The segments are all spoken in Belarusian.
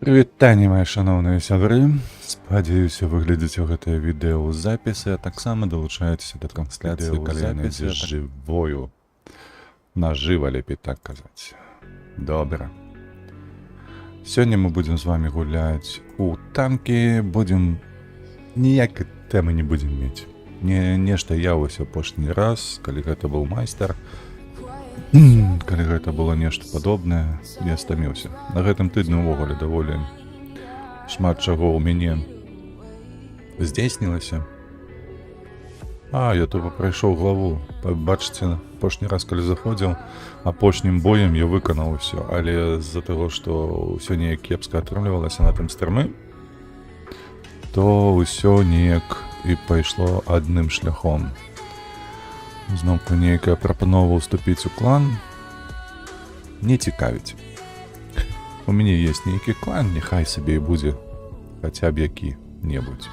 Прывітанне, мае шаноўныя сябры. Спадзяюся, вы глядзіце гэтае відэо ў запісы, а таксама далучаецеся да трансляцыі, калі яна ідзе жывою. Нажыва, лепей так казаць. Добра. Сёння мы будзем з вамі гуляць у танкі, ніякай тэмы не будзем мець. Нешта я вось апошні раз, калі гэта быў майстар, калі гэта было нешта падобнае, я стаміўся. На гэтым тыдні ўвогуле даволі шмат чаго ў мяне здзейснілася. Я тупо прайшоў главу. Бачыце, апошні раз, калі заходзіў, апошнім боем я выканаў усё, але з-за таго, што ўсё неяк кепска атрымлівалася на тым стрымы, то ўсё неяк і пайшло адным шляхом. Зноўку нейкая прапанова ўступіць у клан не цікавіць. У мяне ёсць нейкі клан, няхай сабе і будзе хаця б які-небудзь.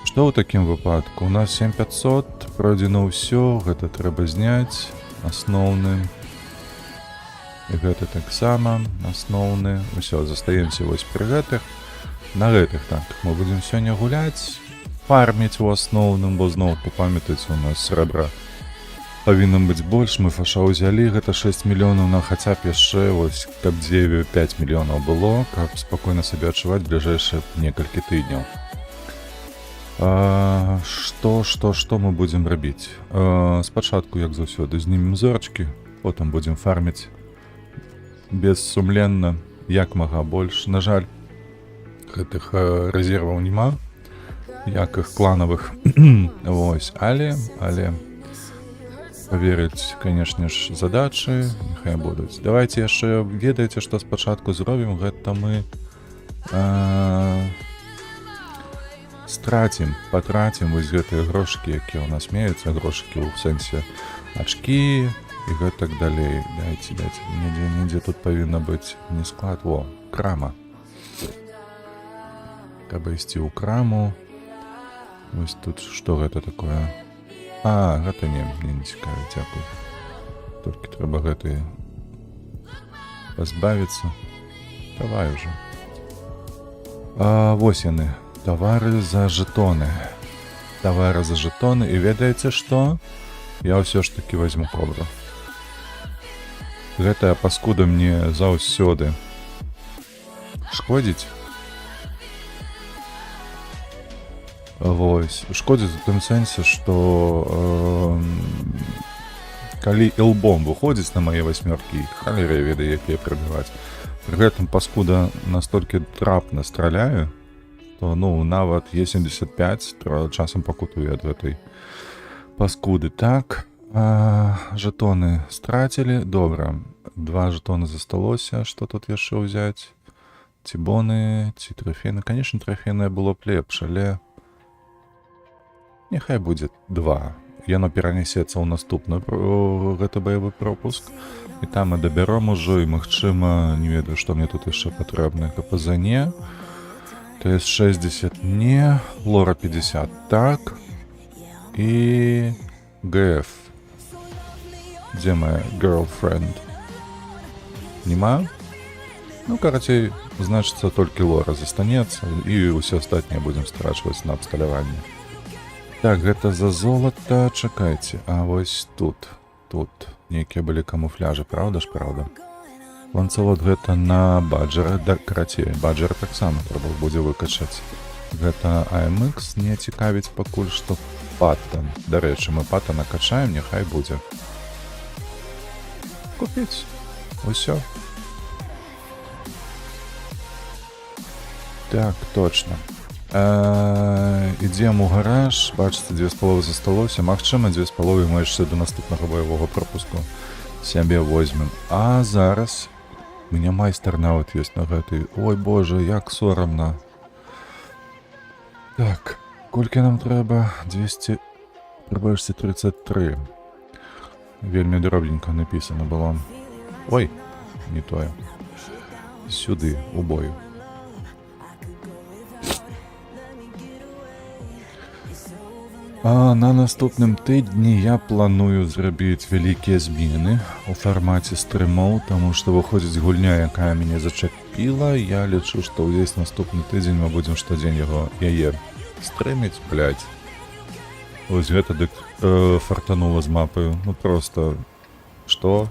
Што ў такім выпадку? У нас 7500, пройдзена ўсё, гэта трэба зняць, асноўны. І гэта таксама асноўны. Усё, застаемся вось пры гэтых. На гэтых танках мы будзем сёння гуляць, фарміць у асноўным, бо зноўку памятаеце, у нас срэбра павінна быць больш, мы фаша ўзялі, гэта 6 мільёнаў, на хаця б яшчэ, вось, каб 9-5 мільёнаў было, каб спакойна сабе адчуваць бліжэйшыя некалькі тыдняў. Што мы будзем рабіць? Спачатку, як заўсёды, знімем зорачкі, потым будзем фарміць бессумленна, як мага больш. На жаль, гэтых рэзерваў няма, якіх кланавых. Вось, але паверыць, канешне ж, задачы, няхай будуць. Давайте яшчэ, ведаеце, што спачатку зробім, гэта мы патрацім вось гэтыя грошыкі, якія ў нас меюцца, грошыкі ў сэнсе ачкі і гэтак далей. Дайце, недзе тут павінна быць не склад, крама. Каб ісці ў краму. Вось тут што гэта такое? Гэта не цікаві, дзякуй. Толькі трэба гэтыя пазбавіцца. Давай ужо. Вось яны. Тавары за жэтоны. Тавары за жэтоны. І ведаеце што? Я ўсё ж такі вазьму кобру. Гэтая паскуда мне заўсёды шкодзіць. Вось. Шкодзіць у тым сэнсе, што калі ілбом выходзіць на мае васьмёркі, халера ведае, як яе прабіваць. Пры гэтым паскуда настолькі трапна страляе, то, нават Е-75 часам пакутуе ад гэтай паскуды. Так, жэтоны страцілі. Добра, 2 жэтоны засталося. Што тут яшчэ ўзяць? Ці боны, ці трафейны. Канешне, трафейнае было б лепш, але няхай будзе 2. Яно перанясецца ў наступны гэта баявы пропуск. І там мы дабяром ужо, і магчыма, не ведаю, што мне тут яшчэ патрэбна. КПЗ не. ТС-60 не. Лора 50 так. І ГФ. Дзе моя girlfriend? Нема? Карацей, значыцца, толькі Лора застанецца, і ўсё астатняе будзем страчваць на абсталяванне. Так, гэта за золата, чакайце. Вось тут нейкія былі камуфляжы, праўда ж, праўда? Ланцелот гэта на баджера, карацей, баджера таксама трэба будзе выкачаць. Гэта AMX не цікавіць пакуль што паттон. Дарэчы, мы паттона качаем, няхай будзе. Купіць. Усё. Так, точно. Ідзем у гараж, бачыце, 2,5 засталося. Магчыма, 2,5 мы яшчэ да наступнага баявога пропуску сябе возьмем. Зараз у мяне майстар нават ёсць на гэтай. Ой, боже, як сорамна. Так, колькі нам трэба? 233. Вельмі дробненько напісана было. Ой, не тое. Сюды, у бою. А на наступным тыдні я планую зрабіць вялікія змены у фармаце стрымоў, таму што выходзіць гульня, якая мяне зачапіла. Я лічу, што ўвесь наступны тыдзень мы будзем штодзень яе стрыміць, блядь. Вось гэта дык фартанула з мапаю. Ну просто што?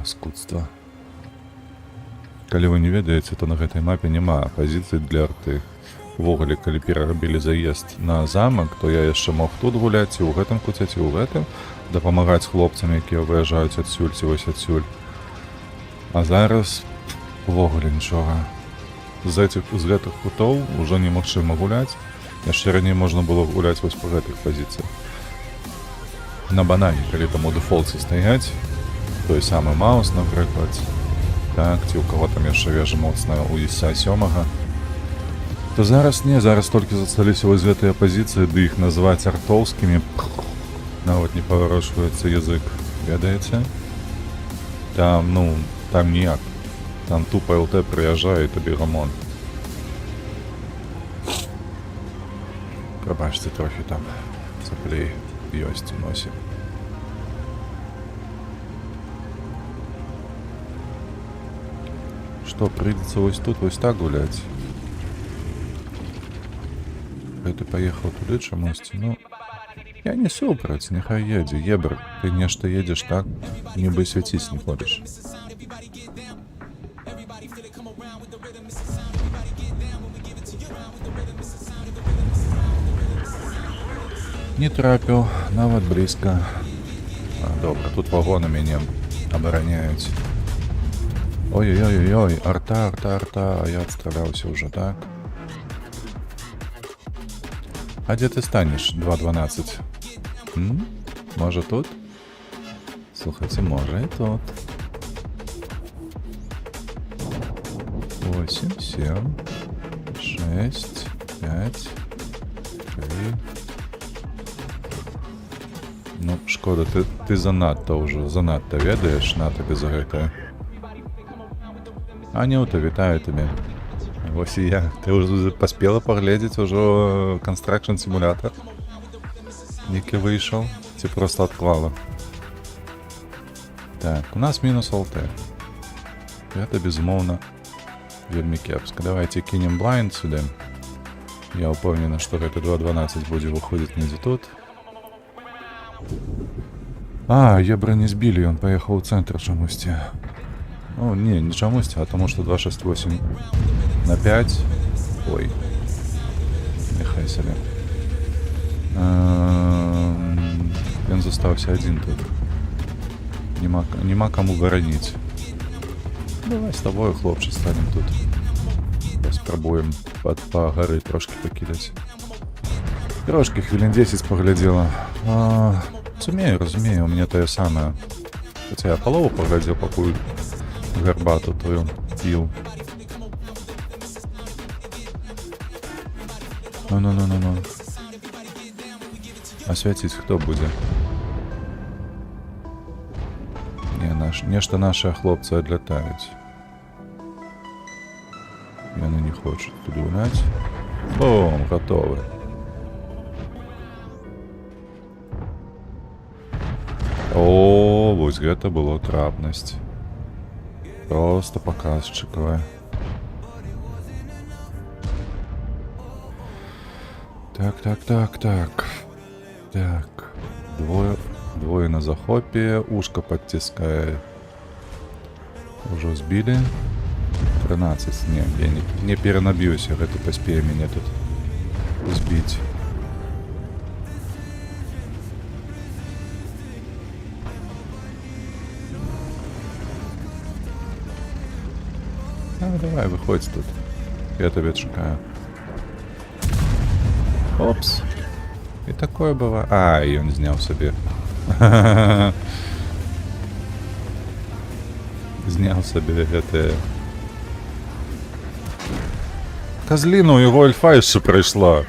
Паскудства. Калі вы не ведаеце, то на гэтай мапе няма пазіцыі для арты. Увогуле, калі перарабілі заезд на замак, то я яшчэ мог тут гуляць, і ў гэтым куце, і ў гэтым, дапамагаць хлопцам, якія выязджаюць адсюль, ці вось адсюль. А зараз увогуле нічога. З гэтых кутоў ужо немагчыма гуляць. Яшчэ раней можна было гуляць вось па гэтых пазіцыях. На банане, калі там у дэфолце стаяць, той самы маус, напрыклад, так, ці ў каго там яшчэ вежа моцная у ІСа 7, то зараз не, зараз толькі засталіся вось гэтыя пазіцыі, ды іх называць артоўскімі, нават не паварочваецца язык, ведаеце? Там, ну, там ніяк. Там тупа ЛТ прыязджае і табе рамонт. Прабачце, трохі там цаплей ёсць у носе. Што, прыйдзецца вось тут, вось так гуляць? Ты паехаў туды чамусьці, ну... Я не супраць, няхай едзе, ебр. Ты нешта едзеш так, нібы свяціць не ходзіш. Не трапіў, нават блізка. Добра, тут вагоны мяне абараняюць. Ой-ой-ой-ой, арта, я адстраляўся ўжо, так? А дзе ты станеш, 2.12? Можа тут? Слухайце, можа і тут. 8, 7, 6, 5, 3. Ну, шкода, ты занадта ўжо, занадта ведаеш, на табе за гэта. Анюта, вітаю табе. Вось і я. Ты ўжо паспела паглядзець ужо Construction Simulator? Некі выйшаў? Ці проста адклала? Так, у нас мінус ЛТ. Гэта, безумоўна, вельмі кепска. Давайте кінем blind сюды. Я ўпэўнены, што гэта 2.12 будзе выходзіць недзе тут. А, ебра не збілі, ён паехаў у цэнтр чамусьці. О, не чамусьці, а таму што 2.68 на 5. Ой. Няхай сабе. Ён застаўся адзін тут. Нема каму бараніць. Давай з табою, хлопчы, станем тут. Паспрабуем па гары трошки пакідаць. Трошки, хвілін 10 паглядзела. Разумею, у мяне тое самае. Хаця я палову паглядзеў, пакуль гарбату тую піў. Ну. Асвяціць хто будзе? Нешта нашыя хлопцы адлятаюць. Яны не хочуць туды гуляць. Бум, гатовы. О, вось гэта было трапнасць. Просто паказчыкавая. Так. Двое на захопе, ушко подтискает. Уже сбили. 13. Не, я не перенабьюсь, это поспею меня тут сбить. Давай, выходь тут. Я тебя чекаю. Опс. И такое бывает. И он снял себе. Снял себе это. Козлину, его альфа еще прийшла.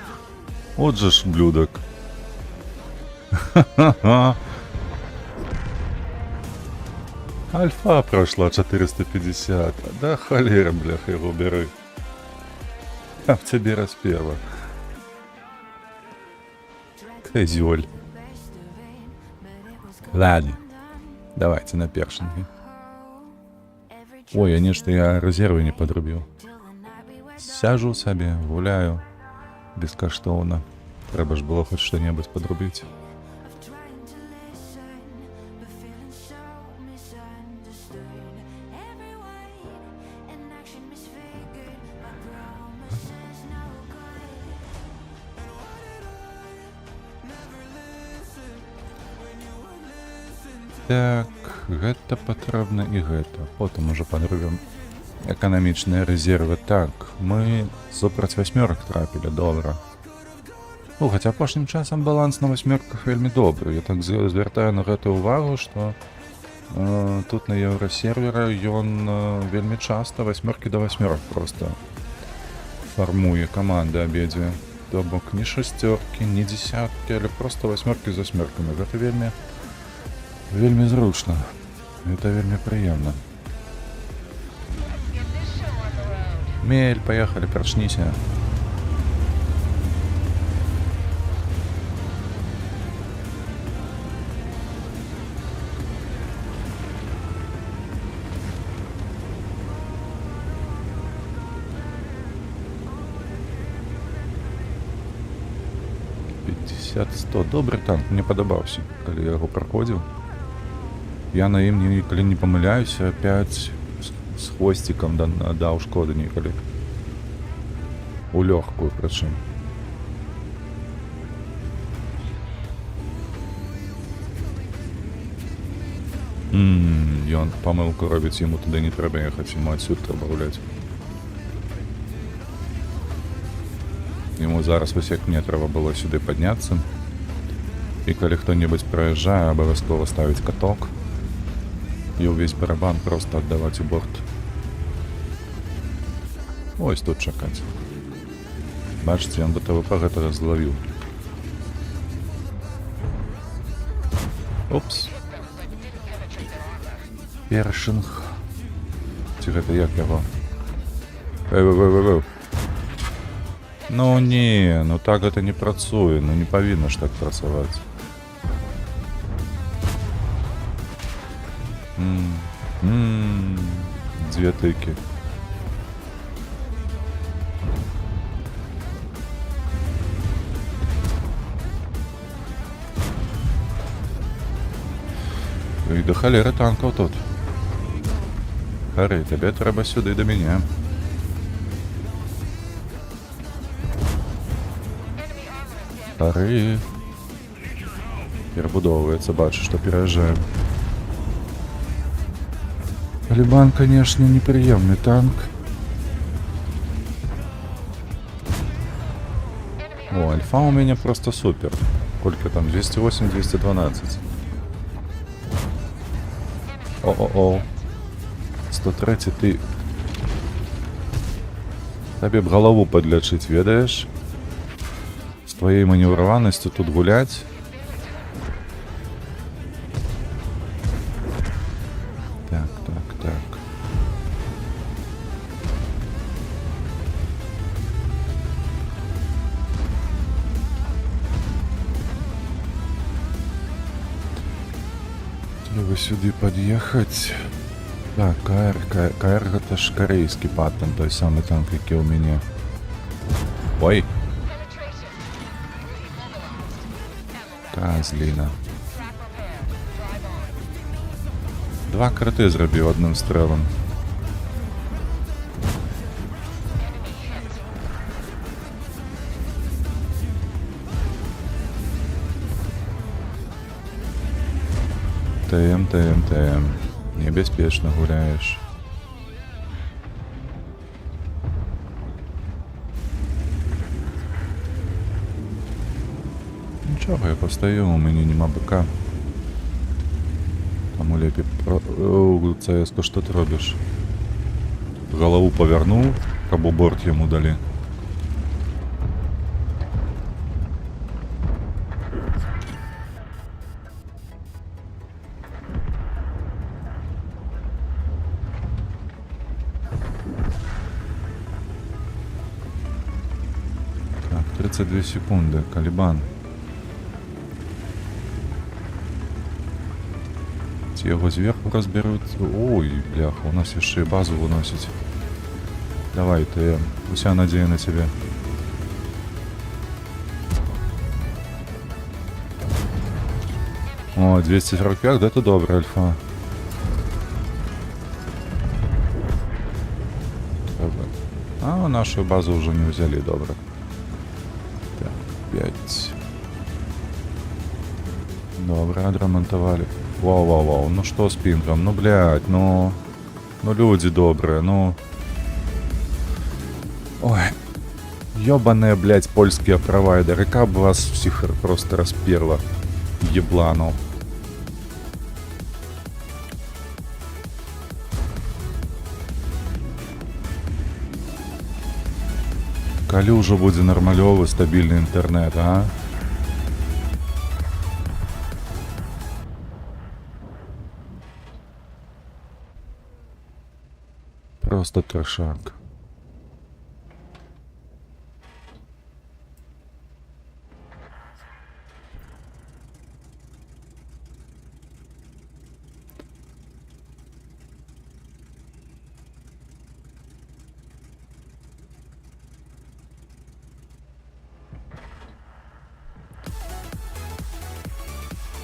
Вот же ж блюдок. Альфа прошла 450. Да холера, бляха, его бери. А в тебе раз первая. Козёль. Ладно, давайте на першинги. Ой, а нешта я рэзервы не падрубіў. Сяжу сабе, гуляю бескаштоўна. Трэба ж было хоць што-небудзь падрубіць. Так, гэта патрэбна і гэта. Потым ужо падрубім эканамічныя рэзервы. Так, мы супраць васьмёрак трапілі, добра. Ну, хаця апошнім часам баланс на васьмёрках вельмі добры. Я так звяртаю на гэтую ўвагу, што тут на еўрасервера ён вельмі часта васьмёркі да васьмёрак проста фармуе каманды абедзве. То бок ні шасцёркі, ні дзесяткі, але проста васьмёркі з васьмёркамі. Гэта вельмі зручна. Гэта вельмі прыемна. Мель, паехалі, прачніся. $50-100. Добры танк, мне падабаўся, калі я яго праходзіў. Я на ім нікалі не памыляюся, 5 з хвосцікам даў шкоды некалі. У лёгкую, прычым. Ён памылку робіць, яму туды не трэба ехаць, яму адсюль трэба гуляць. Яму зараз вось як мне трэба было сюды падняцца. І калі хто-небудзь праязджае, абавязкова ставіць каток. І ўвесь барабан проста аддаваць у борт. Ось тут чакаць. Бачыце, ён БТВП гэтага злавіў. Упс. Першынг. Ці гэта як яго? Ну не, ну так гэта не працуе, ну не павінна ж так працаваць. Дзве тыкі. І да халеры танкаў тут. Хары, табе трэба сюды да мяне. Хары. Перабудоўваецца, бачу, што пераязджаем. Талибан, конечно, неприемный танк. О, альфа у меня просто супер. Сколько там? 208, 212. О-о-о. 103 ты. Табе б голову подлячыць, ведаеш? З твоей маневраванасцю тут гулять. Треба сюди під'їхати. Так, КР это ж корейский патент, той самый танк, який у меня. Ой. Козлина. 2 крити зробив одним стрелом. ТМ. Небезпечно гуляєш. Нічого, я постою, у мене нема БК. Тому лепі ЦС-ку, що ти робиш? Голову повернув, каб у борт йому дали. Так, 32 секунди, Калібан. ці яго зверху разбяруць. Ой, бляха, у нас яшчэ і базу выносіць. Давай, ты, уся надзея на цябе. О, 245, да это добра, Альфа. А, нашу базу уже не взяли, добро. Так, 5. Добро, отремонтовали. Вау. Ну что с пингом? Ну, блядь, ну... Ну, люди добрые, ну... Ой. Ёбаные, блядь, польские провайдеры. Как бы вас всех просто расперла. Еблану. Калі ўжо будзе нармалёвы стабільны інтэрнэт, а? Просто трэшак.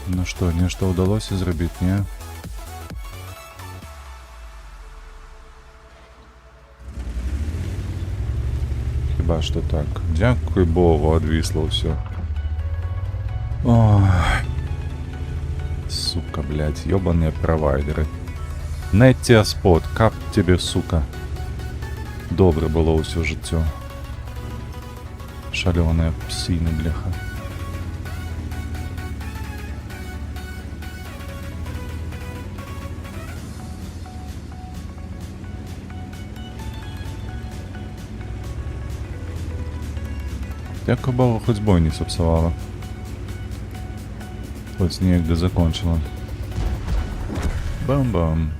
Ну што, нешта ўдалося зрабіць, не? Хіба што так. Дзякуй Богу, адвісла ўсё. Ой. Сука, блядь, ёбаныя правайдеры. Nettia Spot, кап тебе, сука. Добра было ўсё жыццё. Шалёная псіна, бляха. Дякую Богу, хоць бой не сапсавала. Хоць неяк да закончила. Бам-бам.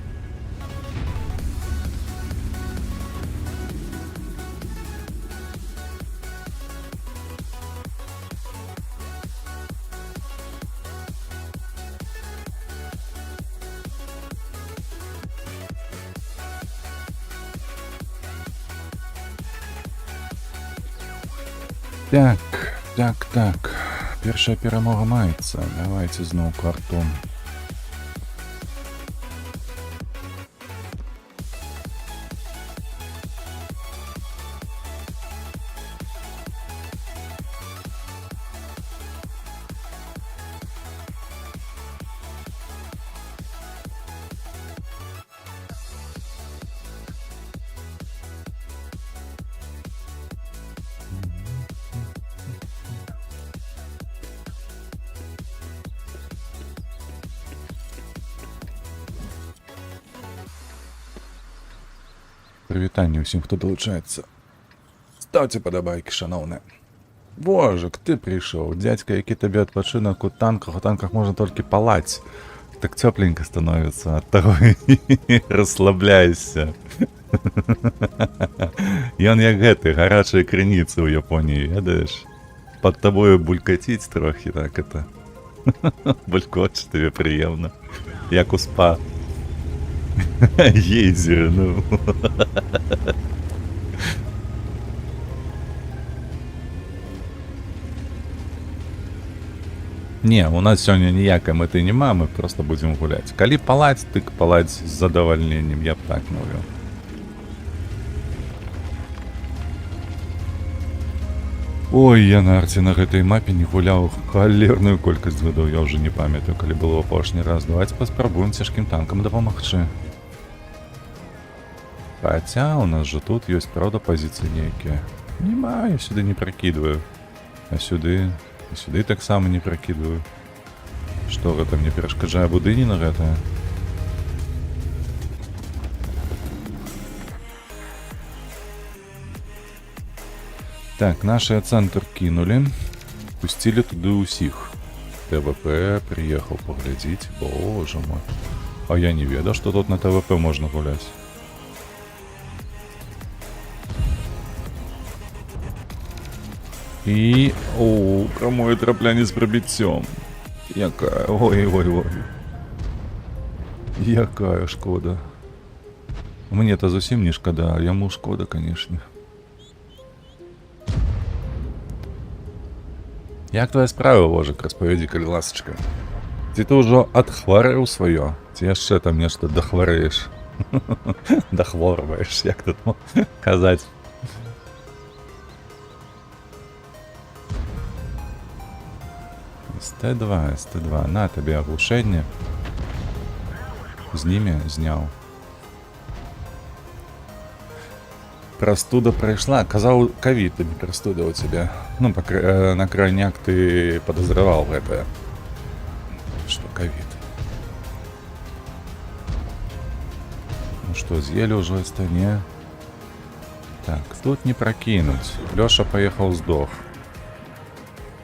Так. Першая перамога маецца. Давайте зноў картон. Прывітанне ўсім, хто далучаецца. Ставце падабайкі, шаноўныя. Божак, ты прыйшоў. Дзядзька, які табе адпачынак у танках можна толькі палаць. Так цёпленька становіцца, ад таго расслабляйся. Ён як гэты, гарачыя крыніцы ў Японіі, ведаеш? Пад табою булькаціць трохі, так это. Булькоча табе прыемна. Як у спа. Езер, ну. Не, у нас сёння ніякай мэты няма, мы просто будзем гуляць. Калі палаць, дык палаць з задавальненнем, я б так мовіў. Ой, я на арце на гэтай мапе не гуляў халерную колькасць гадоў, я ўжо не памятаю, калі было апошні раз. Давайте паспрабуем цяжкім танкам дапамагчы. Хаця у нас же тут ёсць, правда, пазіцыі нейкія. Нема, я сюды не пракідваю. А сюды таксама не пракідваю. Што гэта мне перашкаджае будыніна гэтая? Так, наши центр кинули. Пустили туды усіх. ТВП приехал поглядеть. Боже мой. А я не ведал, что тут на ТВП можно гулять. И... О, прямое трапляние с пробитцем. Якая... Ой. Якая шкода. Мне-то зусім не шкода, а яму шкода, конечно. Як твоя справа, Вожик, распавядзі, калі ласачка? Ці ты ўжо адхварэў сваё? Ці яшчэ там нешта дахварэеш? Дахворваеш, як тут казаць? СТ2, СТ2, на табе аглушэнне. Зніме, зняў. Прастуда прайшла. Казаў, ковід табе прастуда ў цябе. Ну, на крайняк ты падазраваў гэтае. Што ковід. Ну што, з'елі ўжо стане? Так, тут не пракінуць. Лёша паехаў здох.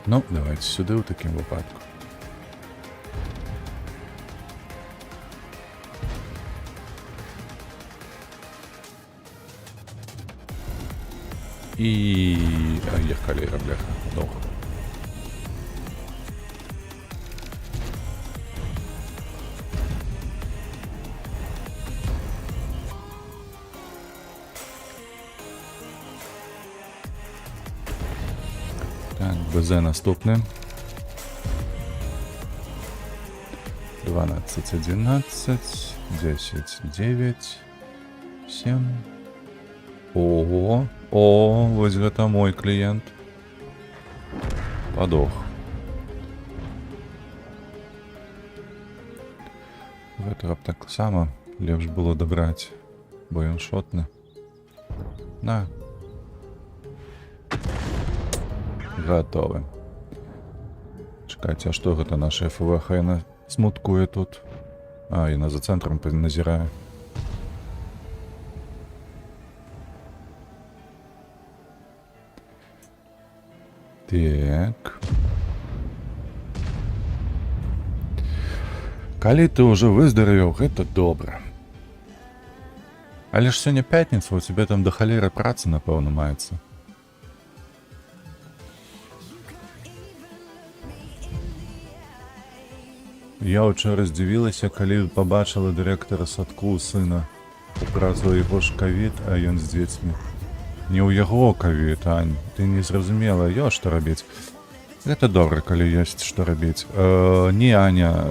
Ну, давайте сюды ў такім выпадку. І... Ехали, бляха, дох. Так, БЗ наступны. 12, 11, 10, 9, 7. Ого, о, вось гэта мой кліент. Падох. Гэтага б так сама лепш было дабраць, бо ён шотны. На. Гатовы. Чакайце, а што гэта наша ФВХ яна смуткуе тут? А, яна за цэнтрам назірае. Так. Калі ты ўжо выздаравеў, гэта добра. Але ж сёння пятніца, у цябе там да халеры працы, напэўна, маецца. Я ўчора здзівілася, калі пабачыла дырэктара садку сына. Указваў яго ж ковід, а ён з дзецьмі. Не ў яго ковід, Ань, ты не зразумела, што рабіць. Гэта добра, калі ёсць што рабіць. Не, Аня,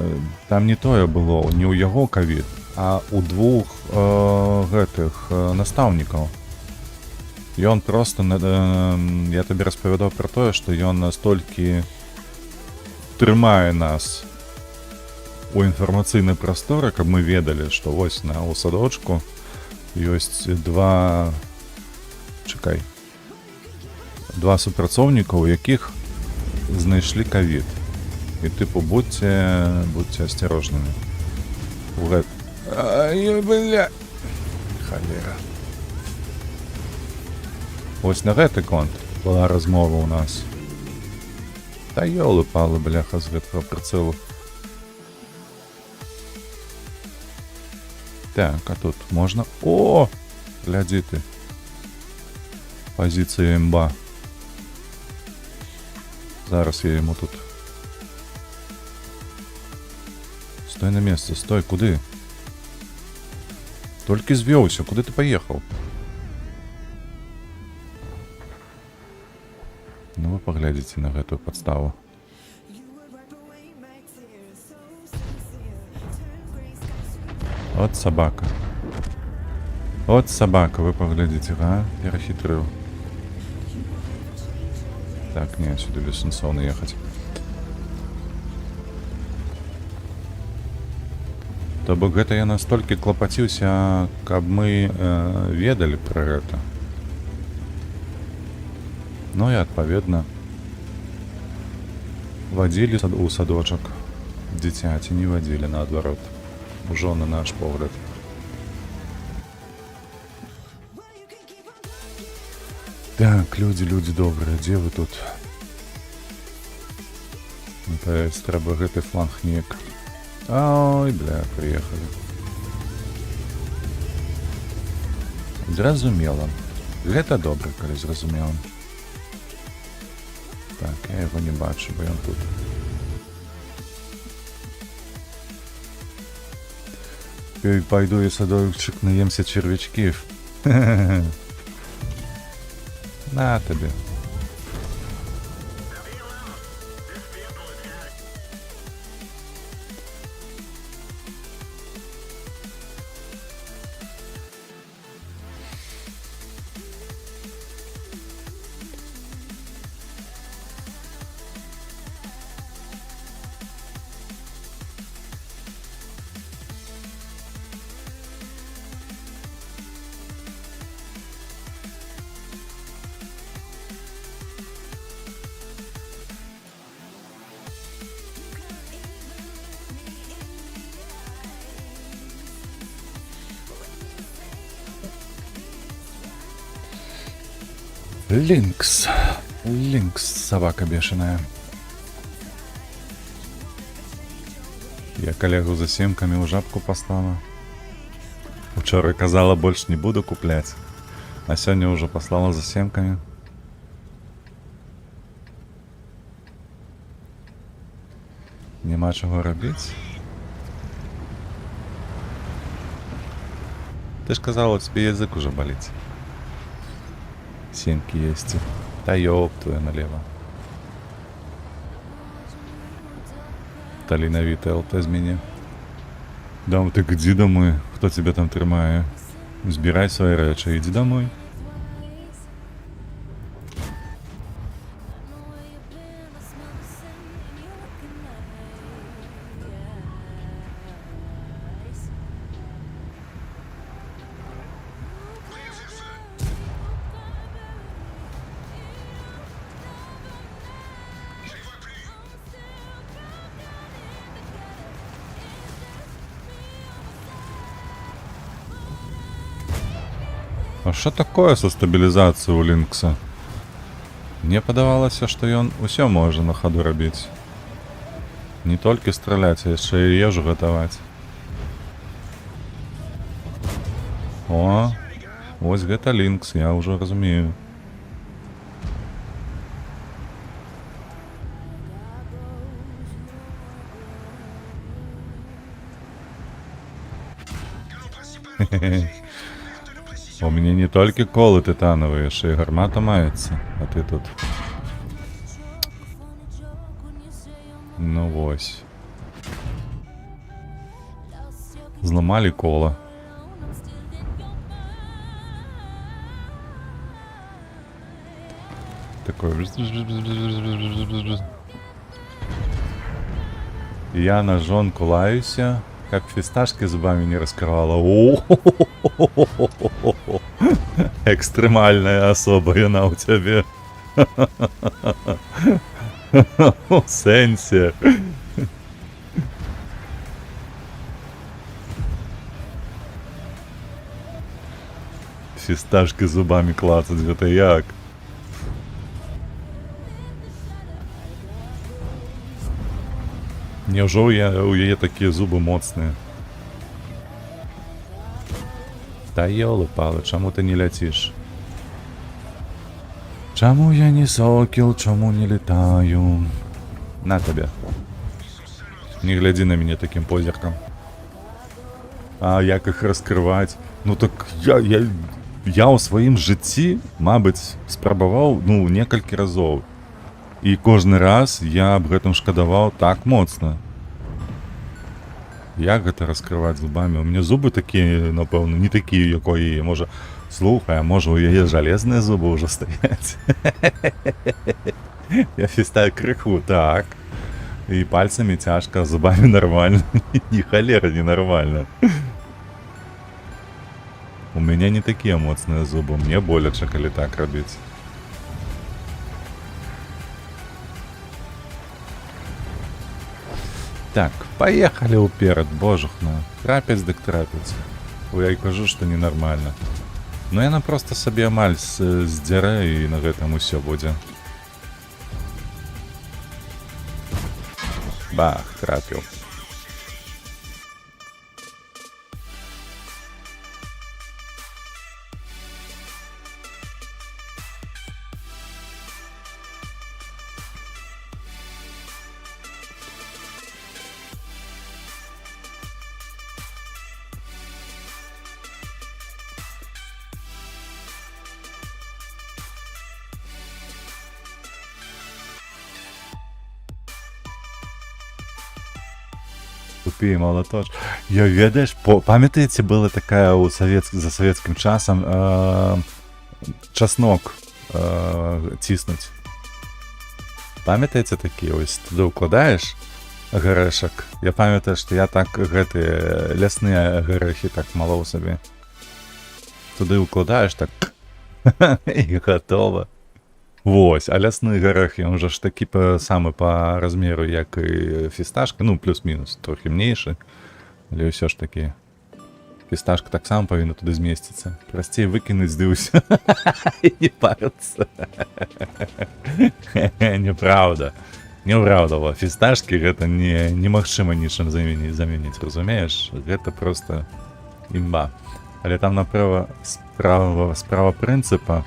там не тое было, не ў яго ковід, а ў двух гэтых настаўнікаў. Ён проста, я табе распавядаў пра тое, што ён настолькі трымае нас у інфармацыйнай прасторы, каб мы ведалі, што вось у садочку ёсць два супрацоўніка, у якіх знайшлі ковід. І тыпу, будьце асцярожнымі. Ай, бля! Халера. Вось на гэты конт была размова ў нас. Та ёлы-палы, бляха, з гэтага прыцэлу. Так, а тут можна... О! Глядзі ты. Позиція імба. Зараз я ему тут. Стой на месте, стой, куды? Толькі звёўся, куды ты паехаў? Ну вы паглядзіце на гэтую падставу. От собака. От собака, вы паглядзіце, га? Перахітрыў. Так, не, сюда бессенсовно ехать. То бок гэта я настолькі клапаціўся, каб мы ведалі пра гэта. Ну і адпаведна вадзілі у садочак дзіцяці, не вадзілі наадварот. Ужо на наш погляд. Так, люди добрые, дзе вы тут? Напэўна, трэба гэты фланг неяк. Ой, бля, приехали. Зразумела. Гэта добра, калі зразумела. Так, я яго не бачу, бо ён тут. Пойду и садочек наемся червячків. На тобі. Линкс. Линкс, собака бешеная. Я коллегу за семками у жабку послала. Вчора казала, больше не буду куплять. А сегодня уже послала за семками. Нема чого робити. Ты ж казала, у тебя язык уже болит. Семки есть. Да ёб твою налево. Талиновитый ЛТ з меня. Да, ты иди домой. Кто тебя там тримає? Збирай свої речі, иди домой. А что такое со стабилизацией у Линкса? Мне подавалося, что ён усё можа на ходу робіць. Не толькі страляць, а яшчэ і ежу гатаваць. О, вось гэта Линкс, я ўжо разумею. У меня не только колы титановые, ще й гармата мається, а ти тут. Ну вось. Зламали коло. Такое. Я на жонку лаюся, как фисташки зубами не раскрывала. Экстремальная особа она у тебя. В сенсе. Фисташки зубами клацать, это як? Невже у яе такие зубы моцные? Да ёлы-палы, чаму ты не ляціш? Чаму я не сокіл, чаму не летаю? На тебе. Не гляди на меня таким позерком. А як их раскрывать? Ну так я у своим житті, мабуть, спрабаваў, ну, некалькі разоў. І кожны раз я аб гэтым шкадаваў так моцна. Як гэта раскрываць зубамі? У меня зубы такія, напэўна, не такія, як у яе. Можа, слухай, а можа у яе жалезныя зубы ўжо стаяць? Я фістаю крыху, так. І пальцамі цяжка, а зубамі нормально. Ні халера не нормально. У меня не такія моцныя зубы, мне боляча, калі так рабіць. Так, поехали уперед, божухна. Трапец дык трапец. Ой, я кажу, что ненормально. Но яна просто сабе амаль здзярэ, і на гэтым усё будзе. Бах, трапіў. Купи молотож. Я ведаешь, памятаете, была такая за советским часом чеснок тиснуть. Памятаете такие? Ось туди укладаешь горешек. Я памятаю, что я так гэтые лясныя горехи так малоў сабе. Туды укладаешь так и готово. Вось, а лясны горэх, ён уже ж такі самы по размеру, як і фісташка, ну плюс-мінус, трохи менейшы, але ўсё ж такі фісташка таксама павінна туды змесціцца. Прасцей выкінуць ды ўсё і не парыцца. Неправда. Неправда, фісташкі гэта немагчыма нічым замяніць, разумееш? Гэта просто імба. Але там направо справа прынцыпа.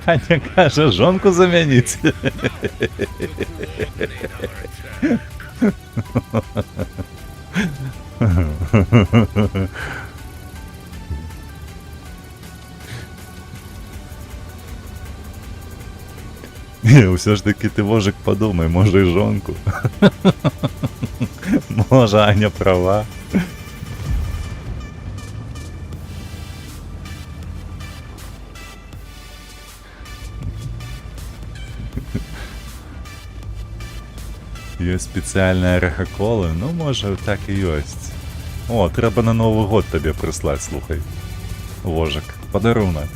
Аня кажа, жонку замяніць. Усё ж таки ты, Вожик, подумай, може і жонку. Може, Аня права. Ёсць спецыяльныя рахаколы, ну можа так і ёсць. О, трэба на Новы год табе прыслаць, слухай. Вожак, падарунак.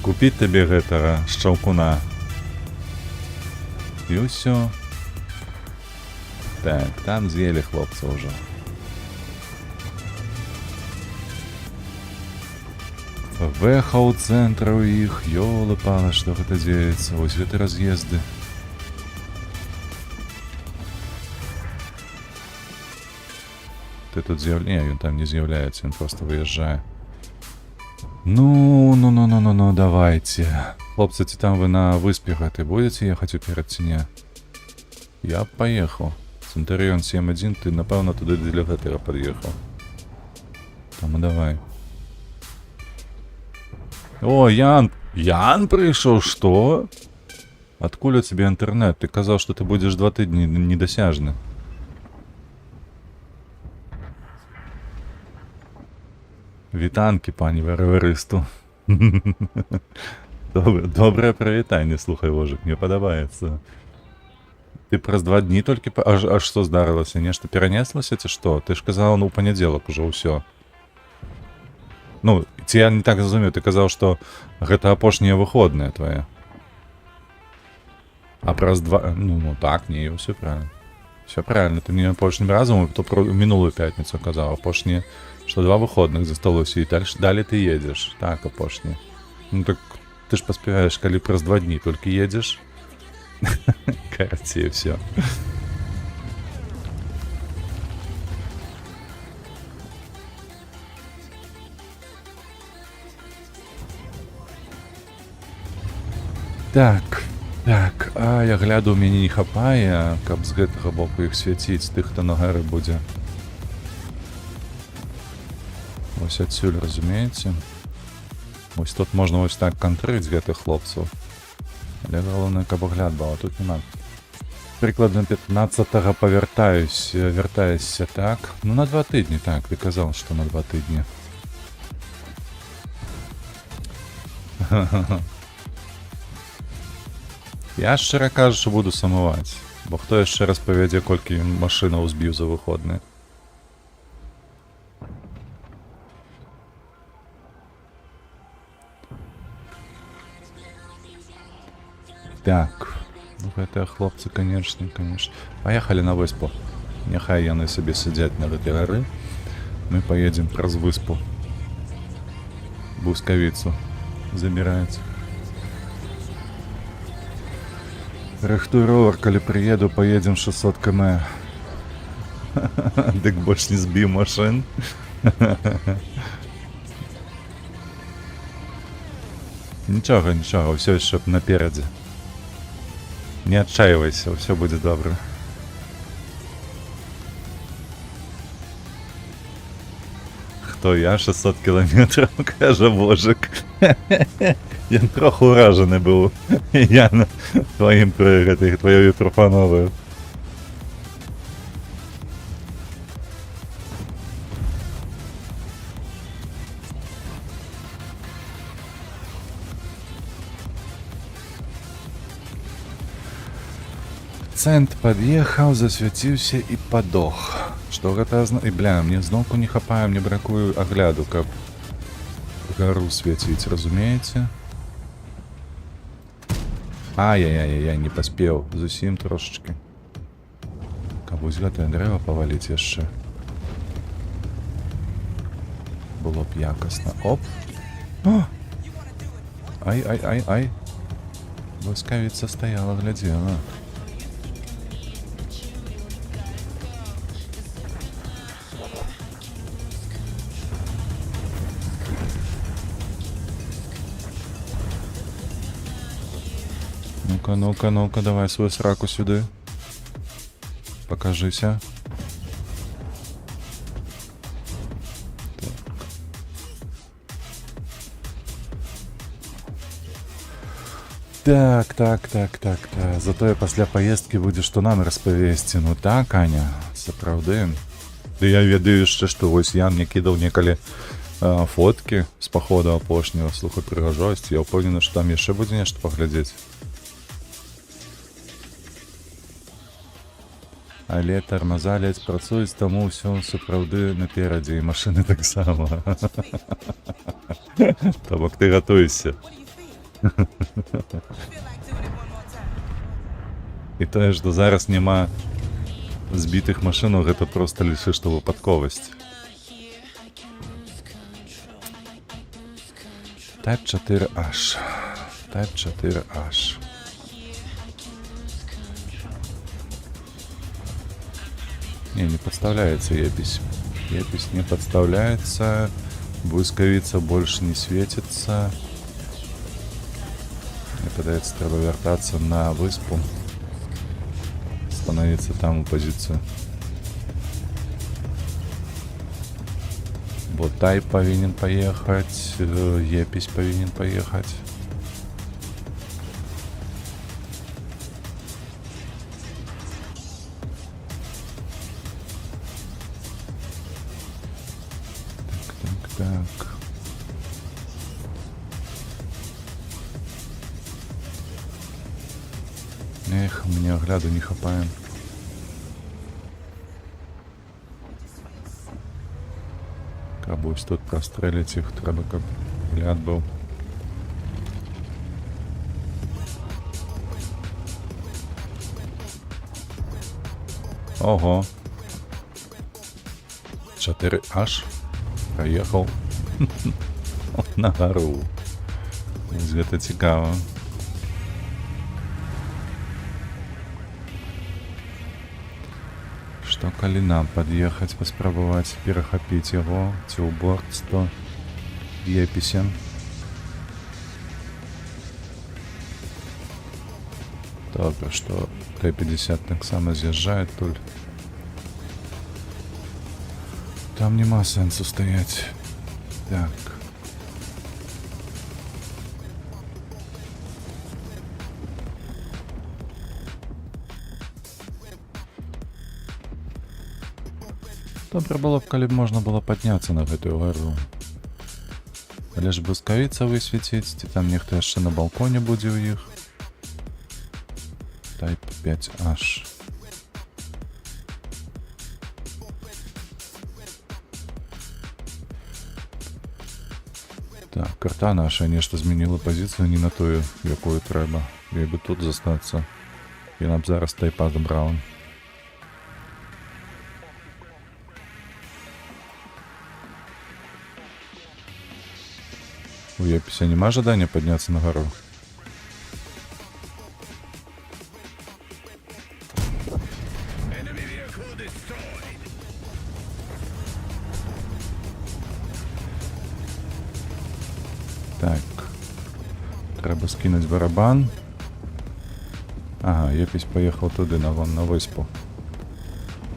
Купіць табе гэтага шчаўкуна. І ўсё. Так, там з'елі хлопца ўжо. Выехаў у цэнтра ў іх, ёлы-палы, што гэта дзеецца, вось гэты раз'езды. Ты тут з'яўляе, ён там не з'яўляецца, ён проста выязджае. Ну, давайте. Хлопцы, ці там вы на выспе гэтай будете ехаць уперад ці не? Я б паехаў. Цэнтурыён 7-1, ты, напэўна, туды для гэтага пад'ехаў. Там, давай. О, Ян! Ян прыйшоў, што? Адкуль у цябе інтэрнэт? Ты казаў, што ты будзеш 2 тыдні недасяжны. Вітанкі, пані варварысту. Добрае прывітанне, слухай, Вожык, мне падабаецца. Ты праз 2 дні толькі... А што здарылася? Нешта перанеслася ці што? Ты ж казала, ну, у панядзелак ужо ўсё. Ну, ці я не так зразумеў, ты казаў, што гэта апошнія выходныя твае. А праз 2... Ну, так, не, ўсё правильно. Все правильно, ты мне апошнім разам, то про мінулую пятніцу казаў, апошнія, што 2 выходных засталося, і далі ты едзеш. Так, апошнія. Ну, так ты ж паспяваеш, калі праз 2 дні толькі едзеш. Карацей, ўсё. Так, а я гляду, у мяне не хапае, каб з гэтага боку іх свяціць, тых, хто на гары будзе. Вось адсюль, разумееце? Вось тут можна вось так кантрыць гэтых хлопцаў. Але галоўнае, каб агляд быў, а тут няма. Прыкладна 15-го вяртаюся, так. Ну, на 2 тыдні, так, ты казаў, што на 2 тыдні. Я, шчыра кажучы, буду самаваць, бо хто яшчэ раз павядзе, колькі машынаў збіў за выходныя. Так, ну гэтыя хлопцы, канечне. Паехалі на выспу. Няхай яны сабе сядзяць на гэтай гары. Мы паедзем праз выспу. Блускавіцу забіраецца. Рыхтуй ровар, калі прыеду, паедзем 600 км. Дык больш не збіў машын. Нічога, ўсё яшчэ наперадзе. Не адчайвайся, ўсё будзе добра. Хто я? 600 кілометраў, кажа Вожык. Я трохи уражений був. Я твоєю пропановою. Цент пад'ехаў, засвяціўся і падох. Што гэта і бля, мне зноўку не хапае, мне бракую агляду, каб гару свяціць, разумееце? Ай-яй-яй-яй, не паспеў, зусім трошачкі. Каб вось гэтае дрэва паваліць яшчэ. Было б якасна. Оп! Ай-ай-ай-ай! Блискавіца стаяла, глядзела. Ну-ка, ну-ка, ну-ка, давай свою сраку сюди. Покажися. Так. Зато я пасля поездки будзе што нам распавесці. Ну так, Аня, сапраўды. Ды я ведаю яшчэ, што вось Ян мне кідаў некалі фоткі з паходу апошняга. Слухай, прыгажосць. Я ўпэўнены, што там яшчэ будзе нешта паглядзець. Але тармаза ледзь працуюць, таму ўсё сапраўды наперадзе, і машыны таксама. То бок ты гатуйся. І тое, што зараз няма збітых машынаў, гэта проста лічы, што выпадковасць. Type 4H. Type 4H. Не подставляется епись. Епись не подставляется. Блискавица больше не светится. Мне подается, треба вертаться на выспу. Становиться там у позицию. Ботай повинен поехать. Епись повинен поехать. Так. Эх, мне огляду не хапаем. Кабусь тут прострелить их, треба каб гляд был. Ого. 4H. Проехал на гору. Гэта цікаво. Што калі нам пад'ехаць, паспрабаваць перахапіць яго ці ў борт 100 епісе. Добра, што Т-50 таксама з'язджае тут. Там нема сенсу стоять. Так. Добре было б, калі б можна было падняцца на гэтую гару. Але ж блискавіца высвеціць, ці там нехта яшчэ на балконе будзе ў іх. Type 5H. Так, карта наша нешта змяніла пазіцыю не на тую, якую трэба. Ёй бы тут застацца. Яна б зараз тайпа забрала. У епісе нема жадання падняцца на гару? Так. Треба скинуть барабан. Ага, епись поехал туди, на выспу.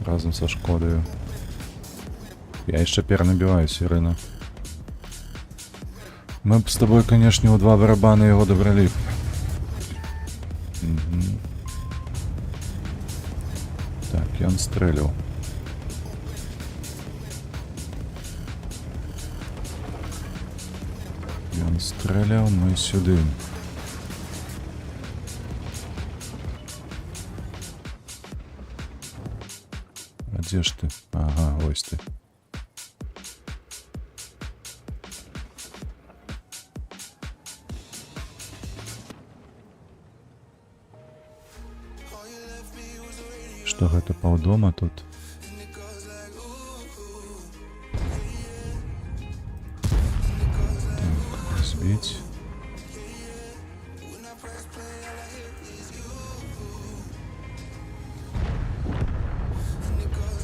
Разом со Шкодою. Я еще перенабиваюсь, Ірина. Мы б з тобой, канешне, у 2 барабаны яго дабралі б. Так, ён стрэліў. Ён стрэляў, мы сюды. А дзе ж ты? Ага, ось ты. Што гэта паўдома тут? Так, збіць.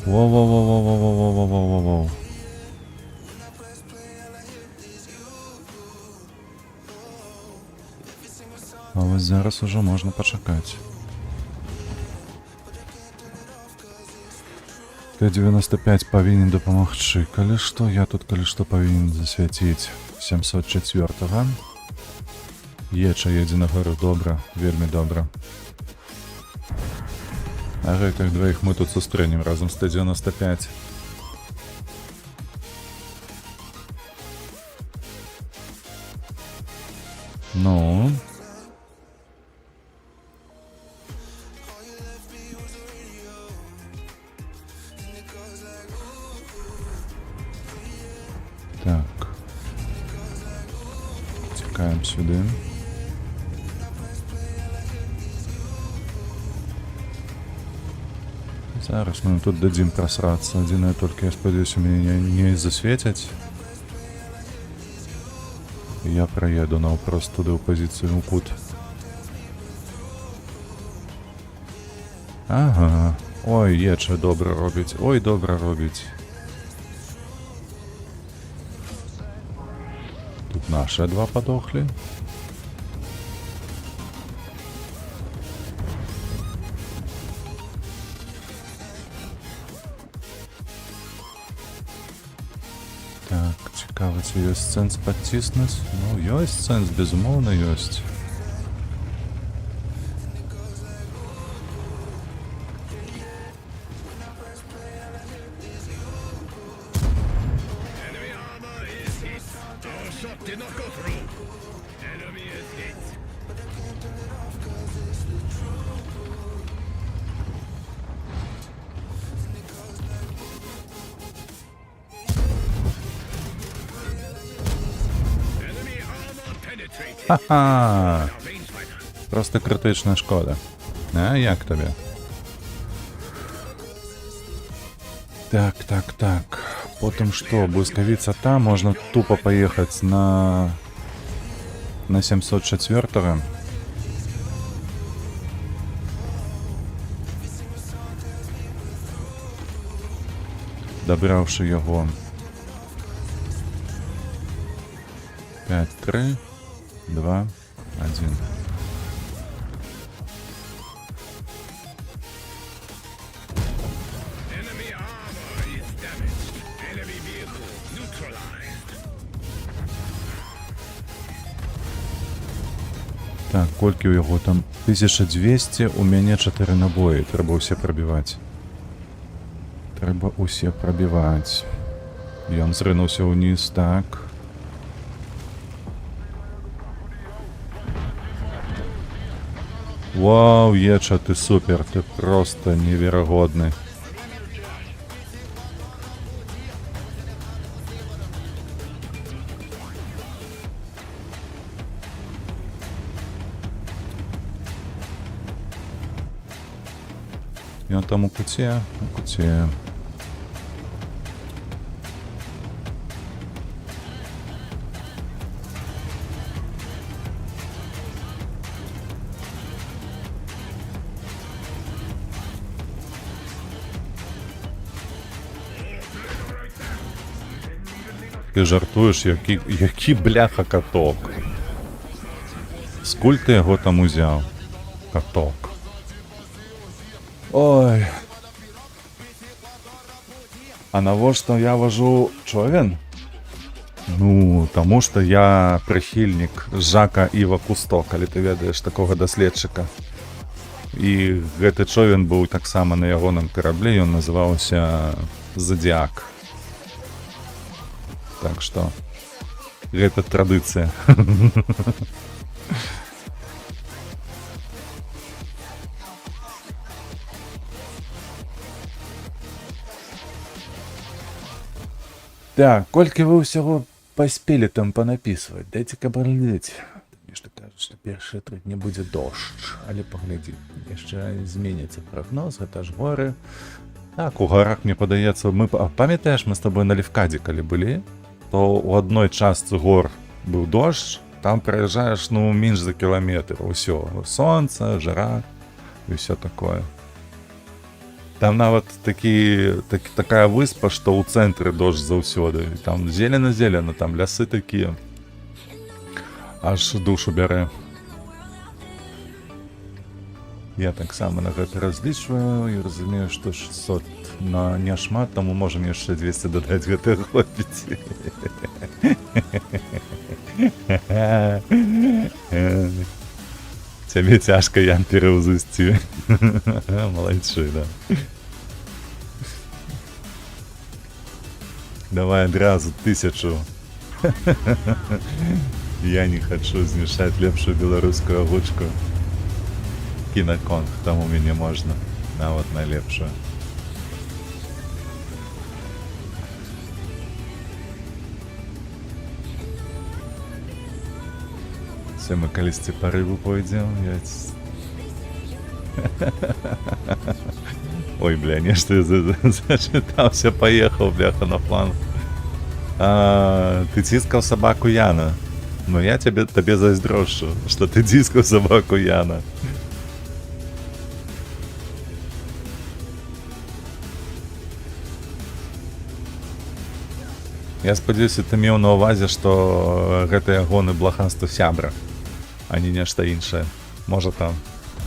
Воу-воу-воу-воу-воу-воу-воу-воу-воу. А вось зараз ужо можна пачакаць. Т-95 павінен дапамагчы. Калі што, я тут калі што павінен засвяціць. 704-га. Еча едзе на гору. Добра, вельмі добра. А гэтых двоих мы тут сустрэнем разам з Т-95. Ну... Так. Цікаем сюды. Зараз мы тут дадзім прасрацца. Адзінае толькі, я спадзяюся, мяне не засвецяць. Я праеду наўпрост туды ў пазіцыю ў кут. Ага. Ой, еча добра робіць. Ой, добра робіць. Тут наши 2 подохли. Так, цікаво, ці ёсць сэнс падціснуць? Ну, ёсць сэнс, безумоўна, ёсць. Ха-ха! Просто критична шкода. А як тобі? Так. Потім що? Блискавиця там, можна тупо поїхати на 704-го. Добравши його. 5, 3, 2, 1. Так, колькі ў яго там? 1200, у мяне 4 набоі. Трэба ўсе прабіваць. Ён зрынуўся ўніз, так. Вау, Еча, ты супер, ты просто неверагодны. Ён там у куце, Ти жартуєш, який бляха каток? Скуль ти його там узяв? Каток. Ой. А навошта я вожу човен? Ну, таму што я прыхільнік Жака Іва Кусто, калі ты ведаеш такога даследчыка. І гэты човен быў таксама на ягоным караблі, ён называўся Зодіак. Так што гэта традыцыя. Так, колькі вы ўсяго паспелі там панапісваць? Дайце кабарліць. Нешта кажа, што першыя 3 дні будзе дождж, але паглядзі. Яшчэ зменіцца прагноз, гэта ж горы. Так, у гарах, мне падаецца, памятаеш, мы з табой на Левкаде, калі былі, то ў адной частцы гор быў дождж, там праязджаеш, ну, менш за кіламетр. Усё, сонца, жара і ўсё такое. Там нават такая выспа, што ў цэнтры дождж заўсёды. Там зелена-зелена, там лясы такія. Аж душу бярэ. Я таксама на гэта разлічваю і разумею, што 600 на няшмат, таму можам яшчэ 200 дадаць гэтага хопіць. Цябе цяжка, Ян, пераўзысці. Малайчы, да. Давай адразу 1000. Я не хачу знішаць лепшую беларускую агучку. Кінаконг, там у мяне можна. Нават найлепшую. Все, мы калісьці па рыбу пойдзем. Ой, бля, нешта я зачытаўся, паехаў, бляха, на фланг. Ты ціскаў сабаку Яна. Ну, я табе зайздрошчу, што ты ціскаў сабаку Яна. Я спадзяюся, ты меў на ўвазе, што гэта ягоны блаханства сябра, а не нешта іншае. Можа там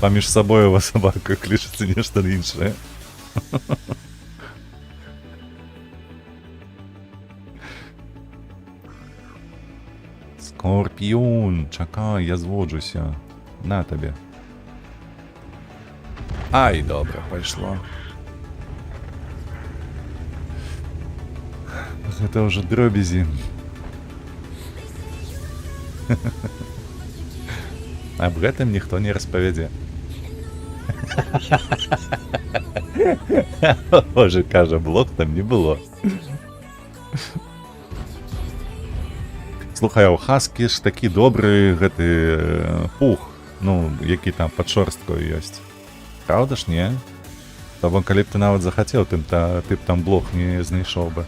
паміж сабой ува сабака клічацца нешта іншае. Скорпіон, чакай, я зводжуся. На табе. Ай, добра, пайшло. Гэта ўжо дробязі. Аб гэтым ніхто не распавядзе. Боже, кажа, блок там не было. Слухай, а ў хаскі ж такі добры гэты пух, ну, які там пад шорсткою ёсць. Праўда ж, не? Табо, калі б ты нават захацеў, ты б там блок не знайшоў бы.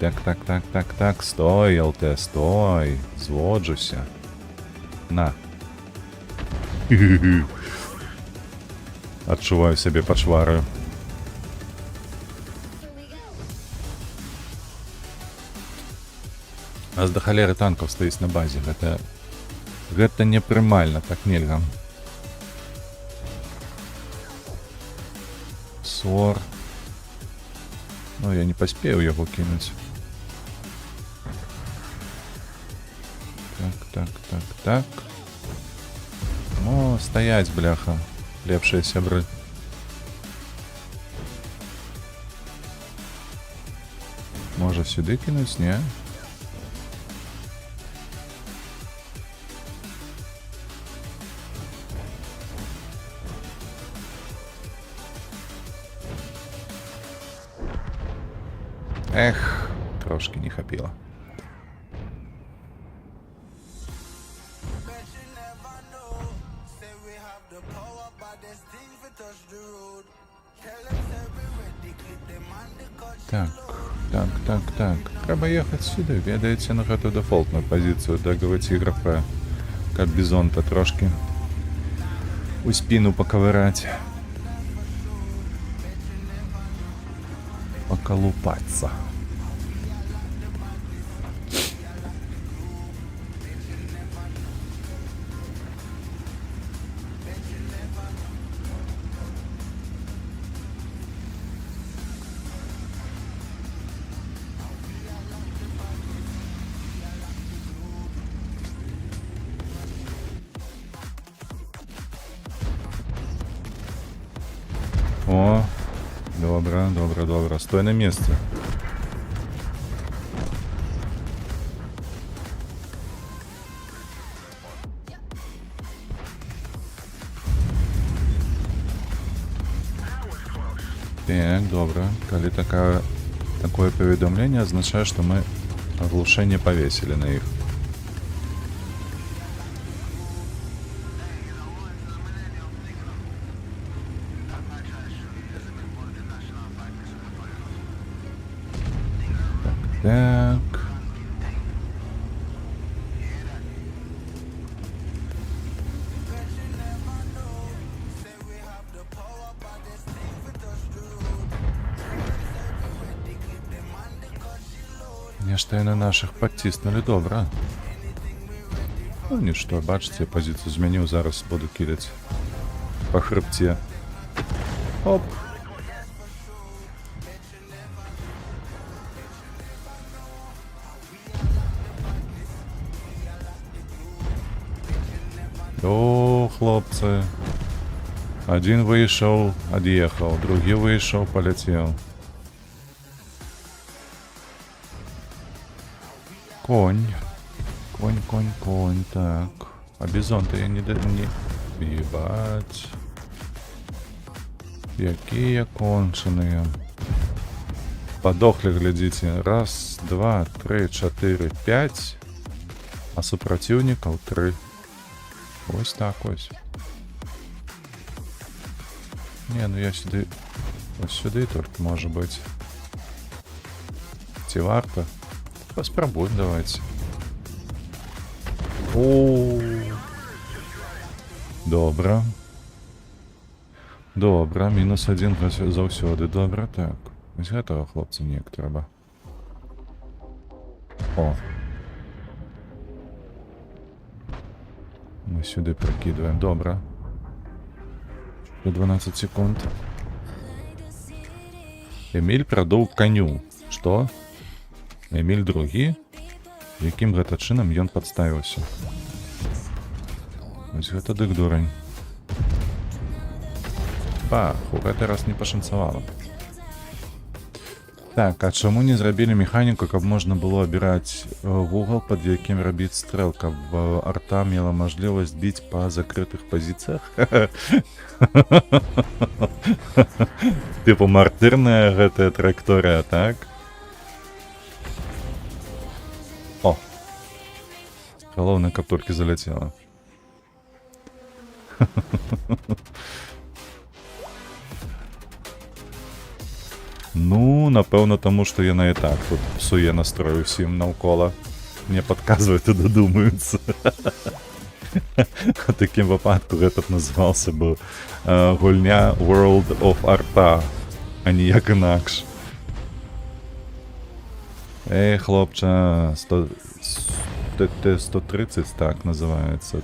Так, стой, ЛТ, стой, зводжуся. На. Адчуваю сябе пачвараю. Аж да халеры танкаў стаіць на базе. Гэта непрымальна, так нельга. Сор. Ну, я не паспею яго кінуць. Так. О, стаяць, бляха. Лепшыя сябры. Можа сюды кінуць, не? Эх, трошки не хапіла. Так. Трэба ехаць сюды. Ведаеце, на гэту дэфолтную пазіцыю дагаваць іграфа, каб бізонта трошки у спіну пакавыраць. Поколупаться. О, добре, добре, добре. Стой на місці. Так, добре. Коли такое поведомление означает, что мы оглушение повесили на их. Так. Штейни наших потиснули добре. Ну нічого, бачите, я позицію змінив, зараз буду кидати по хребті. Оп. О, хлопцы. Один вышел, отъехал, другий вышел, полетел. Конь. Конь. Так. А бизон-то я не... Ебать. Какие конченые. Подохли, глядите. Раз, два, три, четыре, пять. А супротивников 3. Ось так ось. Не, ну я сюди... Ось сюди только, может быть. Ці варто. Поспробуем, давайте. О, добре. Добре, -1 заўсёды. Добре, так. Ось гэтага, хлопцы, неяк трэба. О. Мы сюда прокидываем. Добре. 12 секунд. Эмиль прадоў коню. Што? Эмиль другі? Якім гэта чынам ён падставіўся? Вось гэта дык дурань. Бах, у гэты раз не пашанцавала. Так, а чаму не зрабілі механіку, каб можна было абіраць вугал, пад якім рабіць стрэл, каб арта мела мажлівасць біць па закрытых пазіцыях? Типу мартырная гэтая траекторыя, так? О! Галоўнае, каб толькі заляцела. Ну, напэўна, таму, што яна і так тут псуе настрой усім наўкола. Мне падказваюць і дадумаюцца. У такім выпадку гэта назывался бы гульня World of Arta, а ніяк інакш. Эй, хлопча, Т-130 так называется.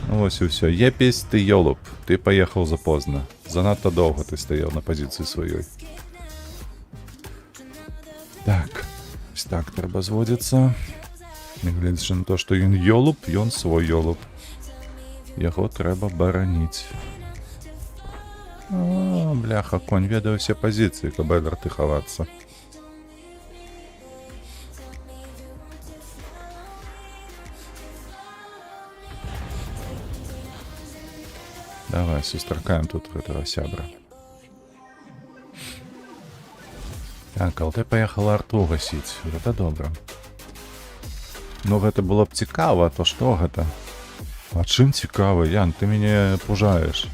Ну вось і ўсё. Епесь, ты ёлуп, ты паехаў запозна. Занадта доўга ты стаяў на пазіцыі сваёй. Так, ось так трэба зводзіцца. Нягледзячы на то, што ён ёлуп, ён свой ёлуп. Яго трэба бараніць. О, бляха, конь ведае ўсе пазіцыі, каб арты хавацца. Давай, сустракаем тут гэтага сябра. Так, ЛТ паехала арту гасіць. Гэта добра. Ну, гэта было б цікава, то што гэта? А чым цікава, Ян, ты мяне пужаеш.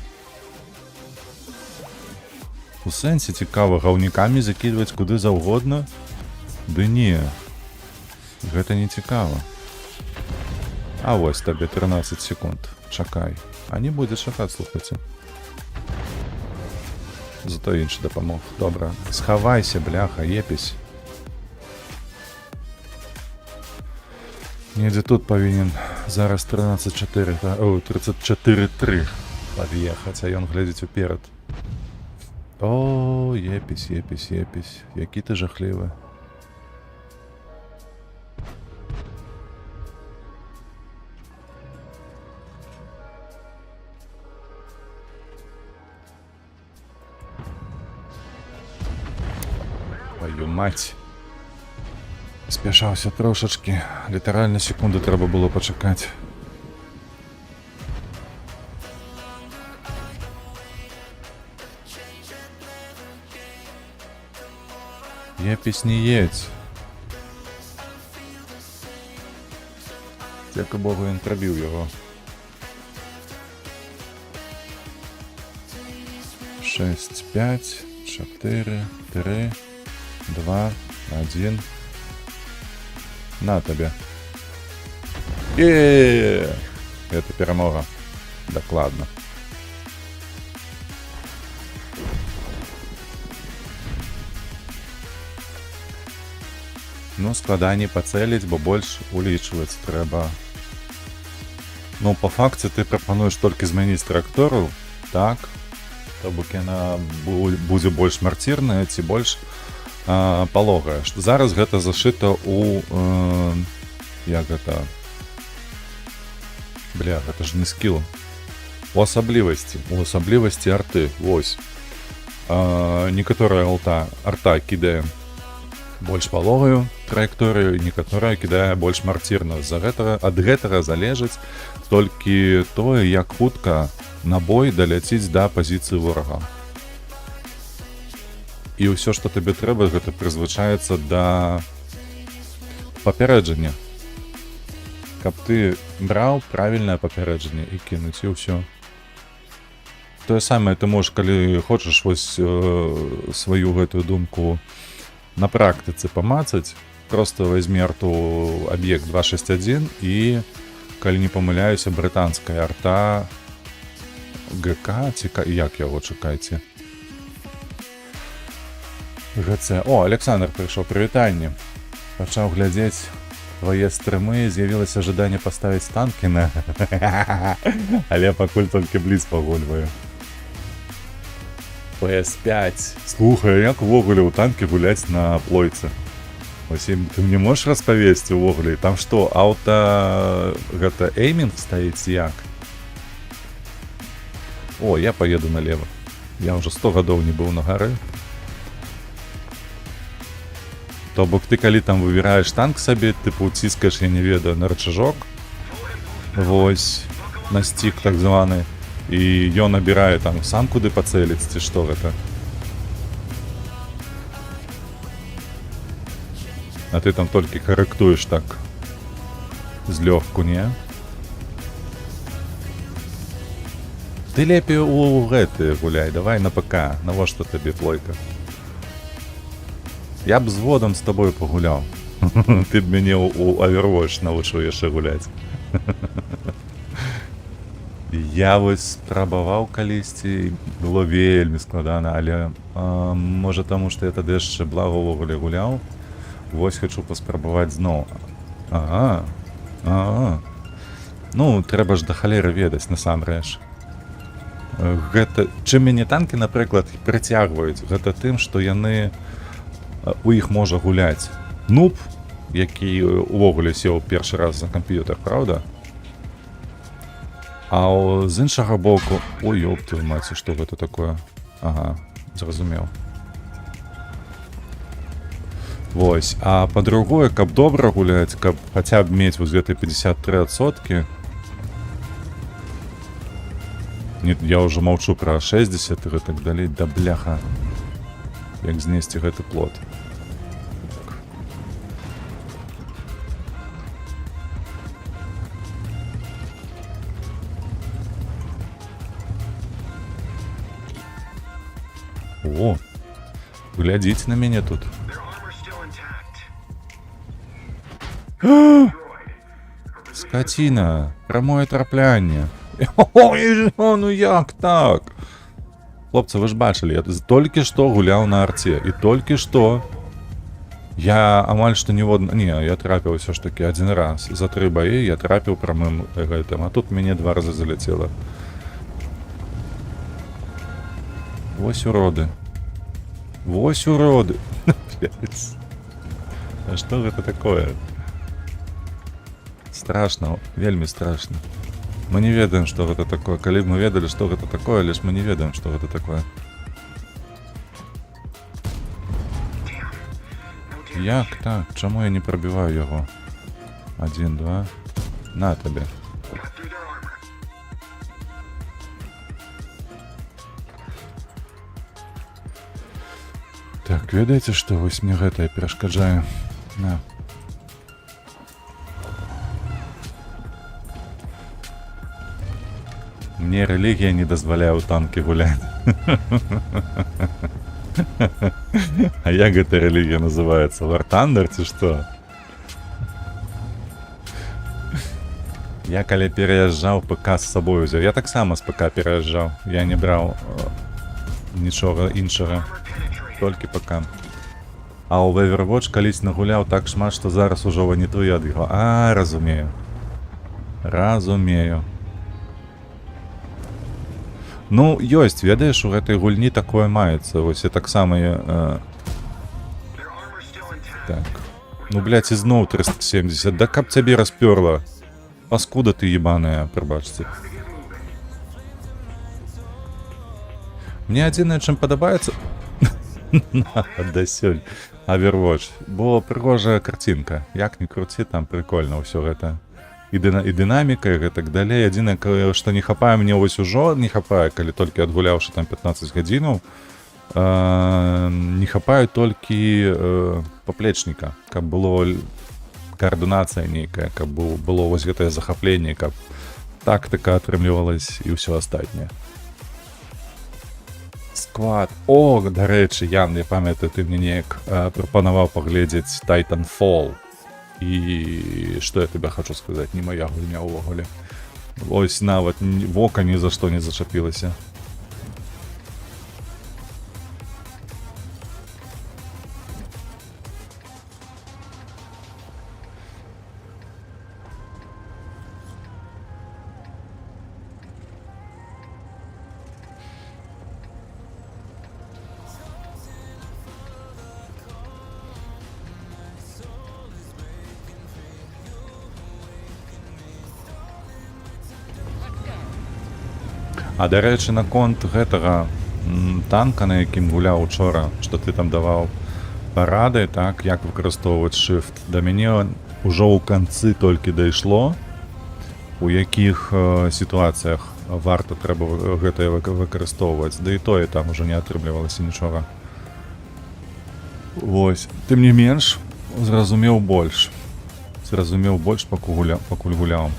У сэнсе цікава гаўнікамі закідваць куды заўгодна? Ды не. Гэта не цікава. А вось табе 13 секунд. Чакай. А не будзе чакаць, слухайце. Зато іншы дапамог. Добра. Схавайся, бляха, епесь. Недзе тут павінен зараз 34-3 пад'ехаць, а ён глядзіць уперад. О, епесь. Які ты жахлівы. Твою мать. Спяшаўся трошачкі. Літаральна секунду трэба было пачакаць. Епісь не едь. Дзяка Богу, ён прабіў яго. 6, 5, 4, 3, 2, 1. На табе. Это перамога. Дакладна. Ну, складаней пацэліць, бо больш улічваць трэба. Ну, па факце ты прапануеш толькі змяніць траекторыю, так? То бок яна будзе больш марцірная ці больш палогая. Зараз гэта зашыта у... як гэта... Бля, гэта ж не скіл. У асаблівасці арты. Вось. Некаторая арта кідае больш палогаю траекторыю, некаторая кідае больш марцірную. Ад гэтага залежыць толькі тое, як хутка набой даляціць да пазіцыі ворага. І ўсё, што табе трэба, гэта прызвычаецца да папярэджання. Каб ты браў правільнае папярэджанне і кінуць, і ўсё. Тое самае ты можаш, калі хочаш вось сваю гэтую думку на практыцы памацаць, просто возьми арту об'ект 261 і, калі не памыляюся, брытанская арта ГК, як яго чакайце? ГЦ. О, Александр прыйшоў, прывітанне. Пачаў глядзець твае стрымы, з'явілася жаданне паставіць танкі на... Але пакуль толькі бліц пагульваю. PS5. Слухай, як увогуле ў танкі гуляць на плойцы? Ось, ты мне можаш распавесці увогуле? Там што, гэта эймінг стаіць як? О, я поеду налево. Я ўжо 100 гадоў не быў на гары. То бок ты калі там выбіраеш танк сабе, тыпу ціскаеш, я не ведаю, на рычажок. Вось, на стік так званы. І ён набірае там сам куды пацэліць, ці што гэта? А ты там толькі карэктуеш так злёгку, не? Ты лепей у гэты гуляй, давай на ПК, навошта табе плойка? Я б з водам з табой пагуляў. Ты б мяне у Overwatch навучыў яшчэ гуляць. Я вось спрабаваў калісьці, было вельмі складана, але можа таму, што я тады яшчэ блага ўвогуле гуляў. Вось хачу паспрабаваць зноў. Ну, трэба ж да халеры ведаць, насамрэч. Гэта, чым мяне танкі, напрыклад, прыцягваюць, гэта тым, што яны у іх можа гуляць нуб, які ўвогуле сеў першы раз за камп'ютар, праўда? А з іншага боку... Ой, ёб твою маці, што гэта такое? Ага, зразумеў. Вось, а па-другое, каб добра гуляць, каб хаця б мець вось гэты 53%, я ўжо маўчу пра 60 і гэтак далей, да бляха, як знесці гэты плот. О, глядзіце на мяне тут. Скаціна, прамое траплянне. Ой, ну як так? Хлопцы, вы ж бачылі, я толькі што гуляў на арце, і толькі што я амаль што ніводна... Не, я трапіў ўсё ж такі адзін раз. За 3 баі я трапіў прамым гэтым, а тут мяне 2 разы заляцела. Вось уроды. Вось уроды. А што гэта такое? Страшна, вельмі страшна. Мы не ведаем, што гэта такое. Калі б мы ведалі, што гэта такое, але ж мы не ведаем, што гэта такое. Як так? Чому я не пробиваю його? 1, 2. На тобі. Так, ведаеце, што вось мне гэта перашкаджае. На. Мне рэлігія не дазваляе ў танкі гуляць. А як гэта рэлігія называецца? War Thunder ці што? Я калі пераязджаў, ПК з сабою ўзяў. Я таксама з ПК пераязджаў. Я не браў нічога іншага. Толькі ПК. А ў Overwatch калісь нагуляў так шмат, што зараз ужо ванітую ад яго. А, разумею. Разумею. Ну, ёсць, ведаеш, у гэтай гульні такое маецца. Вось я таксама... Так. Ну, блядь, ізноў 370. Да каб цябе распёрла. Паскуда ты ебаная, прабачце. Мне адзінае, чым падабаецца... Дасюль. Overwatch. Бо прыгожая карцінка. Як ні круці, там прикольна ўсё гэта. І дынаміка, і гэтак далей. Адзінае, што не хапае мне вось ужо, не хапае, калі толькі адгуляўшы там 15 гадзінаў, не хапае толькі паплечніка, каб было координация нейкая, каб было вось гэтае захапленне, каб тактыка атрымлівалась і ўсё астатняе. Сквад. О, дарэчы, Ян, я памятаю, ты мне неяк прапанаваў паглядзець Titanfall. І што я тебе хочу сказаць, не моя гульня ўвогуле. Ось нават вока ні за што не зачапілася. А дарэчы, наконт гэтага танка, на якім гуляў учора, што ты там даваў парады, так, як выкарыстоўваць shift, да мяне ўжо ў канцы толькі дайшло, у якіх сітуацыях варта трэба гэтае выкарыстоўваць, да і тое там ужо не атрымлівалася нічога. Вось, тым не менш, зразумеў больш, пакуль гуляў.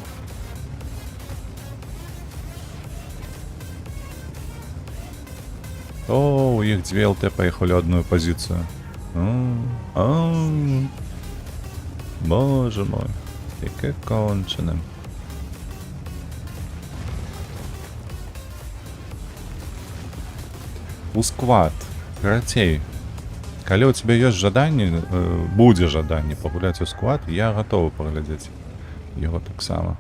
О, у іх дзве ЛТ паехалі ў адную пазіцыю. Боже мой, які кончены. У сквад, карацей, калі у цябе ёсць жаданне, будзе жаданне пагуляць у сквад, я гатовы паглядзець яго таксама.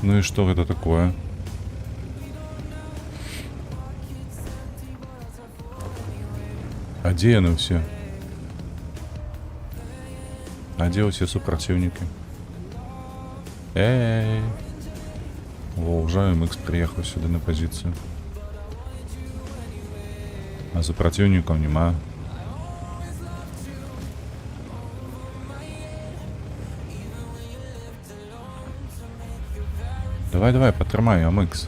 Ну и что это такое? А где они все? А где все супротивники? Эй! Во, уже МХ приехал сюда на позицию. А супротивников нема. Давай, потримай, МХ.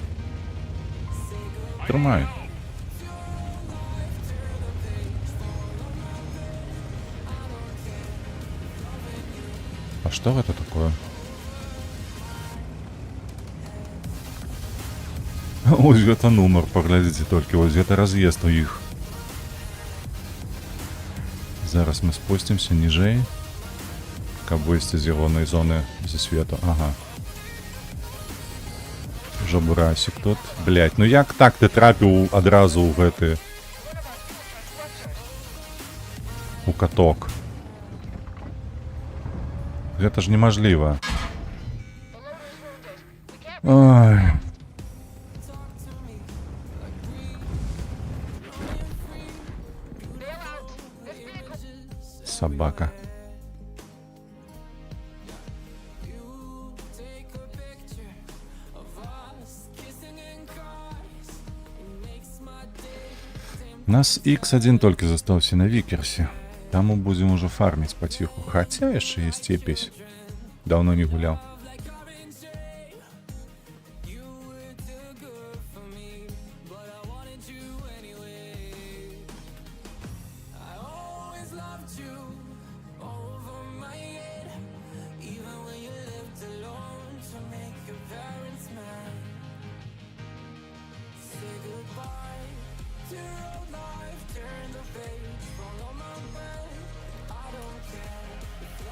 Тримай. А что это такое? Ось гэта нумар, паглядзіце толькі, ось гэта раз'езд у іх. Зараз мы спусцімся ніжэй, каб выйсці з ягонай зоны зі свету. Ага. Жабурасик тут. Блять, ну як так ты трапіў адразу ў гэты... у каток? Гэта ж немажліва. Ой... Собака. У нас X1 толькі застаўся на Викерсе. Таму будзем ужо фарміць паціху. Хаця яшчэ є степесь. Даўно не гуляў.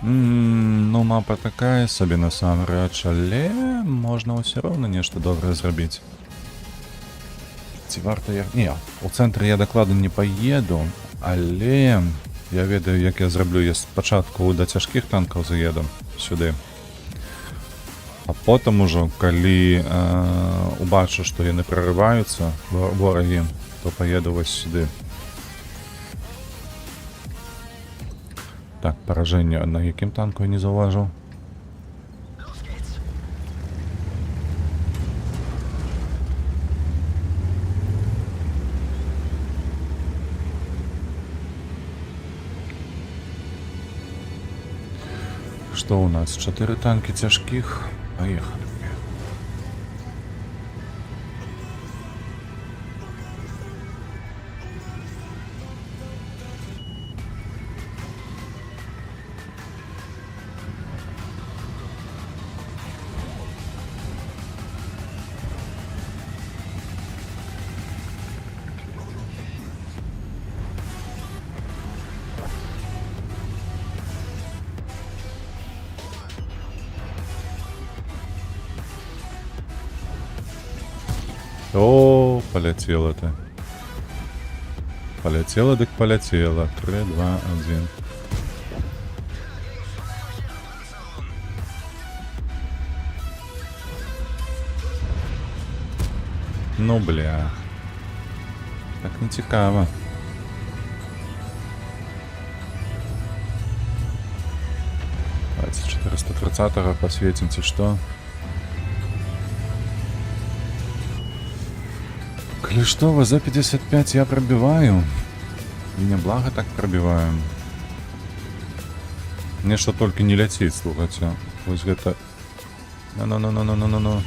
Ну, мапа такая сабе насамрэч, але можна ўсё роўна нешта добрае зрабіць. Ці варта я... Не, у цэнтры я дакладна не паеду, але я ведаю, як я зраблю. Я спачатку да цяжкіх танкаў заеду сюды. А потым ужо, калі убачу, што яны прарываюцца, ворагі, то паеду вось сюды. Так, поражение на якім танку я не заўважыў. Што ў нас? 4 танкі цяжкіх. Поехали. О, полетело ты. Полетело, так полетело. 3, 2, 1. Ну, бля. Так не цікаво. Давайте 430-го посветим, ці что. Коли что, ВЗ-55 я пробиваю. И неблаго так пробиваю. Мне что только не летит, слухайте. Вот это... Ну.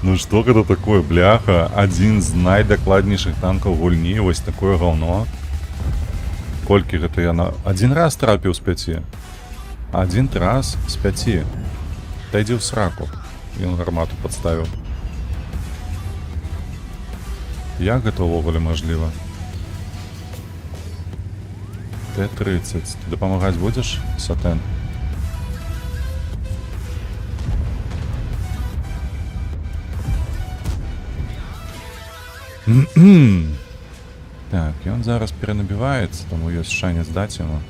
Ну что это такое, бляха? Один з найдокладнейших танков гульні. Вось такое говно. Кольки это я на... Один раз трапил с 5. Один раз с 5. Та иди в сраку. Ён гармату подставил. Я готова воля можлива. Т-30. Ты допомагать будешь, Сатен? Так, и он зараз перенабивается, тому есть шанец дать ему.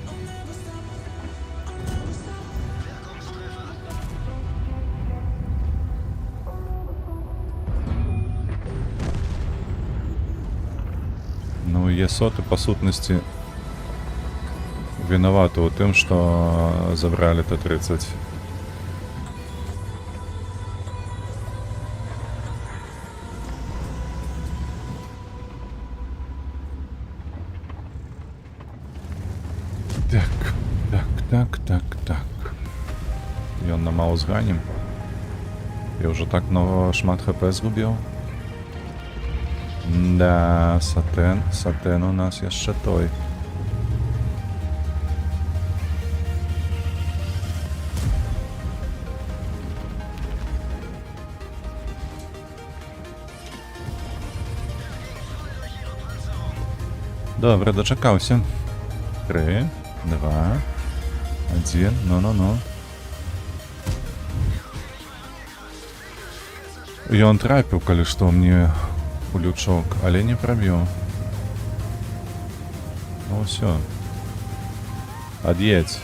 Ну, ЕСОты, по сутности, виноваты у тем, что забрали Т-30. Так. И он на маус ганим. Я уже так много шмат хп згубил. Да, Сатен у нас яшчэ той. Добре, дочакаўся. 3, 2, 1, ну. Ён трапіў, калі што, мне у лючок, але не проб'ю. Ну все. Отъедь.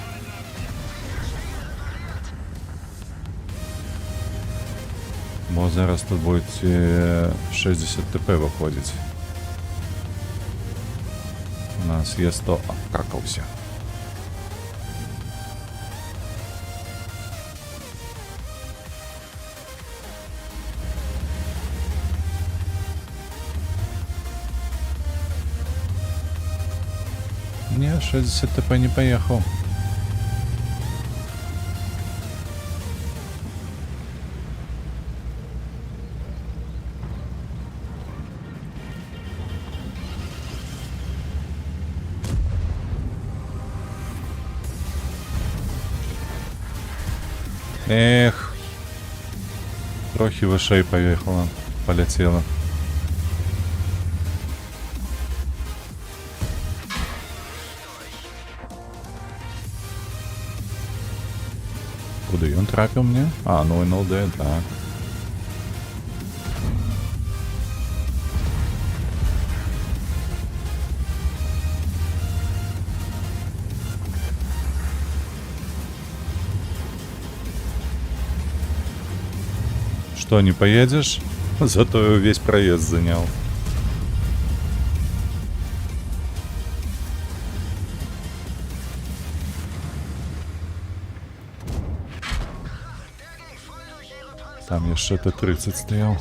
Бо зараз тут будет 60 ТП выходить. нас є 100 обкакався. Не, 60 ТП не поехал. Эх, трохи вышей поехала, полетела. Куды он трапил мне? А, ну НЛД, так. Что, не поедешь? Зато весь проезд занял. Там еще Т-30 стоял.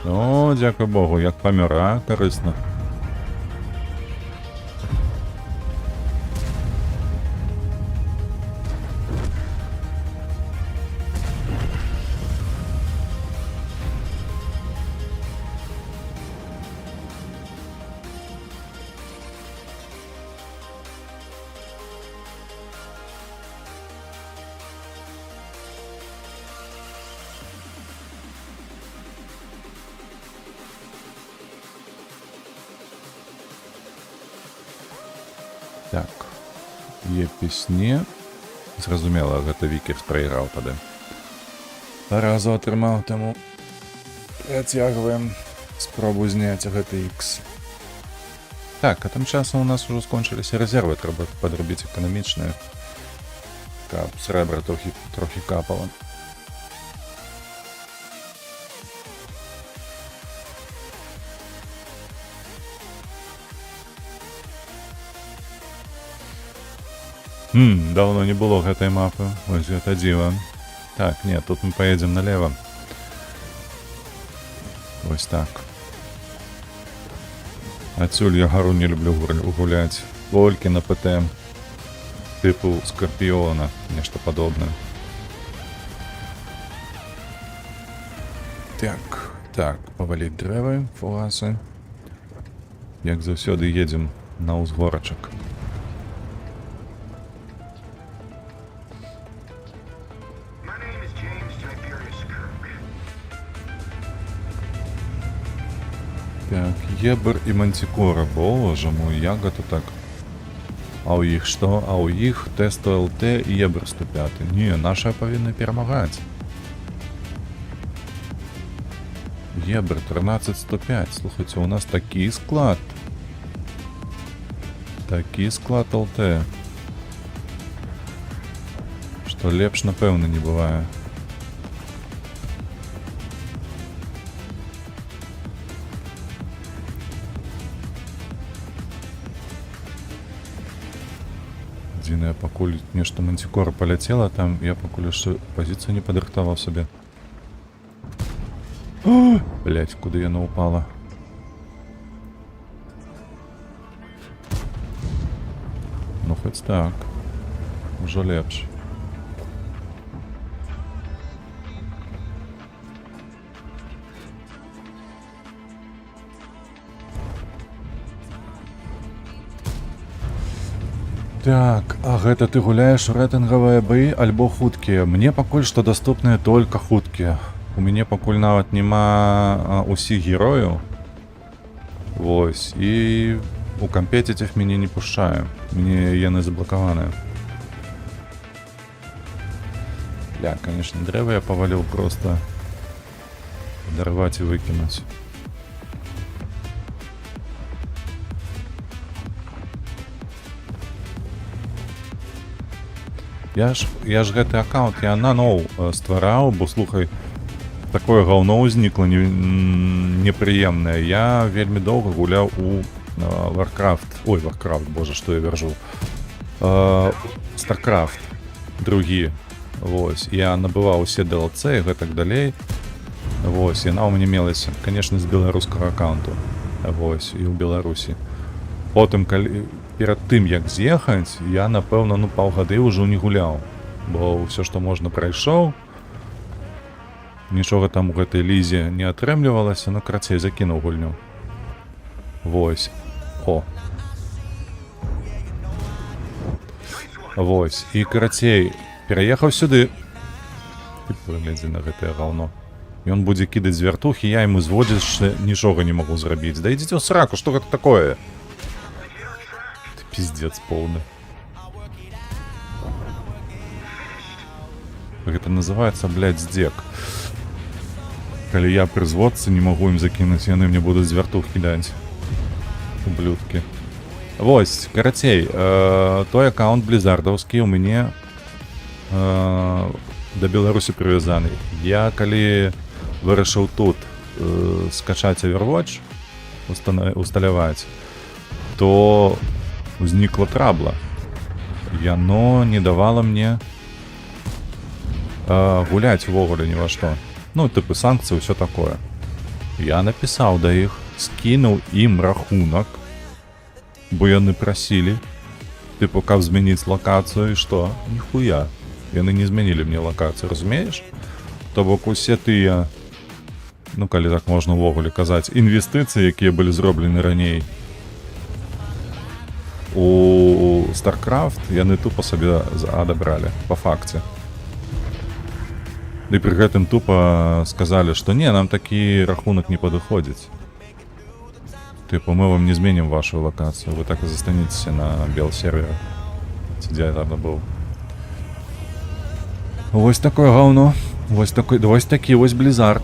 О, дякую Богу, як помер, а? Корисно. Так, є пісні. Зрозуміло, гэта Вікерс прайграў тады. Разу атрымаў, таму працягваем спробу зняць гэты X. Так, а тым часам у нас ужо скончыліся рэзервы, трэба падрабіць эканамічныя, каб срэбра трохі капала. Давно не было гэтай мапы. Вось гэта дзіва. Так, нет, тут мы поедем налево. Вось так. Адсюль я гару не люблю гуляць. Толькі на ПТ. Типу Скорпіона, нешта падобнае. Так, паваліць дрэвы, фугасы. Як заўсёды едзем на ўзгорачак. Так, Ебер і Мантикора, боже мой, як гэта так? А ў іх што? А ў іх Т-100ЛТ і Ебер 105. Не, наша павінны перамагаць. Ебер 13-105, слухайце, у нас такі склад. Такі склад ЛТ. Што лепш, напэўна, не бывае. Адзінае, пакуль нешта Мантикора паляцела, там я пакуль яшчэ пазіцыю не падрыхтаваў сабе. Блять, куды яна упала? Ну хоць так. Ужо лепш. Так, а гэта ты гуляеш у рэйтынгавыя баі альбо хуткія? Мне пакуль што даступныя толькі хуткія. У мяне пакуль нават няма усіх герояў. Вось, і у кампетитив мяне не пушчае. Мне яны заблакаваныя. Бля, конечно, дрэва я паваліў просто дарваць і выкінуць. Я ж гэты аккаунт я наноў ствараў, бо слухай, такое гаўно ўзнікла непрыемнае. Я вельмі доўга гуляў у Warcraft, боже, што я вяржу. StarCraft другі. Вось, я набываў усе DLC і гэтак далей. Вось, яна ў мяне мелася, конечно, з беларускага аккаунту. Вось, і ў Беларусі. Потым, перад тым, як з'ехаць, я, напэўна, паўгады ўжо не гуляў. Бо ўсё, што можна, прайшоў. Нічога там у гэтай лізе не атрымлівалася, крацей закінуў гульню. Вось. Вось. І, карацей, пераехаў сюды. Ты паглядзі на гэтае гаўно. Ён будзе кідаць з вяртухі, я яму зводзіць, што нічога не магу зрабіць. Да ідзіце ў сраку, што гэта такое? Ты пиздец поўны. Гэта называецца, блядь, здзек. Калі я пры зводцы не магу ім закінуць, яны мне будуць з вяртух кідаць. Ублюдкі. Вось, карацей, той аккаунт блізардаўскі ў мяне да Беларусі прывязаны. Я калі вырашыў тут скачаць Overwatch, усталяваць, то узнікла трабла. Яно не давала мне гуляць увогуле ні ва што. Тыпы санкцыі, ўсё такое. Я напісаў да іх, скінуў ім рахунак, бо яны прасілі, тыпу, каб змяніць лакацыю, і што? Ніхуя. Яны не змянілі мне лакацыю, разумееш? То бок усе тыя, калі так можна ўвогуле казаць, інвестыцыі, якія былі зроблены раней у StarCraft, яны тупа сабе адабралі, па факце. І пры гэтым тупа сказалі, што не, нам такі рахунак не падыходзіць. Тыпу, мы вам не зменім вашу лакацыю, вы так і застанецеся на бел-сервере. Ці дзе я там быў. Вось такое гаўно. Вось такі вось Blizzard.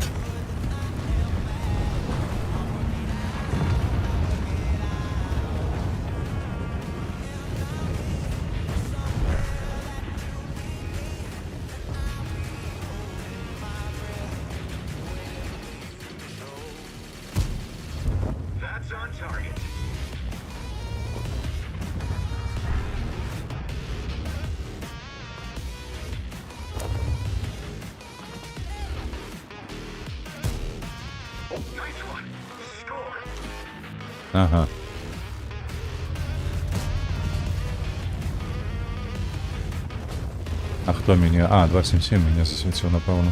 Ага. А хто мяне? 277 мяне засвяціў, напэўна.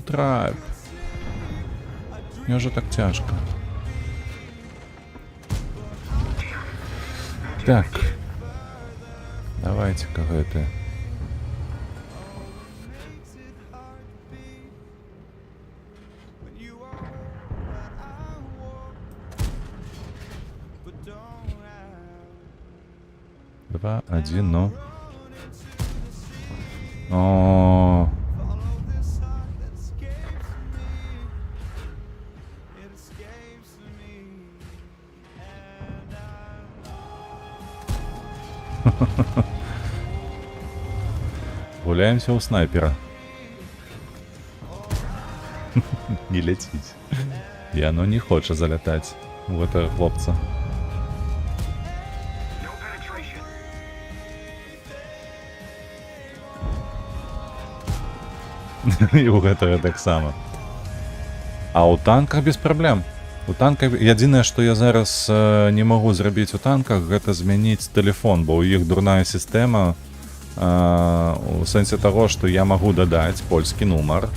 Трайб. Мне уже так тяжко. Так. Давайте-ка гэта. Два, один, ну. О. Гуляемся у снайпера. Не летіть. І оно не хоче залятать в этого хлопца. І у гэтага так само. А у танках без праблем. У танках ядзінае, што я зараз не магу зрабіць у танках, гэта змяніць тэлефон, бо ў іх дурная сістэма у сэнсе таго, што я магу дадаць польскі нумар.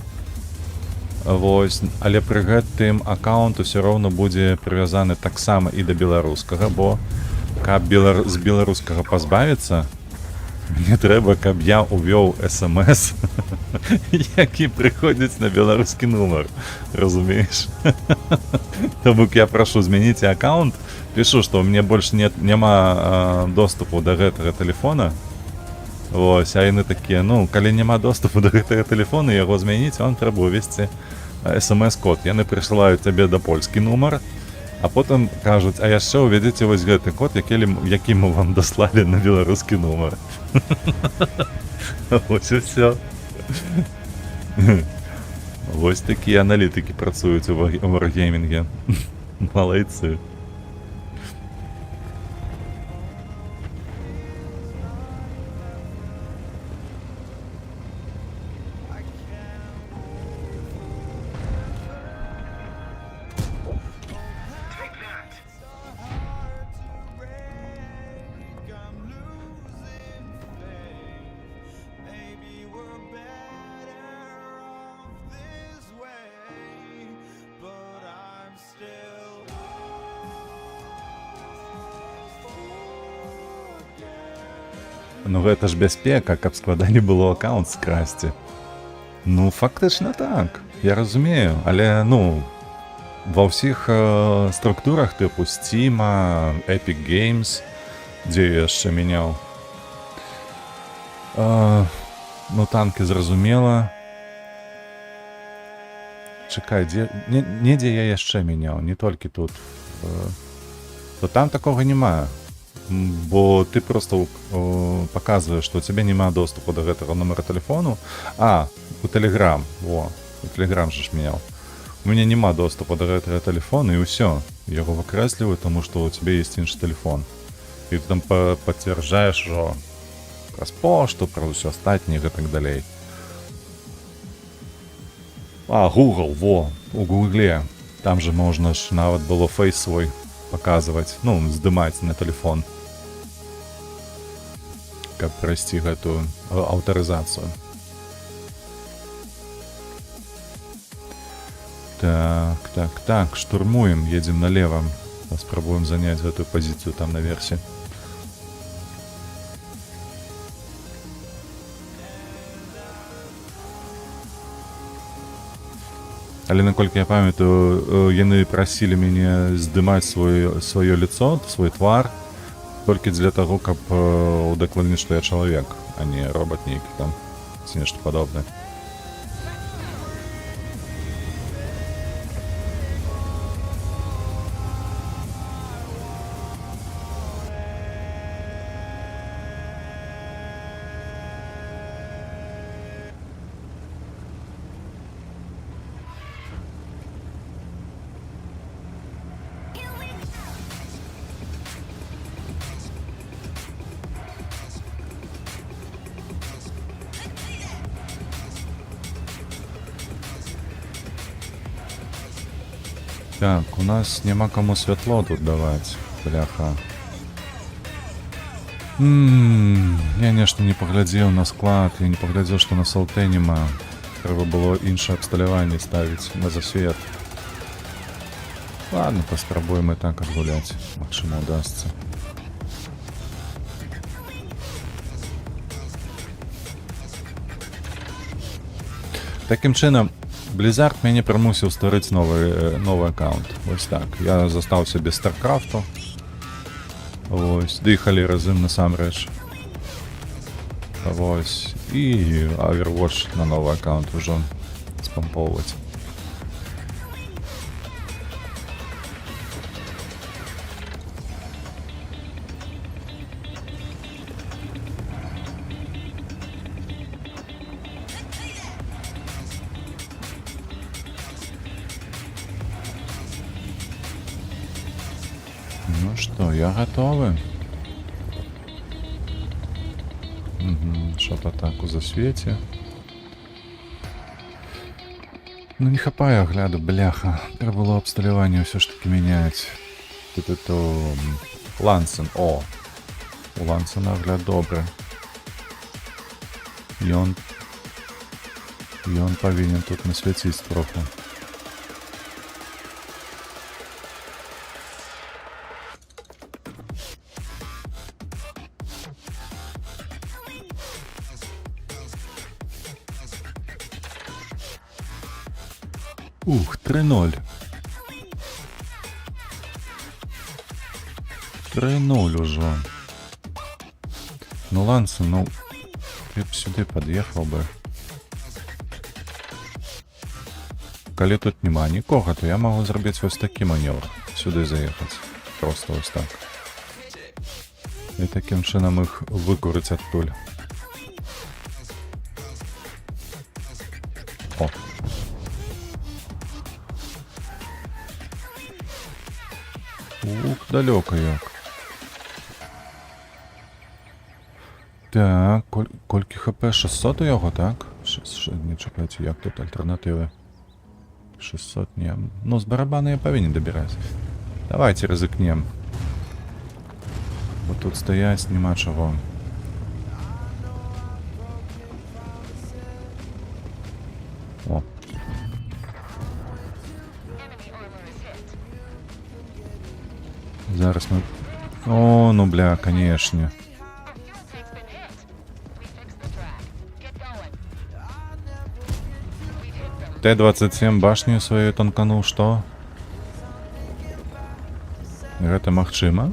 Вось, але пры гэтым аккаунт усё роўна будзе прывязаны таксама і да беларускага, бо каб з беларускага пазбавіцца, Мені треба, каб я увёў смс, які прыходзяць на беларускі нумар. Разумееш? То бок я прашу змяніць аккаунт, пишу, што мне больш няма доступу да гэтага тэлефона. Вось, а яны такія, ну, калі няма доступу да гэтага тэлефона, яго змяніць, вам трэба ўвесці смс-код. Яны прысылаюць цябе да польскі нумар, а потым кажуць, а яшчэ ўведзіце вось гэты код, які мы вам даслалі на беларускі нумар. Вось і всё. Вось такія аналітыкі працуюць у варгеймінге. Малайцы. Ну гэта ж бяспека, каб складаней было аккаунт скрасці. Ну, фактычна так, я разумею, але, ну, ва ўсіх структурах тыпу Steam, Epic Games, дзе я яшчэ мяняў. Ну, танкі зразумела. Чакай, недзе я яшчэ мяняў, не толькі тут. То там такога няма. Бо ты просто показваеш, што у цябе няма доступу да гэтага нумара тэлефону. У Telegram, у Telegram же ж мяняў. У мяне няма доступу да гэтага тэлефону, і ўсё. Яго выкрэсліваю, таму што у цябе ёсць іншы тэлефон. І ты там пацвярджаеш ужо праз пошту, праз усё астатняе і гэтак далей. Google, у Гугле. Там же можна ж нават было фейс свой показваць, ну, здымаць на тэлефон, каб прайсці гэтую аўтарызацыю. Так, штурмуем, едзем налево. Спрабуем заняць гэтую пазіцыю там наверсе. Але наколькі я памятаю, яны прасілі мяне здымаць сваё лицо, свой твар, толькі для таго, каб удакладніць, што я чалавек, а не робот нейкі там, ці нешта падобнае. Так, у нас няма каму святло тут даваць, бляха. Я нешта не паглядзеў на склад, я не паглядзеў, што на салте няма. Трэба было іншае абсталяванне ставіць на засвет. Ладно, паспрабуем і так адгуляць, магчыма, удасца. Такім чынам, Blizzard мяне прымусіў стварыць новы аккаунт. Вось так. Я застаўся без StarCraft'у. Вось. Дыхалі разым насамрэч. Вось. І Overwatch на новы аккаунт ужо спампоўваць. Ну что, я готовы. Что-то так у засвете. Ну не хапаю огляду, бляха. Треба было абсталяванне все ж таки менять. Тут это Лансен. О! У Лансена огляд добрый. И он повинен тут насвяціць троху. Ух, 3-0. 3-0 уже. Ну, Лансе, ну, ты б сюди під'їхав би. Коли тут нема нікого, то я можу зробити ось такий маневр. Сюди заїхати. Просто ось так. І таким чином їх викурить оттуль. О. Ух, далеко як. Так, кольки хп? 600 у його, так? Не чекайте, як тут альтернативи? 600, ні. Ну, з барабану я повинен добирати. Давайте ризикнем. Бо тут стоять нема чого. О. Зараз ми... О, ну бля, конечно. Т-27 башню свою тонканул, что? Это магчыма?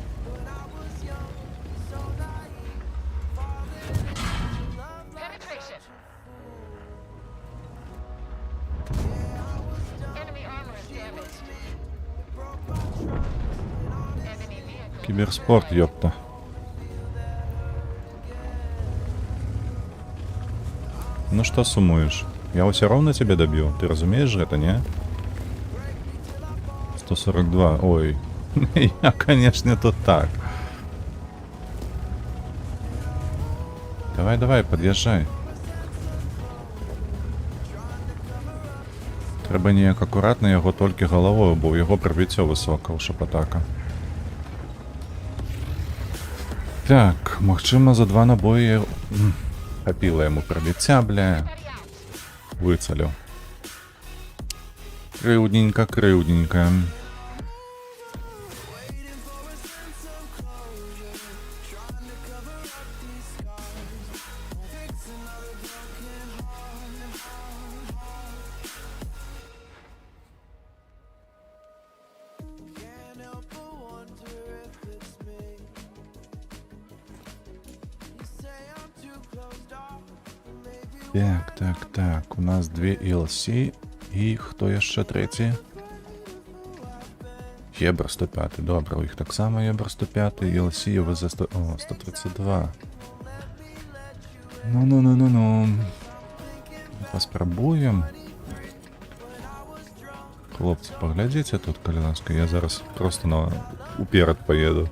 Киберспорт, ёпта. Ну что сумуешь? Я все равно тебя добью. Ты разумеешь же это, не? 142. Ой. Я, конечно, тут так. Давай, давай, подъезжай. Треба неяк акуратно його тільки головою, бо його пробиття високе у шапотака. Так, магчыма за 2 набої хапіла йому пробиття, бля. Выцелил. Крыудненько, крыудненько. Так, так, так. У нас 2 ELC. І хто є ще третій? Єбер 105. Добре, у їх так само Єбер 105. ELC ВЗ 100... О, 132. Ну. Поспробуємо. Хлопці, поглядіть тут, коли ласка. Я зараз просто уперед поїду.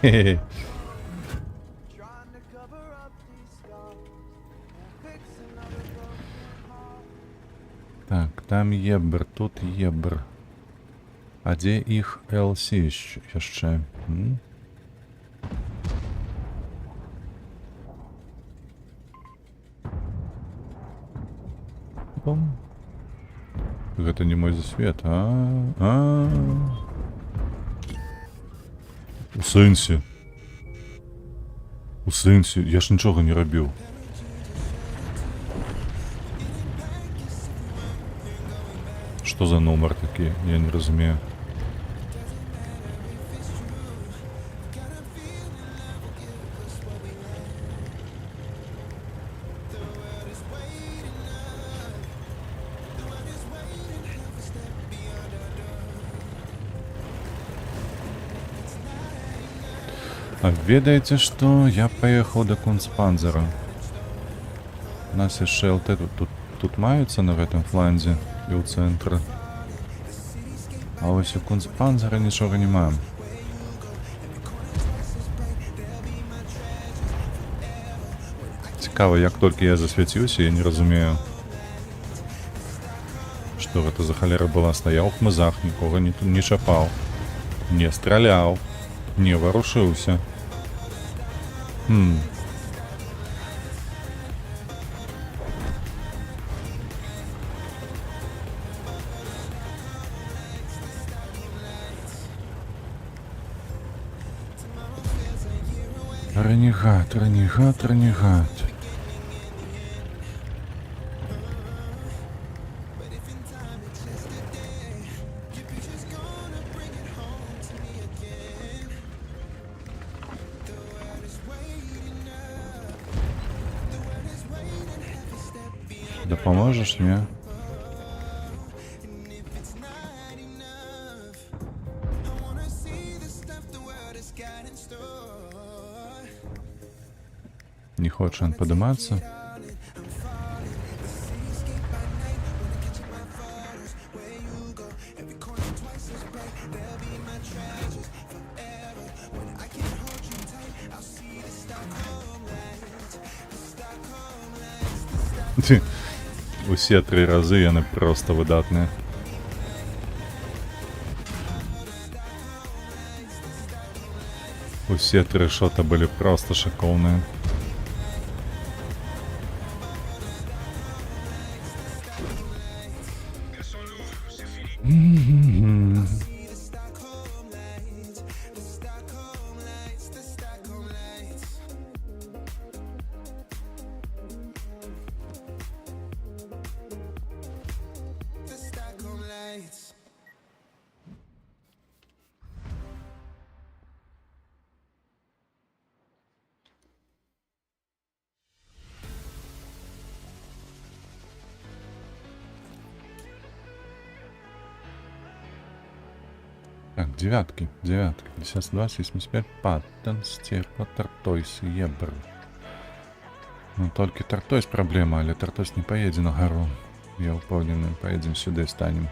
Хе-хе. Так, там Єбер, тут Єбер. А де їх LC ще? Бом. Это не мой засвет, У сенсі. У сенсі, я ж нічого не робив. Що за номер такий? Я не розумію. А ведаете, что я поехал до Кунцпанзера. У нас еще ЛТ тут маются на этом фланзе и у центра. А ось у Кунцпанзера нічого немає. цікаво, як толькі я засвяціўся, я не разумею, што гэта за халера была. Стаяў у хмызах, нікога не чапаў, не страляў, не варушыўся. Ренегат, ренегат, ренегат. Допоможешь, не? Не хочет он подниматься. Усе 3 рази яны просто выдатныя. Усе 3 шота былі просто шикоўныя. Так, девятки. 52, 75, Паттон, Стерва, Тартойс, Ебр. Ну, толькі Тартойс праблема, але Тартойс не поедзе на гору. Я упэўнены, поедзем сюды, станем.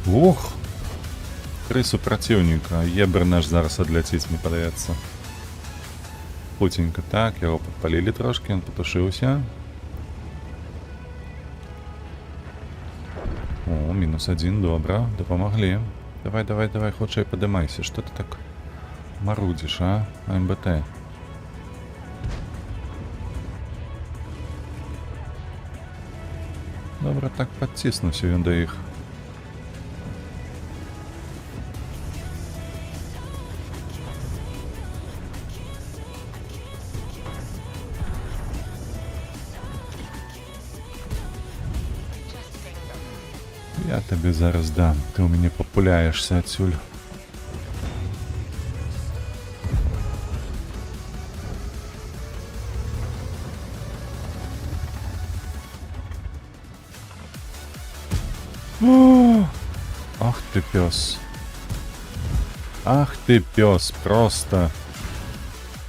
Ух! 3 супротивника. Ебр наш зараз адляціць, мне падаецца. Путенька. Так, яго падпалілі трошки, он потушыўся. О, -1, добра, дапамаглі. Давай, хутчэй падымайся. Што ты так марудзіш, а? АМБТ. Добра, так падціснуўся ён да іх. Я тебе зараз дам, ты у меня популяешься отсюль. Ах ты пес. Ах ты пес, просто.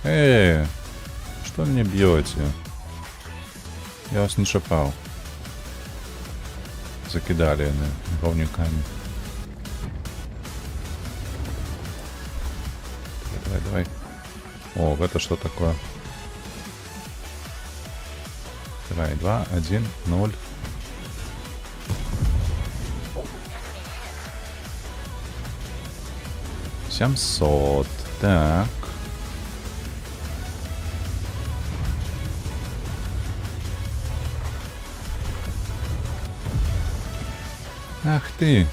Что мне бьете? Я вас не шапал. Закидали они говнюками. Давай. О, это что такое? Давай, 2, 1, 0. 700. Так. Ах ты.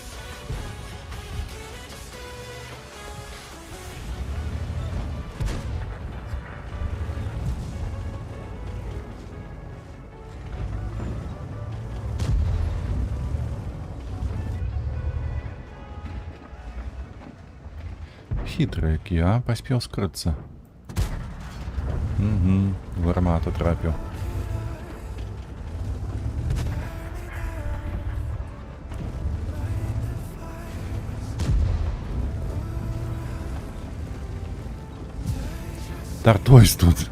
Хитрый який, а? Поспел скрыться. Угу, в армату трапил. Тартойс тут.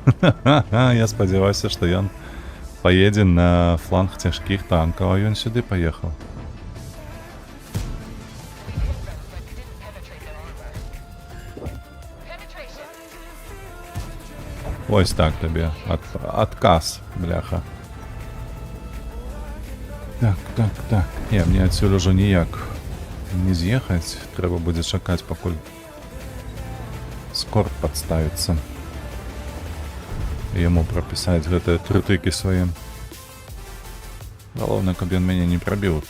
Я спадзяваўся, што ён поедзе на фланг цяжкіх танкаў, а ён сюды паехаў. Ось так табе. Адказ, бляха. Так. Не, мне адсюль ужо ніяк не з'ехаць. Трэба будзе чакаць, пакуль скорт падставіцца. Яму прапісаць гэтыя трытыкі свае. Галоўнае, каб ён мяне не прабіў.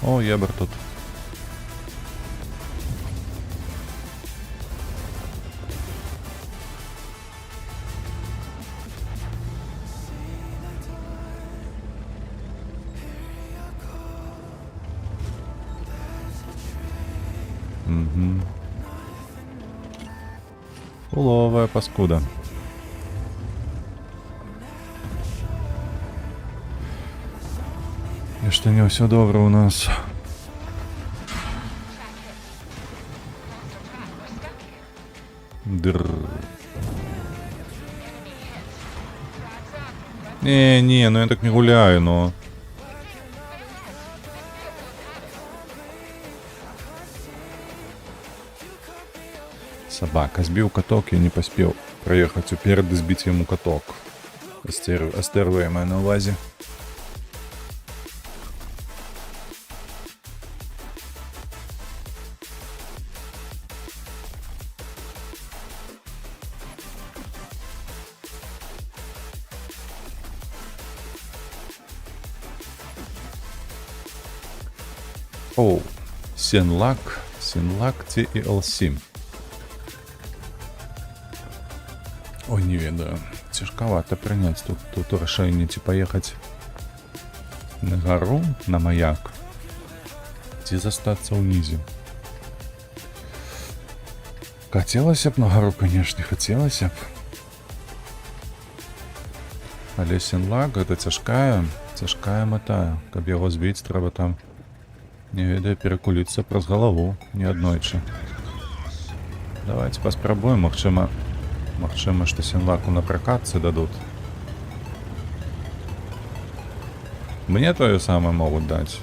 О, ебер тут. Угу. Фуловая паскуда. І што не ўсё добра ў нас. Не, ну я так не гуляю, но... Собака сбил каток, я не поспел проехать уперед и сбить ему каток. Астерваемая на увазе. О, Сенлак TLC. Ой, не ведаю. Цяжкавата прыняць тут рашэнне, ці паехаць на гару, на маяк, ці застацца ўнізе. Хацелася б на гару, канешне, хацелася б. Але Сенлак гэта цяжкая мета. Каб яго збіць, трэба там, не ведаю, перакуліцца праз галаву неаднойчы. Давайте паспрабуем, магчыма, што Сенлаку на пракатцы дадуць. Мне тое самае могуць даць.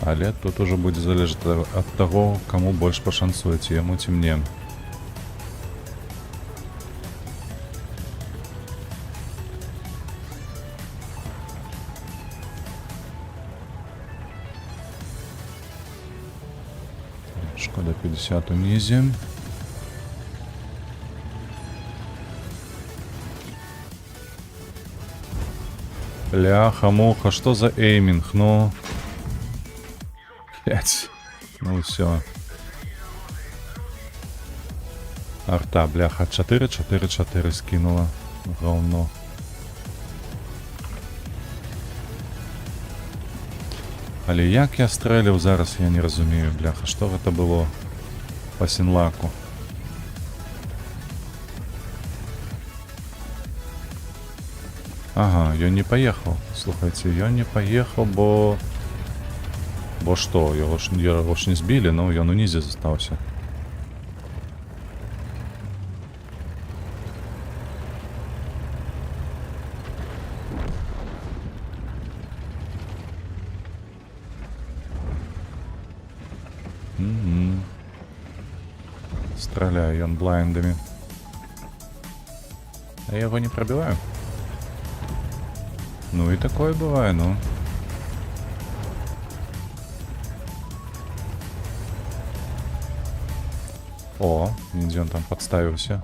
Але тут ужо будзе залежаць ад таго, каму больш пашанцуе, ці яму, ці мне. Шкода 50 унізе. Бляха-муха, што за эймінг, ну... 5. Ну ўсё. Арта, бляха, 4-4-4 скинула. Говно. Але як я стрэліў зараз, я не разумею, бляха, што гэта было па Сенлаку. Ага, ён не паехаў. Слухайце, ён не паехаў, бо што, яго ж не збілі, ну ён унізе застаўся. Страляе ён блайндамі. Я его не пробиваю. Ну и такое бывает, ну. О, где он там подставился.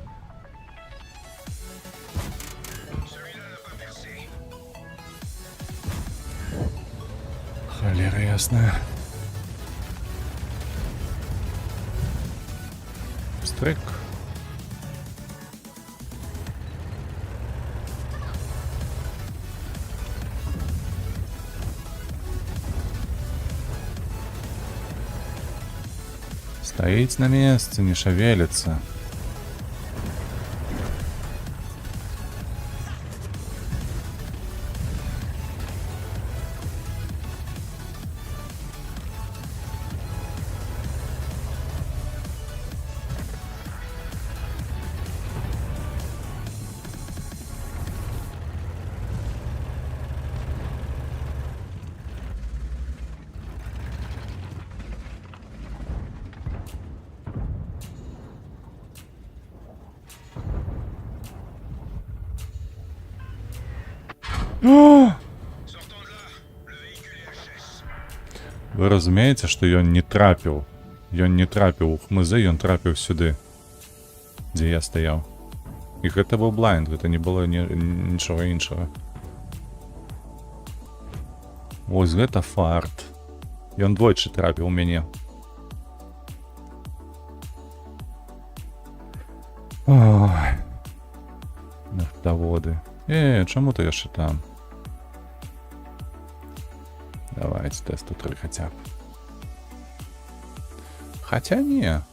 Холера ясная. Стрик. Стоит на месте, не шевелится. Вы разумееце, што ён не трапіў. Ён не трапіў у хмызы, ён трапіў сюды, дзе я стаяў. І гэта быў блайнд, гэта не было нічога іншага. Вось гэта фарт. Ён двойчы трапіў у мяне. Ой. Нафтаводы. Чаму ты яшчэ там? Давайте тесту 3 хотя б. Хотя не.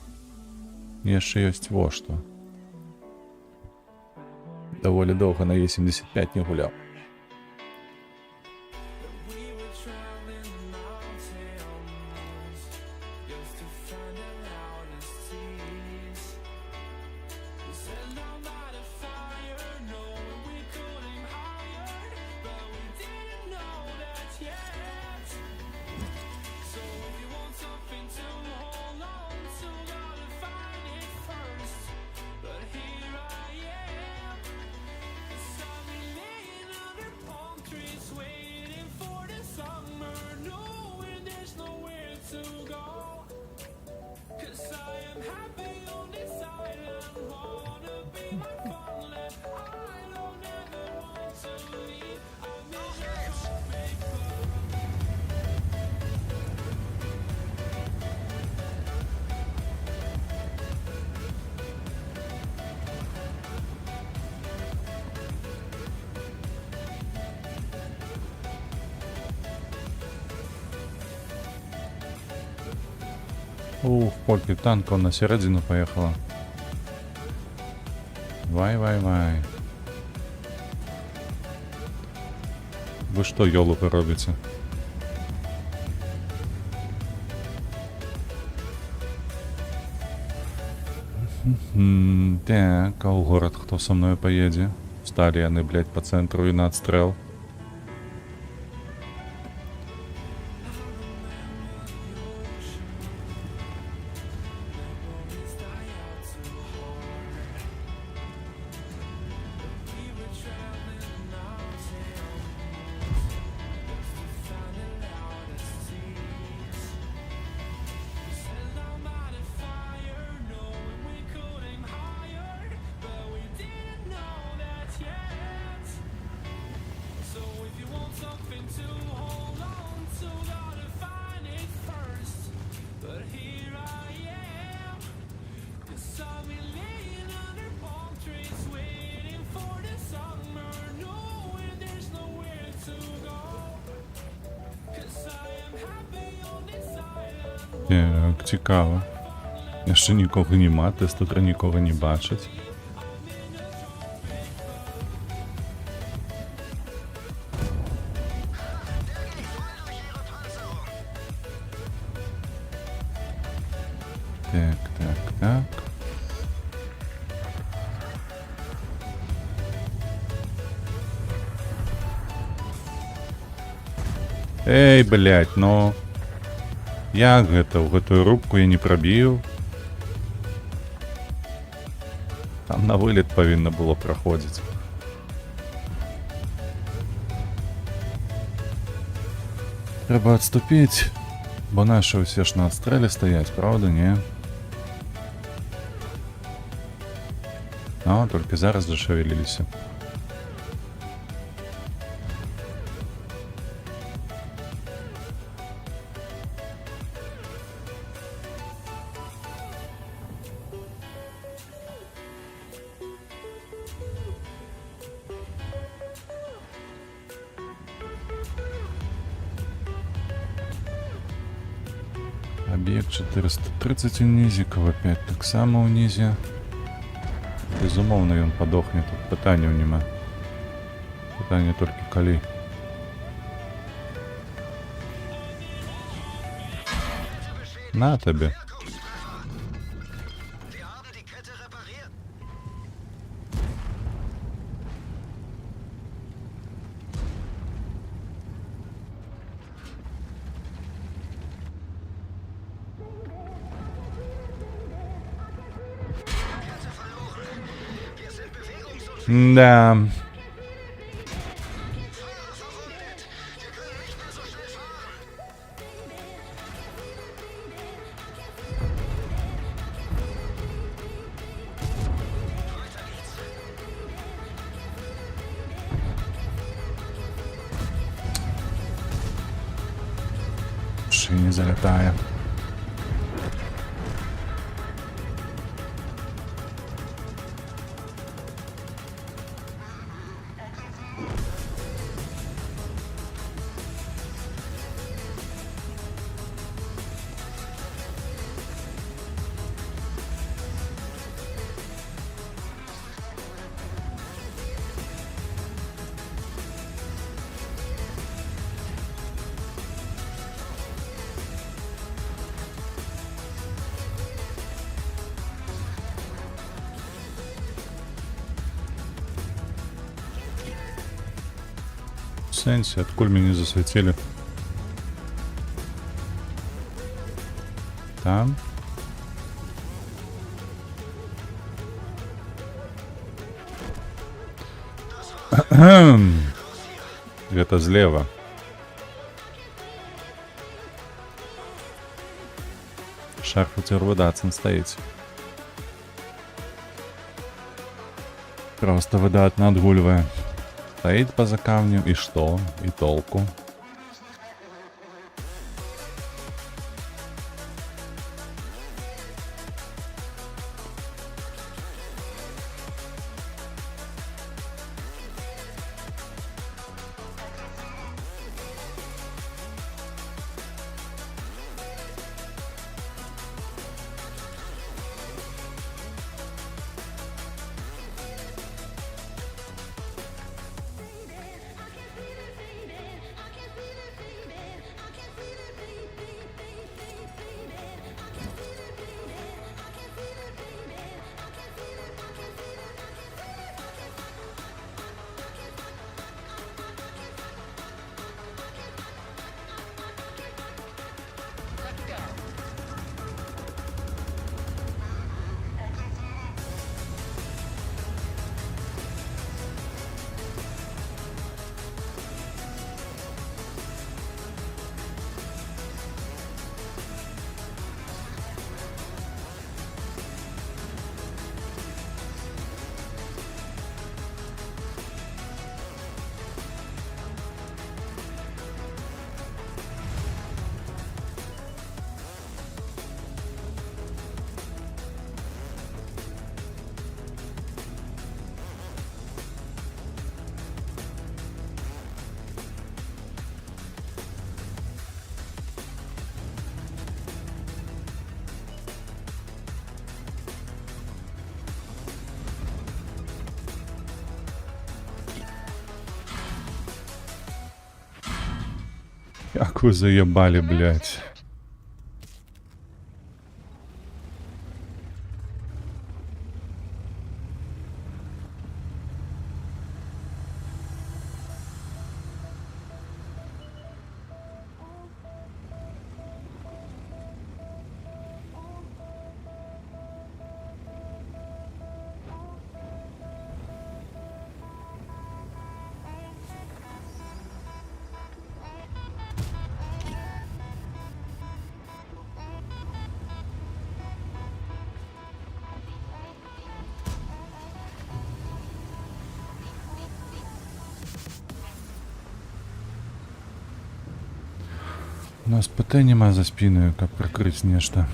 Яшчэ ёсць во што. Даволі доўга на Е75 не гуляў. Ух, польки танка на середину поехала. Вай. Вы что, ёлупы робите? Так, а у город кто со мной поедет? Встали яны, блядь, по центру и на отстрел. Так, цікаво. Яшчэ нікога нема, тэст-3 нікога не бачыць. Так. Эй, блядь, ну... Як гэта? В гэтую рубку я не прабіў? Там на вылет павінна было праходзіць. Треба відступити, бо наші усі ж на отстрелі стоять, правда, ні? А, тільки зараз зашевелилися. Об'єкт 430 у низі, КВ-5 так само у низі. Безумовно, він подохне, тут питання нема. Питання тільки коли. На тобі. Да. Ши не залетає. В сенсі, откуль мені засвітили? Там. Где-то слева. Шарфутер выдаться стоит. Просто выдатно отгуливая. Стоит поза камнем, и что? И толку? Как вы заебали, блядь. У нас ПТ нема за спиною, каб прыкрыць нешта.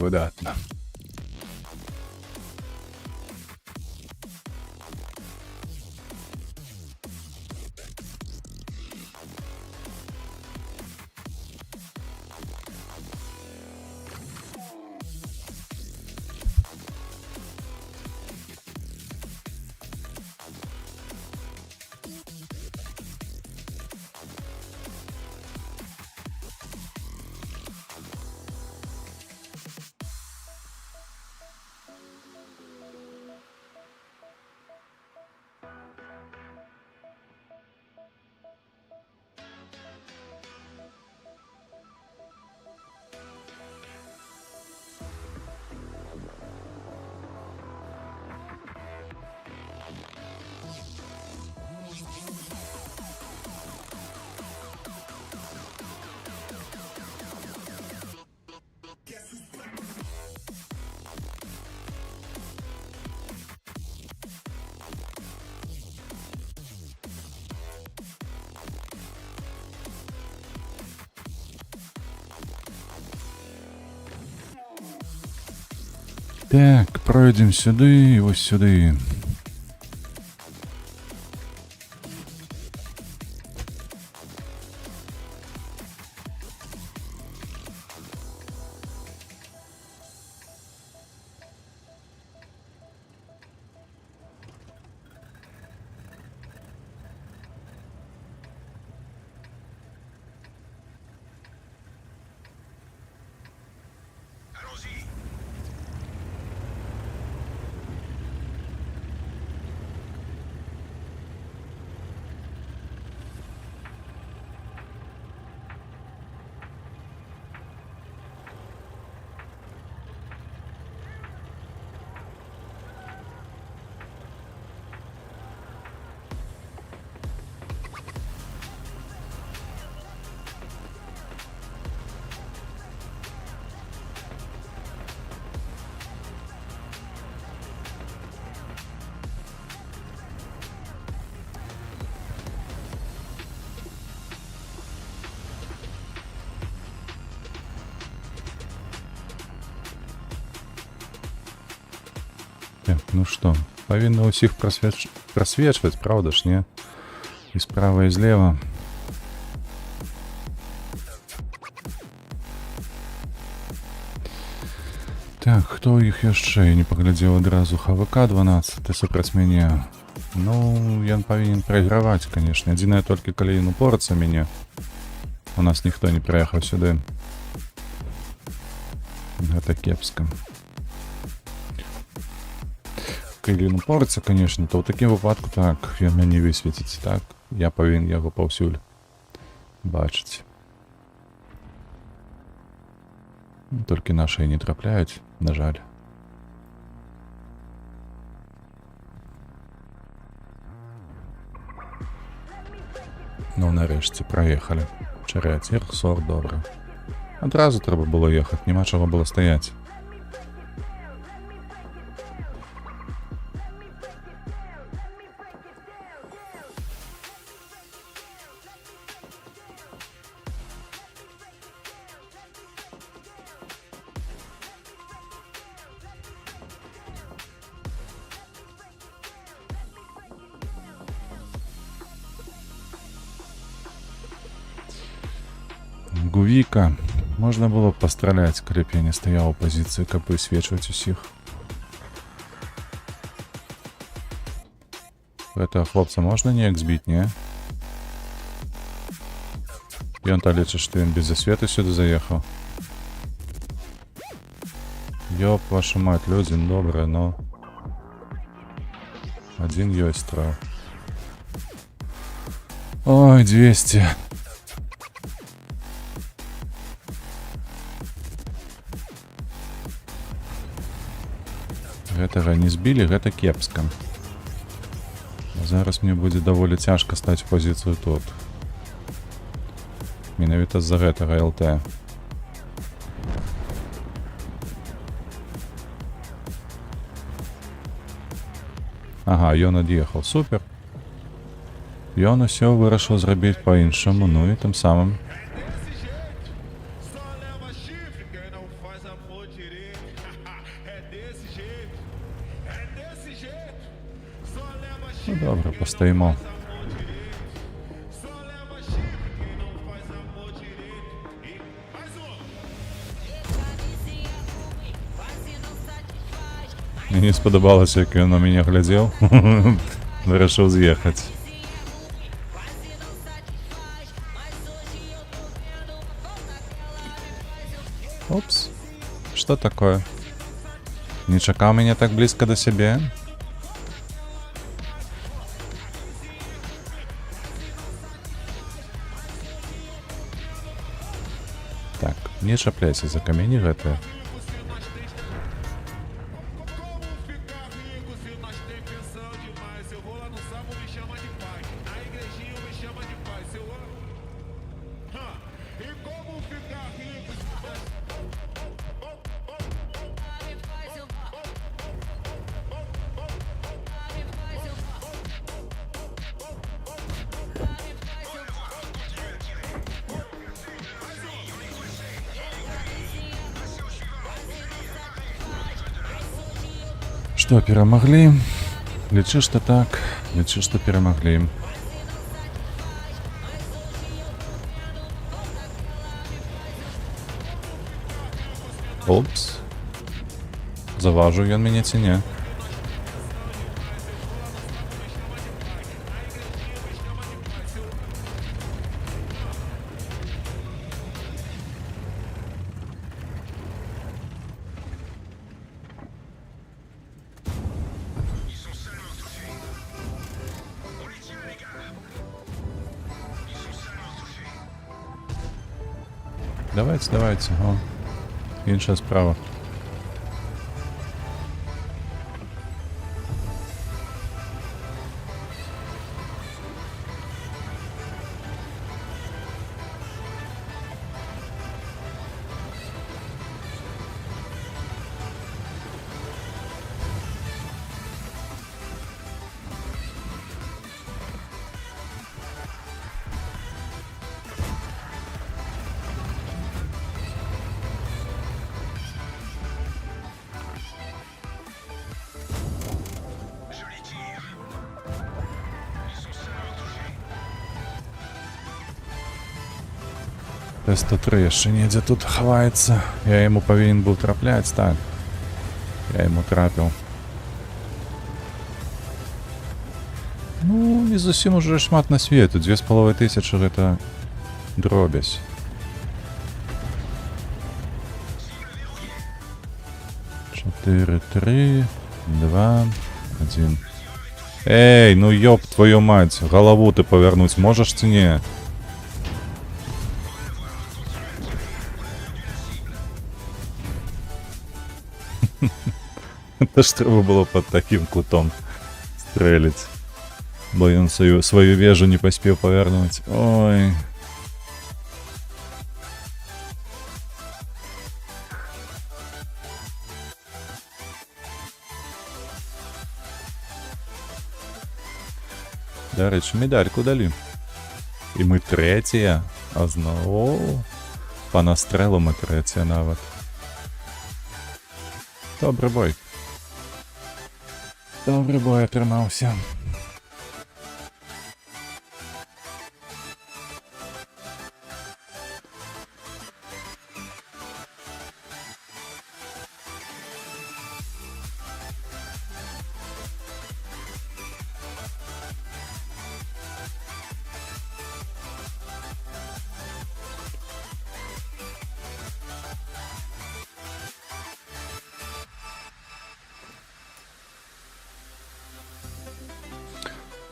Выдатна. Так, пройдем сюды и вот сюды. Так, ну что, повинно усіх просвечивать, правда ж, не? И справа, и слева. Так, хто іх яшчэ? Я не паглядзеў адразу. ХВК 12 супраць мяне. Ну, ён павінен прайграваць, конечно. Адзінае толькі, калі ён упорацца мяне. У нас ніхто не прыехаў сюды. Гэта кепска. Калі ён упорацца, конечно, то ў такім выпадку так, ён мяне высветіць, так? Я павінен яго паўсюль бачыць. Толькі нашыя не трапляюць, на жаль. Ну, нарэшце, праехалі. Чаряцір, сор, добра. Адразу трэба было ехаць, няма чаго было стаяць. Гувіка. Можна было б пастраляць, калі б я не стаяў у пазіцыі, каб высвечваць усіх. Гэтага хлопца можна неяк збіць, не? Ён-то лічыць, што ён без засветы сюды заехаў. Ёп, ваша мать, людзі, добрыя, но... Адзін ёсць страў. Ой, 200. Гэтага не збілі, гэта кепска. Зараз мне будзе даволі цяжка стаць пазіцыю тут. Менавіта з-за гэтага ЛТ. Ага, ён ад'ехаў, супер. Ён усё вырашыў зрабіць па-іншаму, ну і тым самым. Ну добре, постоїмо. Мені сподобалося, як він на мене глядів. Вирішив з'їхати. Упс. Что такое? Не чекал меня так близко до себя? Так, не чапляйся за камені гэтыя. Что, перемогли? Лечи, что так. Лечи, что перемогли. Опс. Заважу ён мяне ці не? Давайте, давайте. О, іншая справа. Т-103 яшчэ недзе тут хаваецца. Я яму павінен быў трапляць, так. Я яму трапіў. Ну, не зусім уже шмат на свету. 2500 гэта дробязь. Чотири, 3, 2, 1. Эй, ну ёб твою мать, голову ты повернуть можешь ці не? Это ж треба было под таким кутом стрелять. Бо ён свою вежу не поспел повернуть. Ой. До речі, медальку дали. І ми третя. А знову по настрелу ми третя навіть. Добрий бой. Добрий бой отримався.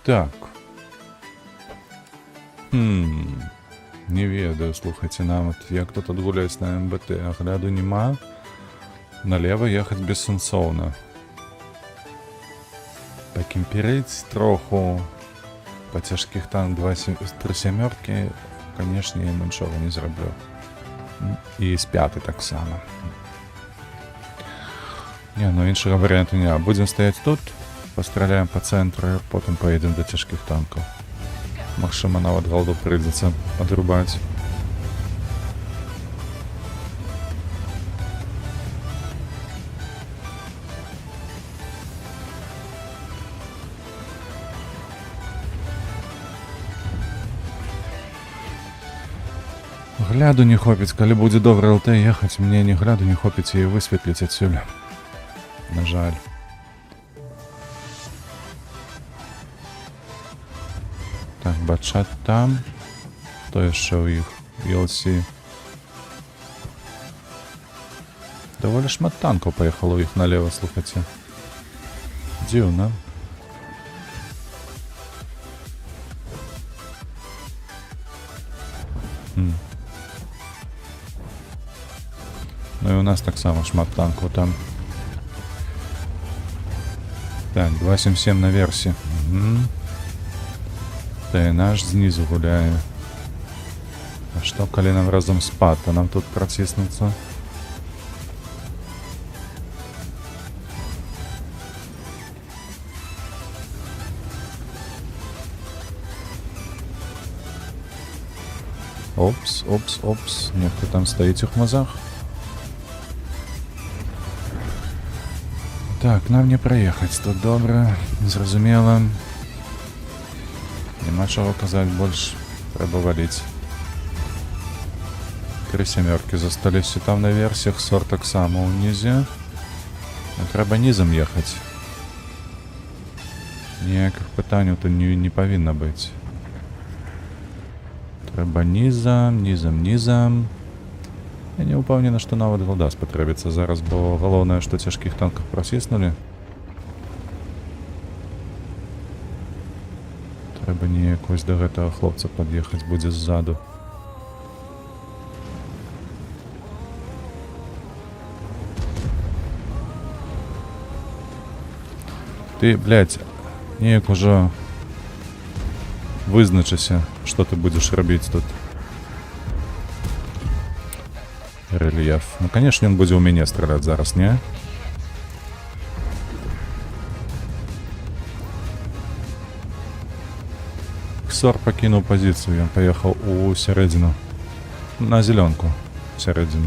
Так. Не ведаю, слухайте, нам вот як тут отгуляюсь на МБТ, огляду нема. Налево ехать бессенсовно. Пакімперыць троху. Па цяжкіх танк 3 сямёркі, канешне, я нічога не зраблю. І з 5 таксама. Не, ну іншага варыянту не. Будзем стаяць тут, пастраляем па цэнтры, потым поедем да цяжкіх танкаў. Магчыма, нават голду прыйдзецца адрубаць. Гляду не хопіць, калі будзе добры ЛТ ехаць, мне не гляду не хопіць і высветліць адсюль. На жаль. Так, бачат там. Хто яшчэ ў іх? ELC. Даволі шмат танкаў паехало ў іх налево, слухайце. Дзіўна. Ну і у нас таксама шмат танкаў там. Так, 277 на версі. Та і наш знизу гуляе. А што, калі нам разом спад, то нам тут праціснуцца? Опс, опс, опс. Нехто там стаіць у хмазах. Так, нам не праехаць, тут добра, зразумела. Няма чаго казаць больш, трэба валіць. 3 сямёркі засталіся там на версіях, сор таксама ўнізе. Трэба нізам ехаць. Ніякіх пытанняў тут не павінна быць. Трэба нізам, нізам, нізам. Я не ўпэўнены, што нават голда спатрэбіцца зараз, бо галоўнае, што цяжкіх танках прасіснулі. Трэба неяк вось да гэтага хлопца пад'ехаць будзе ззаду. Ты, блядь, неяк ужо вызначыся, што ты будзеш рабіць тут. Рельеф. Ну, конечно, он будзе ў мяне страляць зараз, не? Ксор пакінуў пазіцыю, ён паехаў у сярэдзіну. На зелёнку. Сярэдзіну.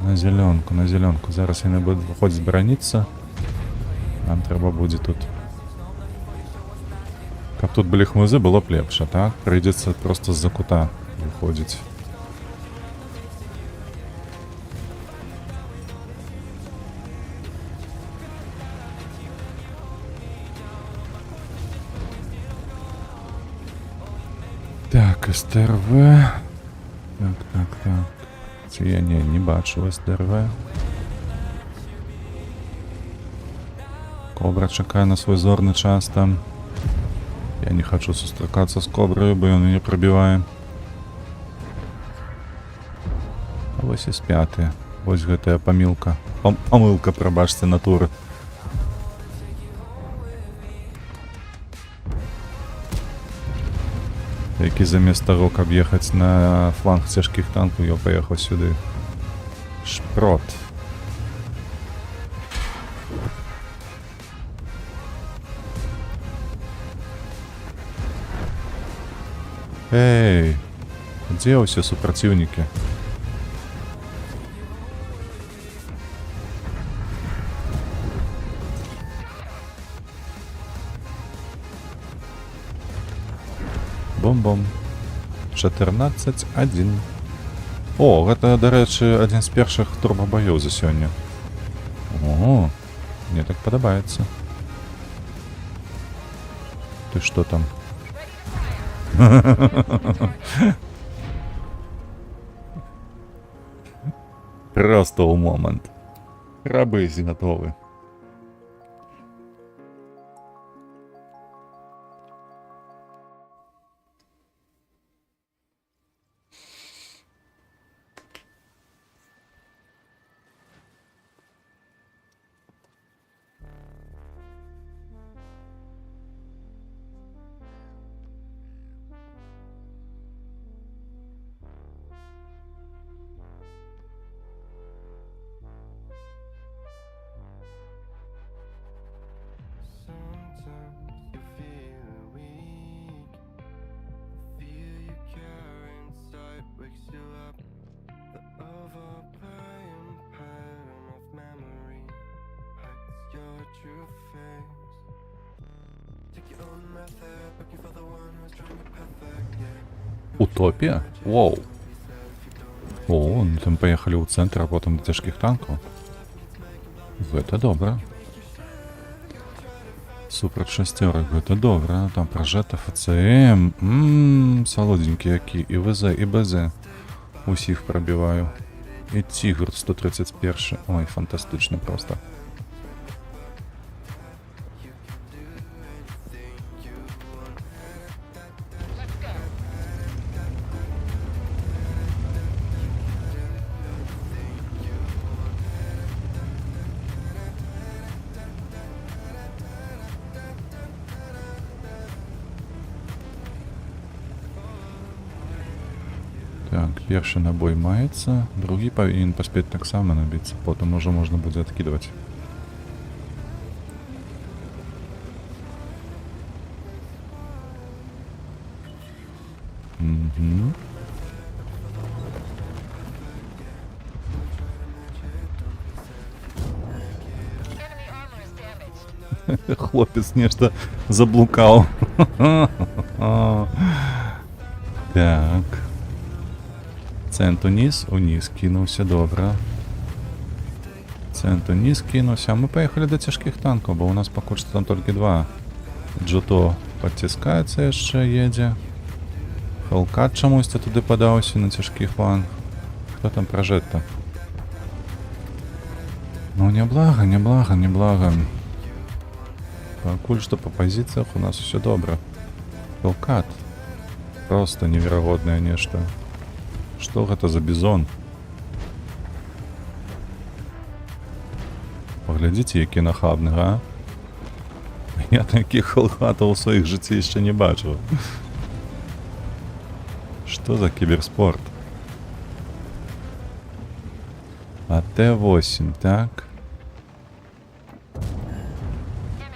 На зелёнку, на зелёнку. Зараз яны будуць выходзіць бараніцца. Нам трэба будзе тут. Каб тут былі хмызы, было б лепш, а так? Прыйдзецца проста з-за кута выходзіць. Так, СТРВ. Так. Ці я не бачу СТРВ. Кобра чакае на свой зорны час там. Я не хочу сустракацца з кобраю, бо ён мяне прабівае. А вось і з 5. Вось гэтая памылка. Памылка, прабачце, натуры. Які замест таго, каб ехаць на фланг цяжкіх танкаў, я паехаў сюды. Шпрот. Эй, дзе ўсе супраціўнікі? Бом-бом. 14-1. О, гэта, дарэчы, адзін з першых турбабаёў за сёння. О, мне так падабаецца. Ты што там? Просто ў момант. Рабы готовы. Утопия? Воу. О, ну там поехали ў цэнтр, а потым да цяжкіх танкаў. Гэта добра. Супраць шасцёрак, гэта добра. Там пражэта ФЦМ. Салодзенькі які. І ВЗ, і БЗ. Усіх прабіваю. І Тігр 131. Ой, фантастычна проста. Так, першы набой маецца, другі павінен паспець таксама набіцца, потым ужо можна будзе адкідваць. Хлопец нешта заблукаў. Так. Цэнт уніз кінуўся, добра. Цэнт уніз кінуўся. Мы паехалі да цяжкіх танкаў, бо ў нас пакуль што там толькі два. Джуто падціскаецца яшчэ, едзе. Хелкат чамусьці туды падаўся на цяжкі фланг. Хто там пражэт-то? Ну, няблага. Пакуль што па пазіцыях у нас усё добра. Хелкат. Проста неверагоднае нешта. Што гэта за бізон? Паглядзіце, які нахабны, а? Я такіх хелкатаў у сваіх жыцці яшчэ не бачыў. Што за кіберспорт? АТ-8, так.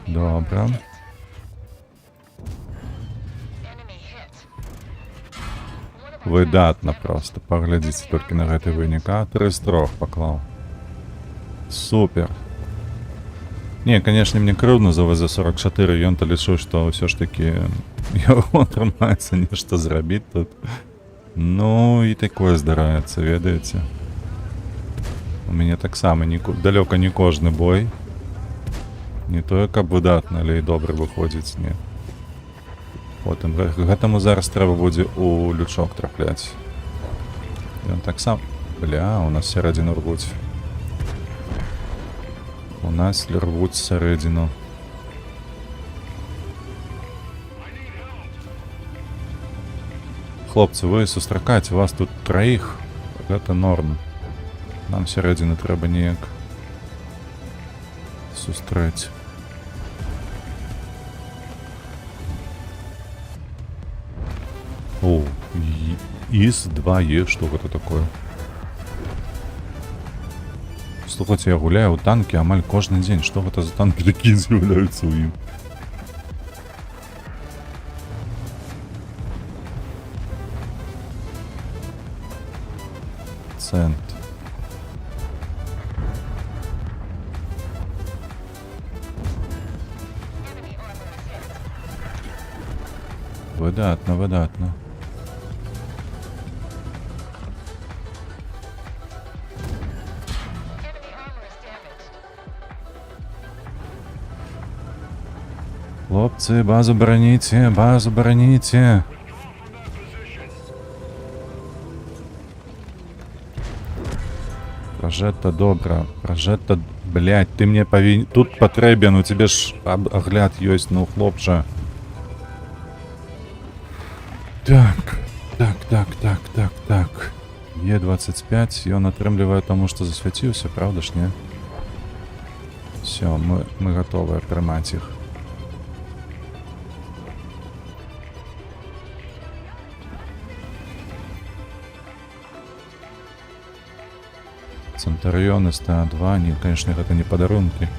Добра. Выдатна проста. Паглядзіце толькі на гэты вынік, а? 3 з 3 паклаў. Супер. Не, канешне, мне крыўдна за ВЗ-44. Ён-то лічыў, што ўсё ж такі яго атрымаецца нешта зрабіць тут. Ну, і такое здараецца, ведаеце. У мяне таксама далёка не кожны бой. Не тое, каб выдатна, але і добра выходзіць, не. Потым гэтаму зараз трэба будзе у лючок трапляць. Ён таксама... Бля, у нас сярэдзіну рвуць. У нас рвуць сярэдзіну. Хлопцы, вы сустракаце, вас тут 3. Гэта норм. Нам сярэдзіну трэба неяк сустрэць. О, ИС-2Е, что это такое? Слухайте, я гуляю у танки амаль кожны дзень. Что это за танки такие з'яўляюцца ў ім? Цент. Выдатна. Хлопцы, базу браніце. Пражэта добра. Пражэта, блядь, ты мне павінен... Тут патрэбен, у тебе ж агляд ёсць, ну, хлопча. Так. Е-25, ён атрымлівае таму, што засвяціўся, правда ж, не? Всё, мы гатовыя прымаць іх. Центуріоны СТА-2, не, конечно, гэта не падарункі.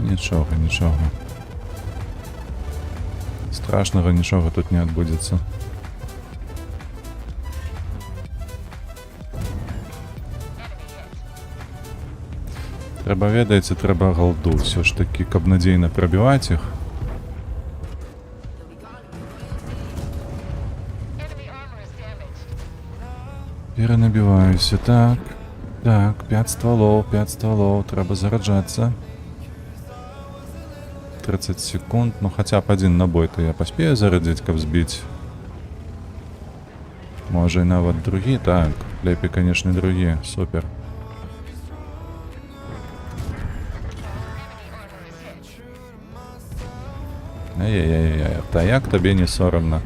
Нічого, нічого. Страшного нічого тут не відбудеться. Треба, ведаеце, треба голду все ж таки, каб надзейна прабіваць іх. Перанабіваюся, так. Так, 5 стволов, трэба зараджацца. 30 секунд, ну хотя б один набой-то я поспею зарадзіць, каб збіць. Можа і нават другі, так, лепей, конечно, другі, супер. Ай-яй-яй-яй, та як табе не соромно?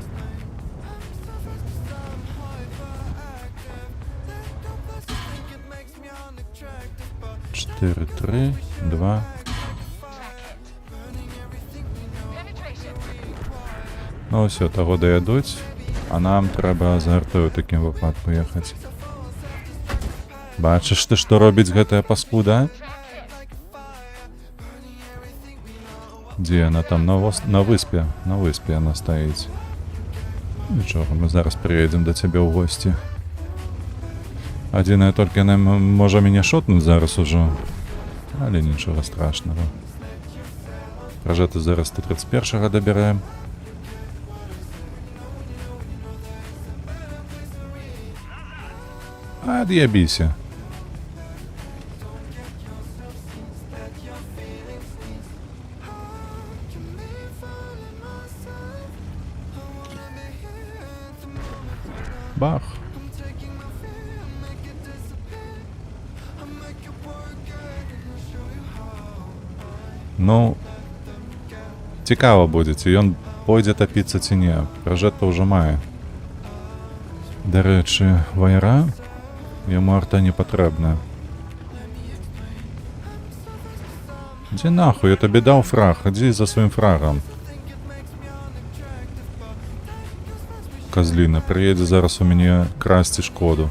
Чотири, 3, 2. Ну все, того доядуть, а нам треба за артою в таким випадку ехаць. Бачиш ти, што робіць гэтая паскуда? Дзе яна там? На выспе. На выспе яна стаіць. Нічога, мы зараз прыедзем да цябе ў госці. Адзінае, толькі яна можа мяне шотнуць зараз ужо. Але нічога страшнага. Пражэты зараз 131-га дабяраем. Ад'ябіся. Бах. Ну, цікава будзе, ці ён пойдзе тапіцца ці не. Пражэт-то ўжо мае. Дарэчы, вайра, яму арта не патрэбна. Дзе нахуй, я табе даў фраг, ідзі за сваім фрагам. Козліна, прыедзе зараз у мяне красці шкоду.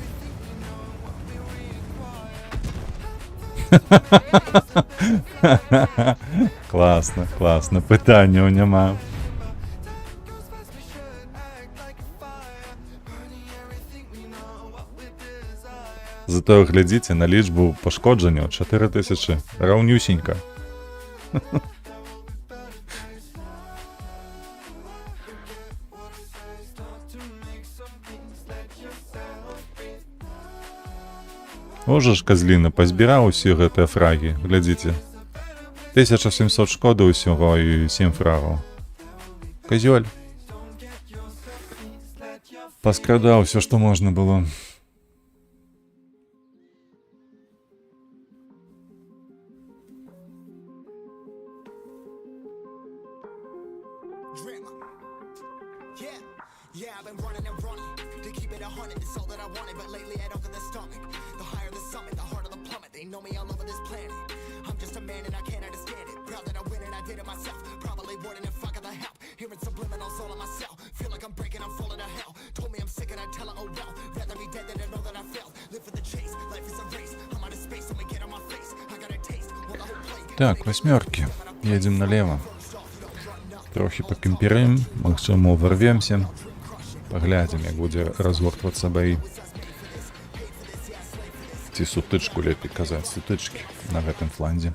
Класна, класна, пытанняў няма. Затое глядзіце на лічбу пашкоджанняў 4000, раўнюсенька. Можа ж, козліна, пазбіраў усе гэтыя фрагі, глядзіце. 1700 шкоды ўсяго і 7 фрагаў. Козёль. Паскрадаў усё, што можна было. Так, 8. Едем налево. Трохи покемперим, магчыма уварвемся. Паглядзім, як будзе разгортвацца баі. Ці сутычку, лепей казаць, сутычкі на гэтым фланзе.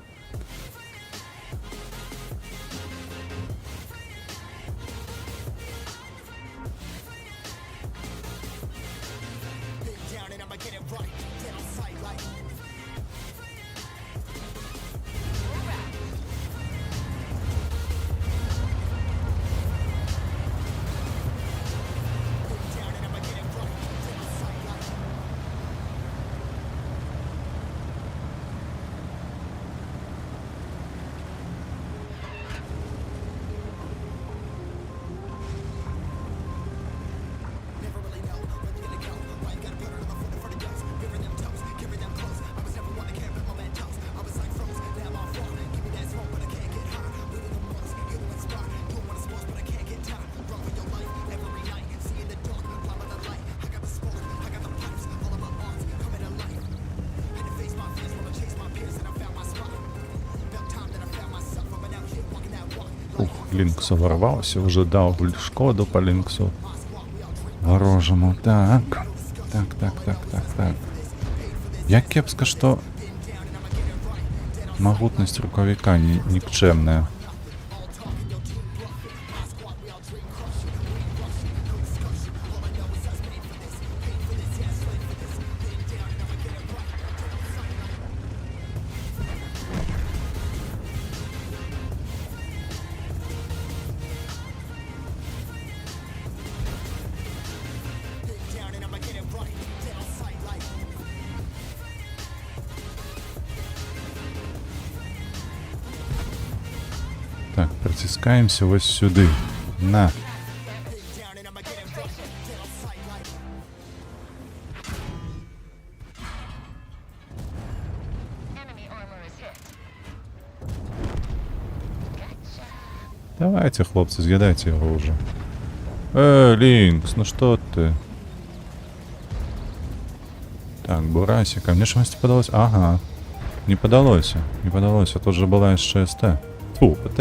Лінксу ворвався, вже дав шкоду по Лінксу. Ворожому. Так. Так. Як кепсько, що могутність рукавика нікчемна. Так, притискаємося ось сюди. На. Давайте, хлопці, з'їдайте його вже. Лінкс, ну що ти? Так, Бурасик, а мне что-то подалось? Ага. Не подалось. Не подалось, а тут же была еще СТ. Фу, ПТ.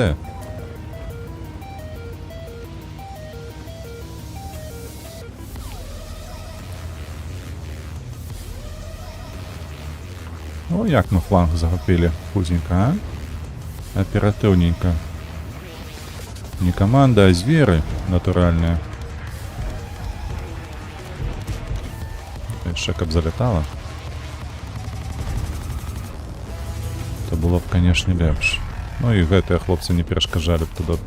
О, як ми фланг загопили. Худенько, а? Оперативненько. Не команда, а звери натуральные. Ще б залітала. То було б, конечно, лепше. Ну і гэтые хлопці не перешкоджали б туди.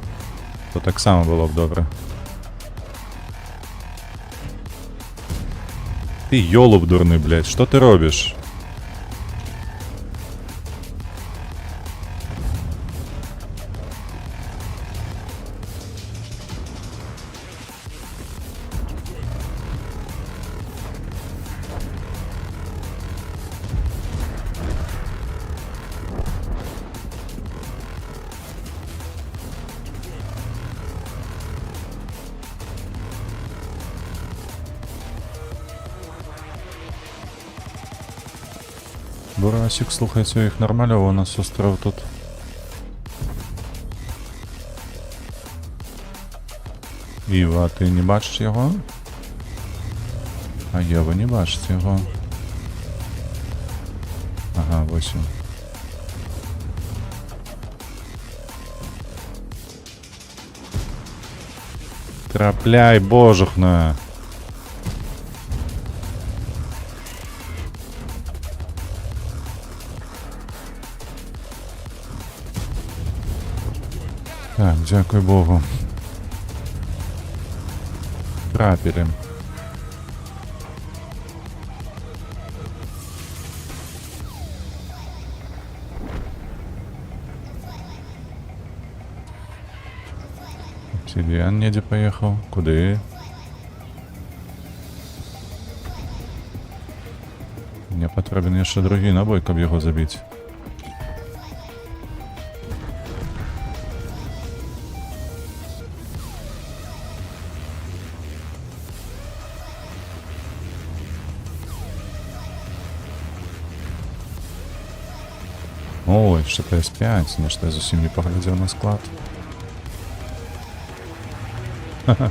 То так само було б добре. Ти йолуб дурний, блядь, що ти робиш? Бурасик, слухай, своїх нормальов, у нас остров тут. Іва, ти не бачиш його? А Єва не бачить його. Ага, ось він. Трапляй, божухна. Так, дякую Богу. Трапили. Обсидіан неде поїхав. Куди? Мені потрібен ще другий набой, щоб його забити. Ой, що ТС-5, ну що я зовсім не поглядів на склад. Ха-ха.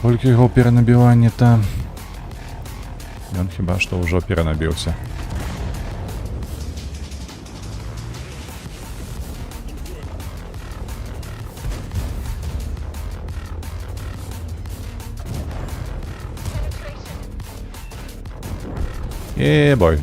Тільки його перенабивання там. Він хіба що вже перенабився. Бой.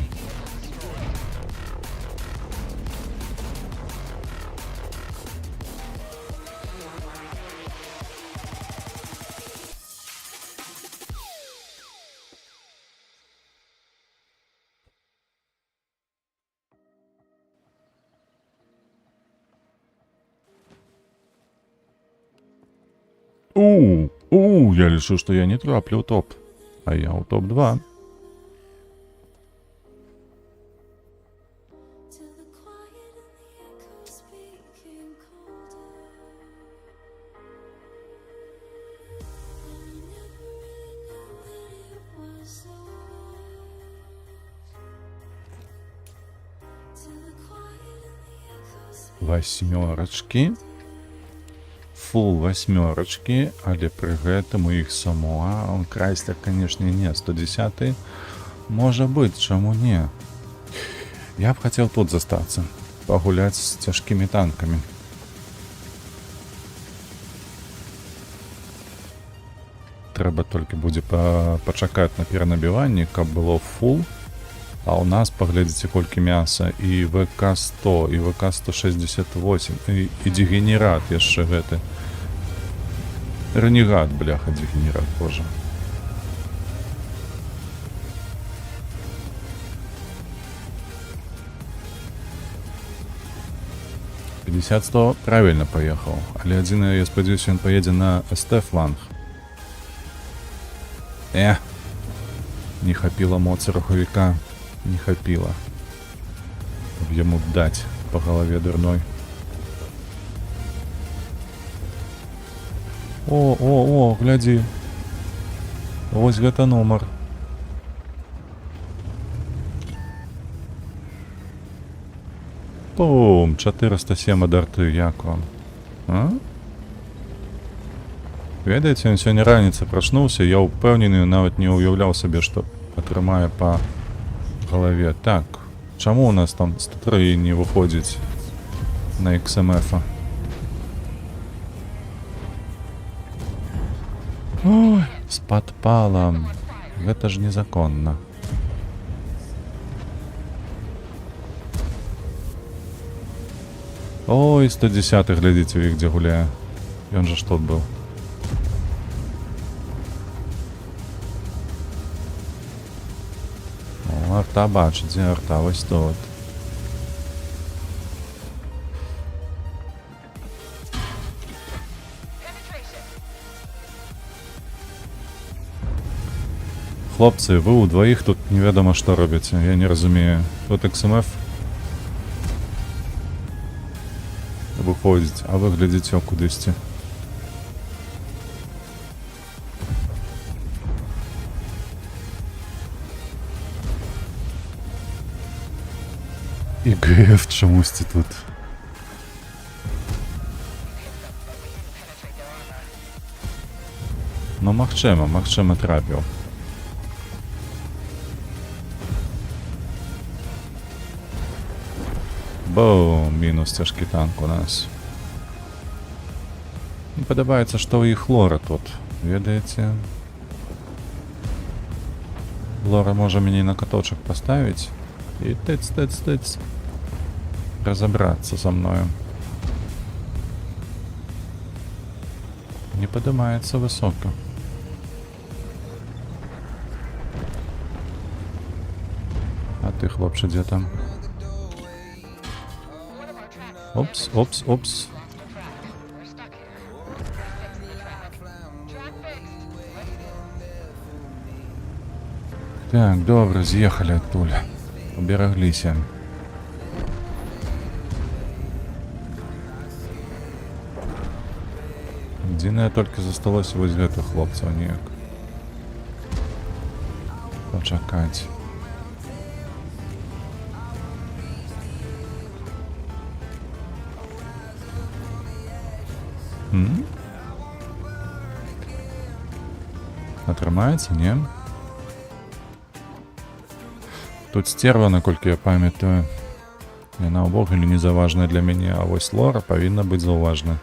Я решил, что я не траплю в топ. А я у топ-2. 8. Фул 8, але пры гэтым у іх Самуа, он Крайслер, конечно, не, 110. Можа быць, чаму не? Я б хацеў тут застацца, пагуляць з цяжкімі танкамі. Трэба толькі будзе пачакаць на перанабіванні, каб было фул. А у нас, паглядзіце, колькі мяса, і ВК-100, і ВК-168, і дегенерат яшчэ гэты. Ренегат, бляха, дегенерат, боже. «50-100» правильно поехал, але адзін, я спадзяюся, ён поедзе на СТ-фланг. Не хапіла моцы рухавіка. Не хапіла. Каб яму даць па галаве дурной. О, глядзі. Вось гэта нумар. Пум, 407 ад арты, як вам? Ведаеце, ён сёння раніцай прачнуўся, я ўпэўнены, нават не ўяўляў сабе, што атрымае па голове. Так, чаму у нас там 103 не выходзіць на XMF? Ой, з падпалам. Гэта ж незаконна. Ой, 110, глядзіце, у іх дзе гуляе. Ён жа ж тут быў. Арта бачыць, дзе арта, вось тут. Хлопцы, вы ўдваіх тут невядома што робіце, я не разумею. Тут XMF выходзіць, а вы глядзіце кудысьці. І ГФ чомусьці тут. Ну, магчыма трапіў. Бум, мінус цяжкі танк у нас. Мне падабаецца, што ў іх лора тут, ведаеце? Лора можа мяне на каточак паставіць і тыц. Разобраться со мною. Не поднимается высоко. А ты, хлопче, где там? Опс. Так, добре, з'їхали оттуль. Убераглися. Адзінае толькі засталося вось гэтых хлопцаў неяк. Пачакаць. Атрымаецца, не? Тут стерва, наколькі я памятаю. Яна ўвогуле не заважная для мяне, а вось лора павінна быць заўважна.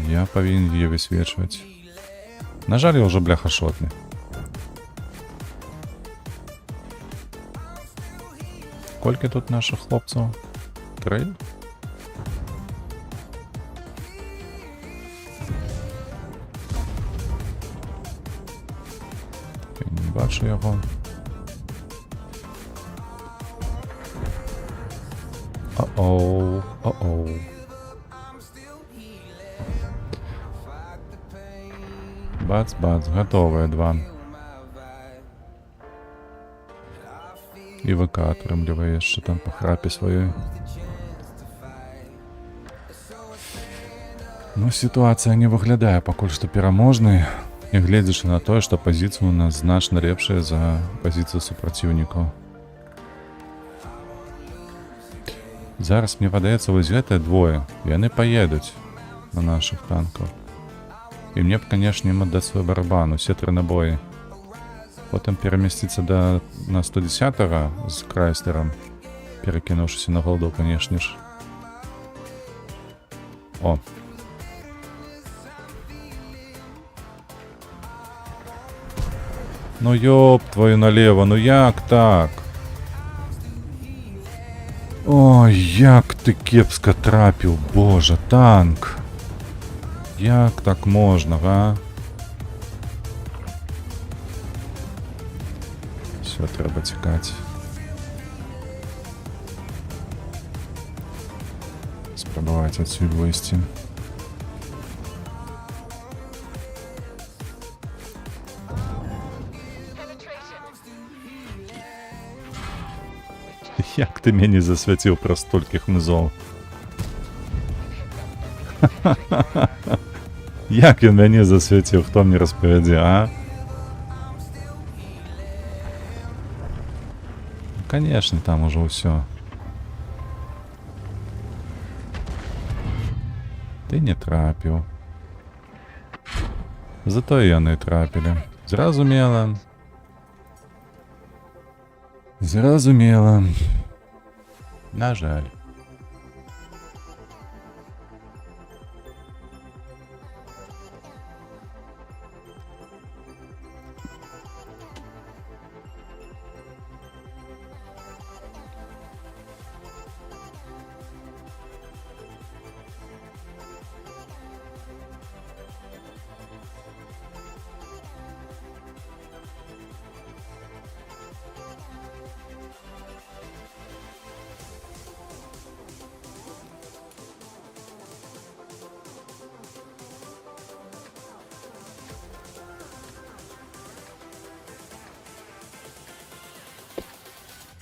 Я павінен яе высвечваць. На жаль, я ўжо бляха шотны. Колькі тут нашых хлопцаў? 3? Я не бачу яго. О-оу. Бац, готовыя 2. І ВК атрымлівае яшчэ там па храпе сваёй. Ну, сітуацыя не выглядае пакуль што пераможнай, нягледзячы на тое, што пазіцыі у нас значна лепшыя за пазіцыю супраціўнікаў. Зараз мне падаецца вось гэтыя двое. Яны паедуць на нашых танкаў. І мне б, канешне, ім аддаць свой барабан, усе 3 набоі. Потым перамясціцца на 110-га з Крайслерам, перакінуўшыся на голду, канешне ж. О. Ну ёб твою налево, ну як так? Ой, як ты кепска трапіў, божа, танк. Як так можна, га? Все, трэба цікаць. Спрабаваць адсюль выйсці. Як ты мяне засвяціў праз столькіх хмызоў? Як ён мяне засвяціў, хто мне распавядзе, а? Конечно, там уже ўсё. Ты не трапіў. Зато і яны трапілі. Зразумела. Зразумела. На жаль.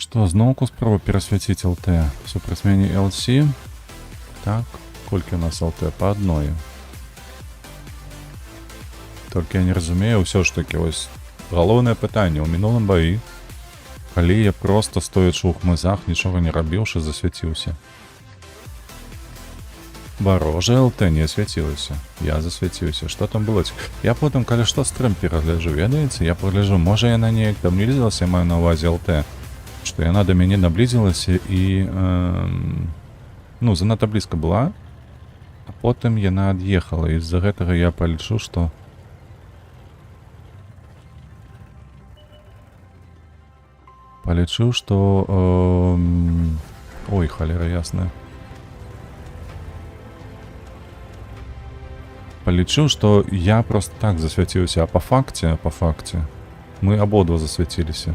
Што, зноўку справа перасвяціць ЛТ супраць мяне LC. Так, колькі у нас ЛТ? Па адной. Толькі я не разумею, ўсё ж такі, вось галоўнае пытанне. У мінулым баі, калі я проста стоячы ў хмызах, нічога не рабіўшы, засвяціўся. Варожае ЛТ не асвяцілася. Я засвяціўся. Што там было? Я потым, калі што, стрым перагляджу. Ведаеце, я пагляджу, можа яна неяк наблізілася, я маю на ўвазе ЛТ. Што яна да мяне наблізілася і ну, занадта блізка была, а потым яна ад'ехала, і з-за гэтага я палічу, што ой, халера ясная. Палічу, што я проста так засвяціўся, а па факце мы абодва засвяціліся.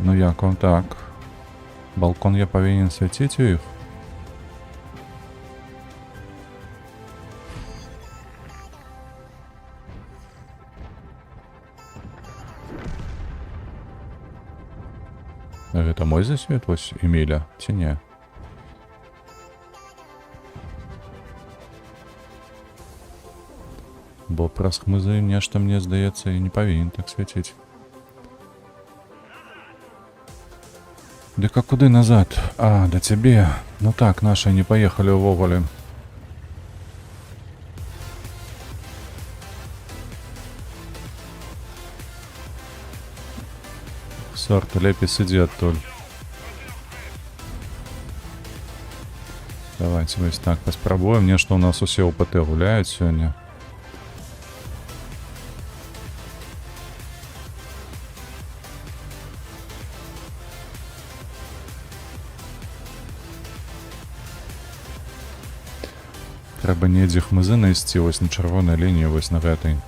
Ну як вам так? Балкон я павінен свяціць у іх? Гэта мой засвет, вось, Эміля, ці не? Бо праз хмызы нешта, мне здаецца, і не павінен так свяціць. Дык а куды назад? А, да цябе. Ну так, наши не паехалі ўвогуле. Сорт, лепей сидзі адтуль. Давайте вось так паспрабуем. Нешта у нас усе УПТ гуляюць сёння. Трэба недзе хмызы найсці вось на чырвонай лініі, вось на гэтай.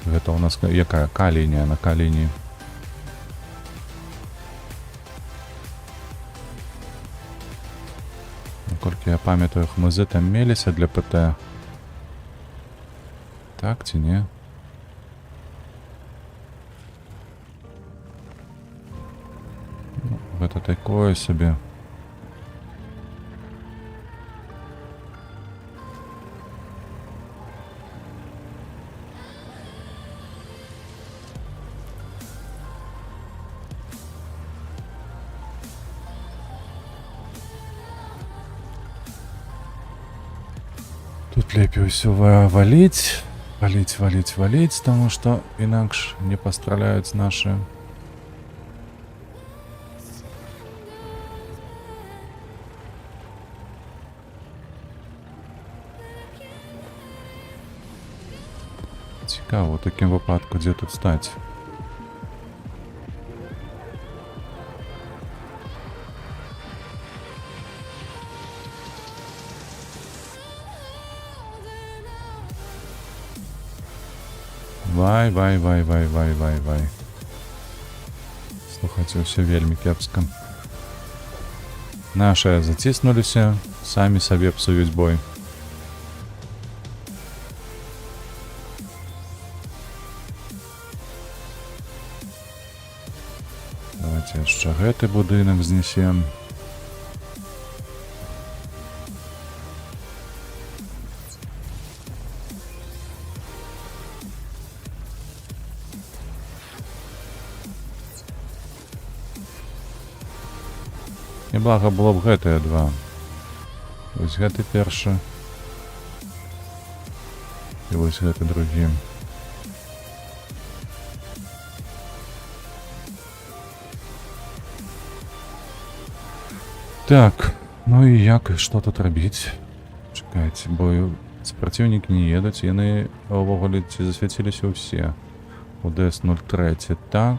Гэта у нас якая? К-лінія, на К-лініі. Наколькі я памятаю, хмызы там меліся для ПТ. Так ці не? Ну, гэта такое сабе. Тут лепей все валить. Валить, потому что инакше не постреляют наши. Цікаво, в таким випадку, де тут стать? Вай. Слухайте, ўсё вельмі кепска. Наши заціснуліся, самі сабе псуюць бой. Давайте яшчэ гэты будынак знесем. Неблаго было б гэтыя два. Вось гэты першы. І вось гэты другі. Так, ну і як, што тут рабіць? Чакайце, бо супраціўнікі не едуць, яны ўвогуле ці засвяціліся ўсе. УДС-03, так.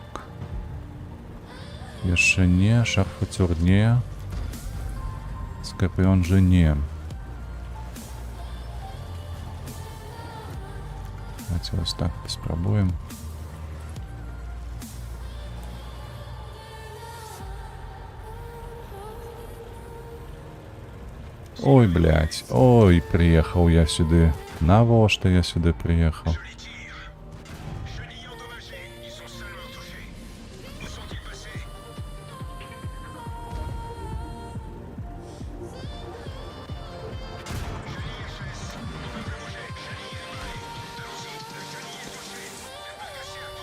Яшчэ не, Шарфутюр не. Скорпіон же не. Давайте ось так поспробуем. Ой, блядь, ой, приехал я сюда. Навошта я сюда приехал?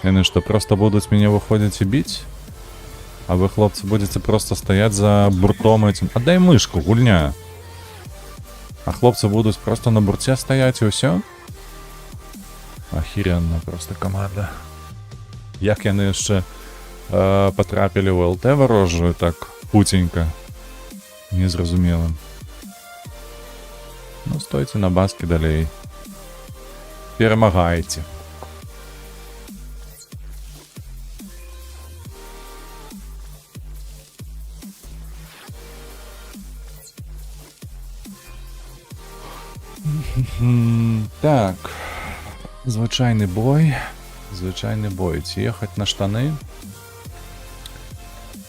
Яны что, просто будут меня выходить и бить? А вы, хлопцы, будете просто стоять за буртом этим? Отдай мышку, гульня. А хлопцы будут просто на бурте стоять и все? Охеренно просто команда. Як яны яшчэ потрапили в ЛТ ворожую так путенько? Незразумела. Ну, стойте на баске далей. Перемагайте. Так, звычайны бой, ці ехать на штаны,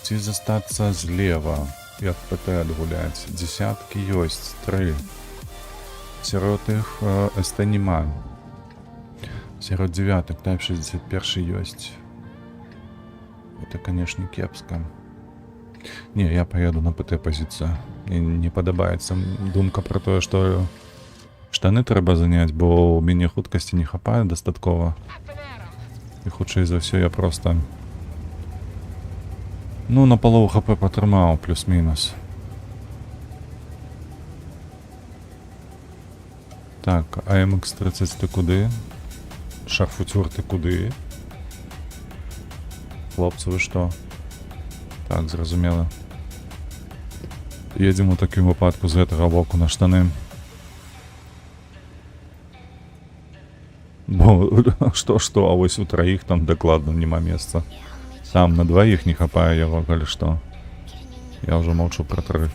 ці застацца злева, як ПТ адгуляць. Десяткі ёсць, 3. Сярод іх СТ нема. Сярод девяток, Type 61 ёсць. Это, конечно, кепска. Не, я поеду на ПТ позицию. Мне не падабаецца думка про тое, што штаны трэба заняць, бо ў мяне хуткасці не хапае дастаткова. І хутчэй за ўсё я просто... Ну, на палову ХП патрымаў, плюс-мінус. Так, АМХ-30 ты куды? Шарфутюр ты куды? Хлопцы, вы што? Так, зразумела. Едзем у такім выпадку з гэтага боку на штаны. Бо што, а вось у траіх там дакладна няма месца. Там на двоих не хапае яго, калі што. Я ўжо маўчу пра 3.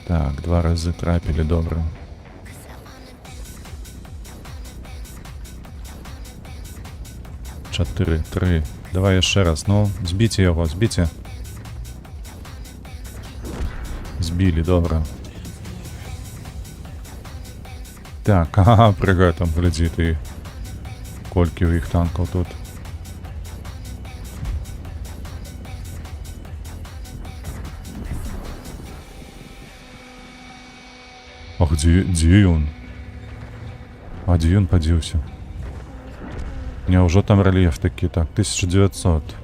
Так, 2 разы трапілі, добра. Чатыры, 3. Давай яшчэ раз, ну, збіце яго, збіце. Збілі, добра. Так, ага, пры гэтым, глядзі ты. Колькі ў іх танкаў тут. А дзе ён? А дзе ён падзеўся? Няўжо там рэльеф такі? Так, 1900.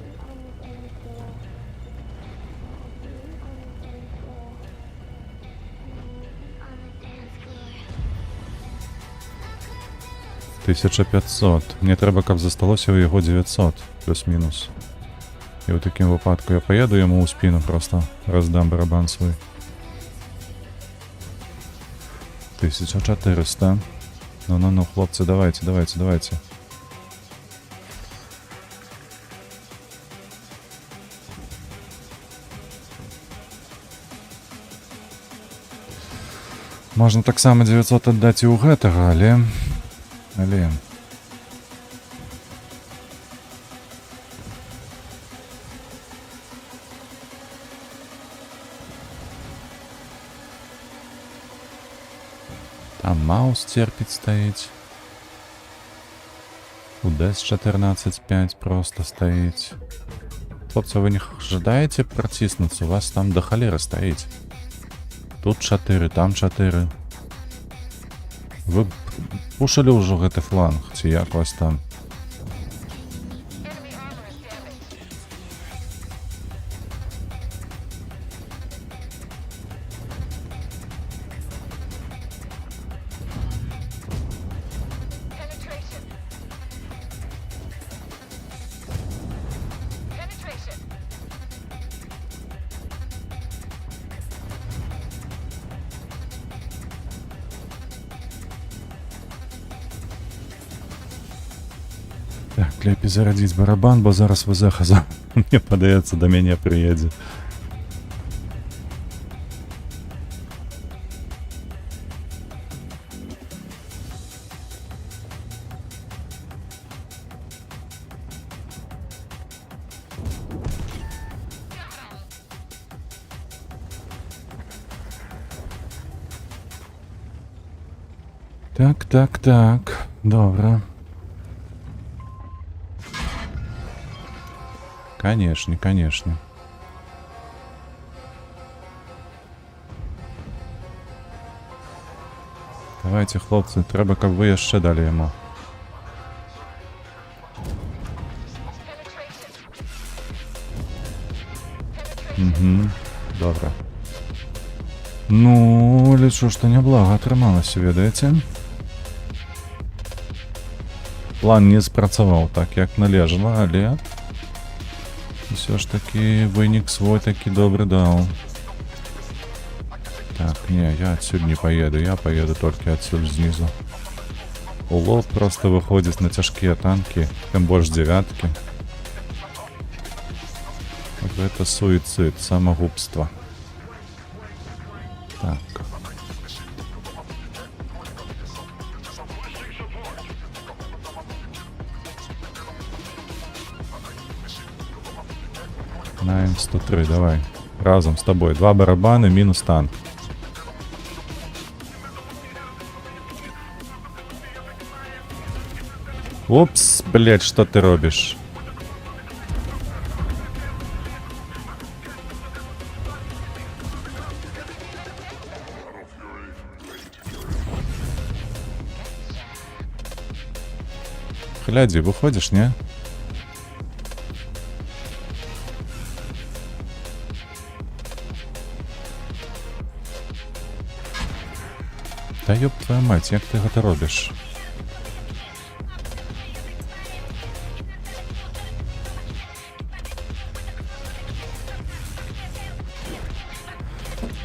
Мне трэба, каб засталося ў яго 900, плюс-мінус. І ў такім выпадку я паеду яму ў спіну, проста раздам барабан свой. 1400. Ну, хлопцы, давайте. Можна таксама 900 аддаць і ў гэтага, але... Там Маус терпіць стаіць. УДЭС 14.5 просто стаіць. Хлопцы, вы не жадаеце праціснуцца? У вас там да халеры стаіць. Тут 4, там 4. Вы пушылі ўжо гэты фланг, ці як вас там? Так, лепей зарадзіць барабан, бо зараз ВЗХ мне падаецца, да мяне прыедзе. Так, добра. Конечно. Давайте, хлопцы, трэба, каб вы яшчэ далі яму. Добра. Ну, лічу, што няблага атрымалася, ведаеце? План не спрацаваў так, як належала, але... Все ж таки вынік свой такі добры даў. Так, не, я адсюль не поеду, я поеду толькі адсюль знизу. У лоб просто выходзіць на цяжкія танкі, тым больш дзявяткі. Гэта суіцид, самагубства. Так. На М103, давай. Разом с тобой. 2 барабаны, минус танк. Упс, блять, что ты робишь? Гляди, выходишь, не? Да ёб твою мать, як ты гэта робіш?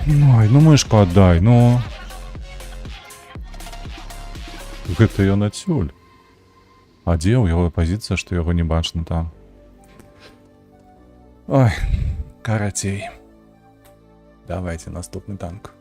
Ой, ну мышку отдай, ну. Гэта ён адсюль. А дзе ў яго пазіцыя, што яго не бачна там? Ой, карацей. Давайте наступны танк.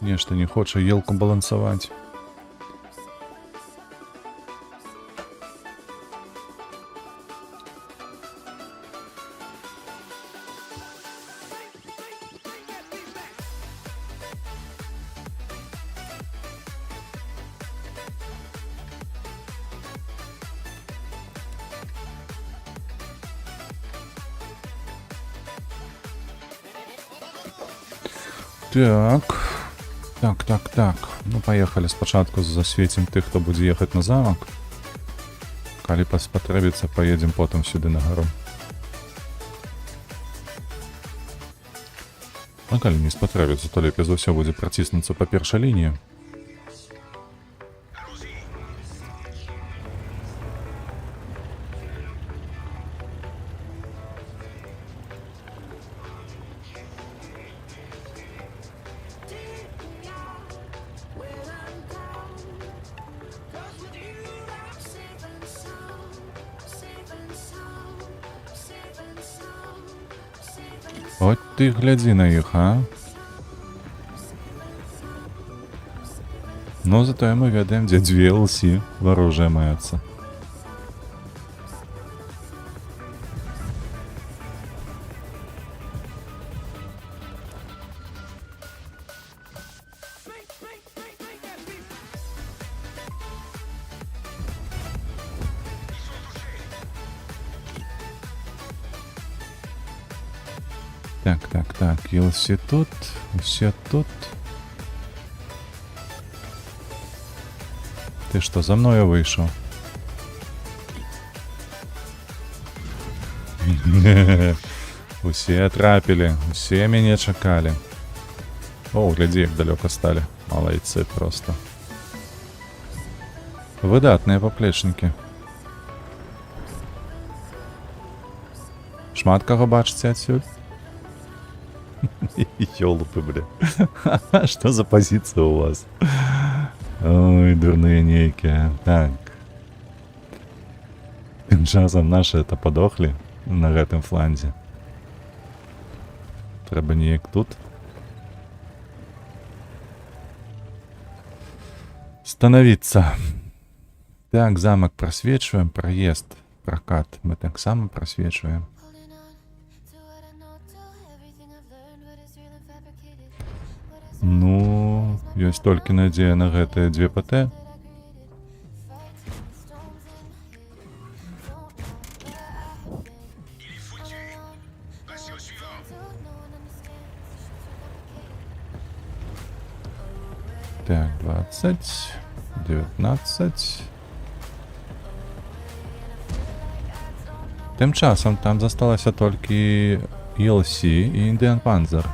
Нешта не хоча елку балансаваць. Так. Ну, поехали. Спочатку засветим тых, хто будзе ехаць на замак. Калі патрэбіцца, поедем потым сюды на гару. А калі не спатрэбіцца, то лепей за ўсё будзе праціснуцца па першай лініі. От ты глядзі на іх, а? Ну, затое мы ведаем, дзе дзве LC варожыя маюцца. Так, LC тут, все тут. Ты что, за мною вышел? Усе трапили, усе меня чакали. О, гляди, як далеко стали. Молодцы просто. Выдатные поплечники. Шмат кого бачите отсюда? Ёлупы, бля. Что за позиция у вас? Ой, дурные нейкие. Так. Тым часам наши это подохли на гэтым фланзе. Трэба неяк тут становиться. Так, замок просвечиваем, проезд, прокат мы так само просвечиваем. Ну, ёсць толькі надзея на гэтыя 2 ПТ. Так, 20, 19. Тым часам там засталася толькі LC і Indian Panzer.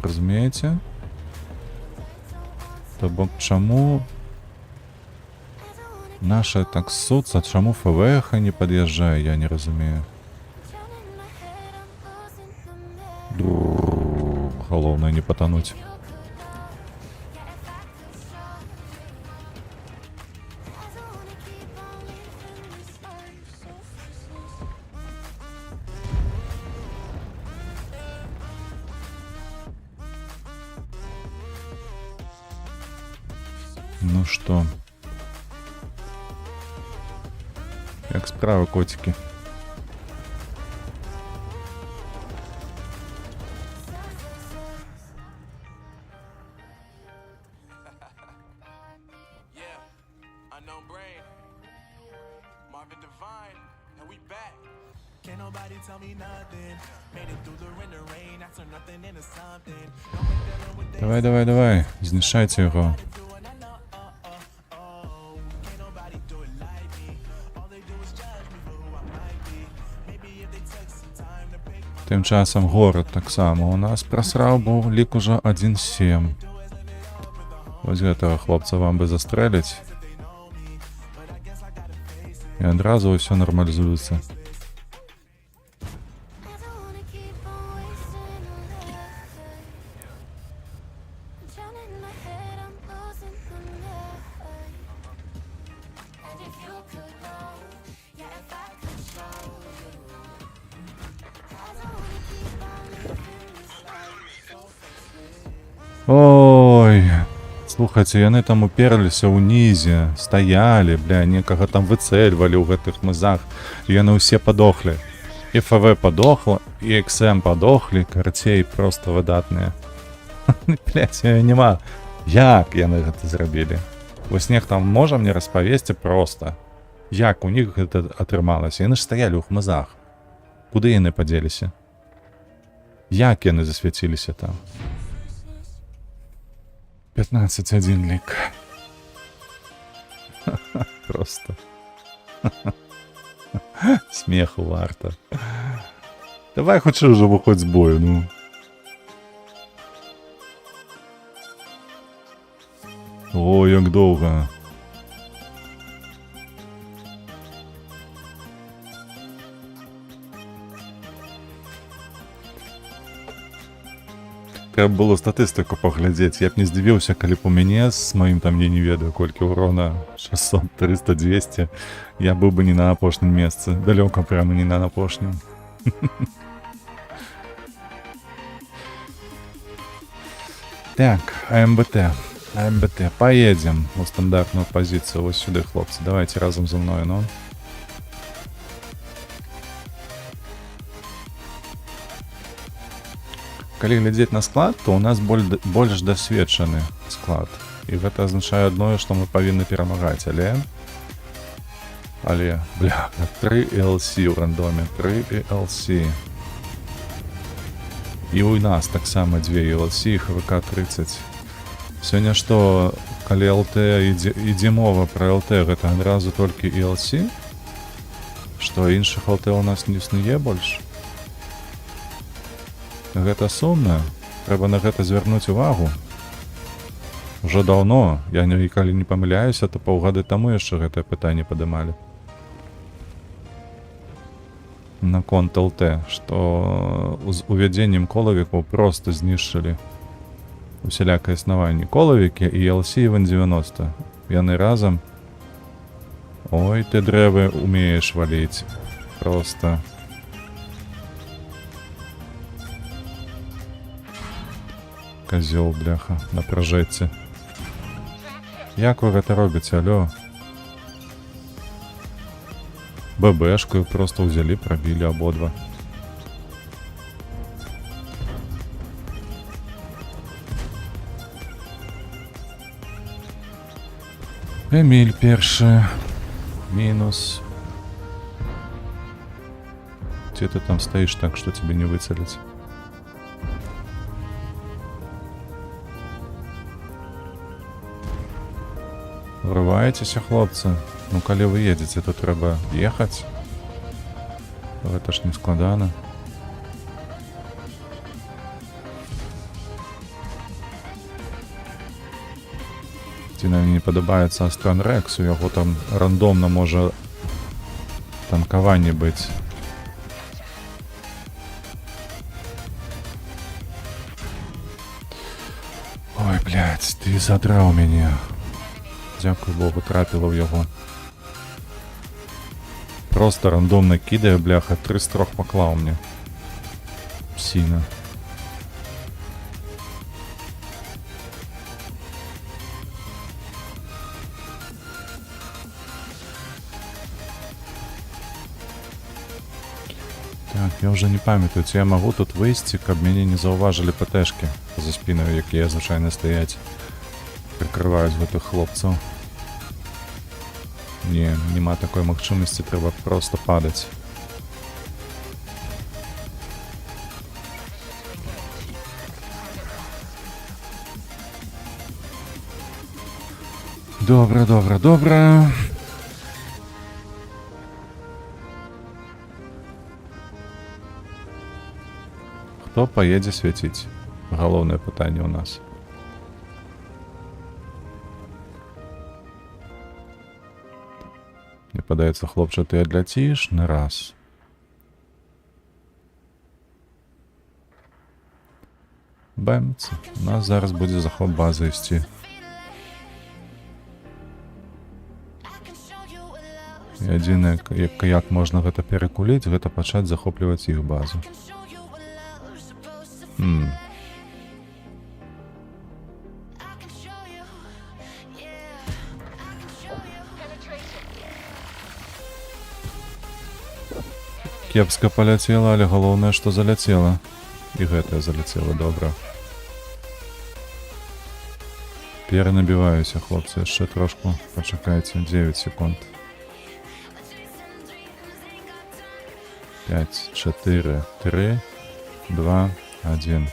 Разумееце? То бок чаму наша так суцца, чаму ФВХ не пад'язджае, я не разумею. Галоўнае не патануць. Ну что? Как справа, котики? Давай, знішайте його. Тим часом город так само у нас просрав, бо лік уже 1-7. Ось гэтага хлопца вам бы застрелить. І одразу все нормалізується. Слухайце, яны там уперліся ўнізе, стаялі, бля, некага там выцэльвалі ў гэтых мызах, і яны ўсе падохлі. І ФВ падохла, і XM падохлі, карацей, проста выдатныя. Блядь, няма. Як яны гэта зрабілі? Вось нехта можа мне распавесці проста, як у них гэта атрымалася? Яны ж стаялі ў хмызах. Куды яны падзеліся? Як яны засвяціліся там? 15-1 лік. Просто. Смеху варта. Давай хоч уже выходь з бою, ну. О, як довго. Треба было статыстыку паглядзець. Я б не здзівіўся, калі б у мяне з маім там, я не ведаю, колькі урона, 600, 300, 200, я быў бы не на апошнім месцы. Далёка прямо не на апошнім. Так, АМБТ. АМБТ. Поедем у стандартную позицию. Вот сюда, хлопцы. Давайте разом за мной, ну. Калі глядзець на склад, то у нас больш дасведчаны склад. І гэта азначае адное, што мы павінны перамагаць, але, бля, 3 LC ў рандоме, 3 LC. І у нас таксама 2 LC і ХВК-30. Сёння што, калі ЛТ ідзе мова пра ЛТ, гэта адразу толькі LC? Што іншых ЛТ у нас не існуе больш? Гэта сумна, трэба на гэта звярнуць увагу. Ужо даўно, я ніколі не памыляюся, то паўгады таму яшчэ гэтае пытанне падымалі. Наконт ЛТ, што з увядзеннем колавікаў проста знішчылі усялякае існаванне. Колавікі і LC Ван 90. Яны разам. Ой, ты дрэвы умееш валіць. Проста. Козёл, бляха, на пражэце. Як вы гэта робіце, алё? ББшкаю просто ўзялі, прабілі абодва. Эміль першы. Мінус. Ці ты там стаіш так, што цябе не выцэліць? Врываецеся, хлопцы. Ну, калі вы едзеце, то трэба ехаць. Гэта ж не складана. Ці нам не падабаецца Астран Рекс, у яго там рандомна можа танкаванне быць. Ой, блядь, ты задраў мяне. Дзякуй Богу, трапіла ў яго. Просто рандомна кідае, бляха, 3 з 3 паклаў мне. Псіна. Так, я ўжо не памятаю, ці я магу тут выйсці, каб мяне не заўважылі ПТшкі за спінаю, якія звычайна стаяць. Прикрываюць гэтых хлопцаў. Не, нема такой магчымасці, трэба проста падаць. Добра, добра, добра. Хто паедзе свяціць? Галоўнае пытанне ў нас. Мне падаецца, хлопча, ты адляціш на раз. Бэмц. У нас зараз будзе захоп базы ісці. І адзінае, як можна гэта перакуліць, гэта пачаць захопліваць іх базу. Кепска паляцела, але галоўнае, што заляцела. І гэтае заляцела добра. Перанабіваюся, хлопцы, яшчэ трошку. Пачакайце, 9 секунд. 5, 4, 3, 2, 1.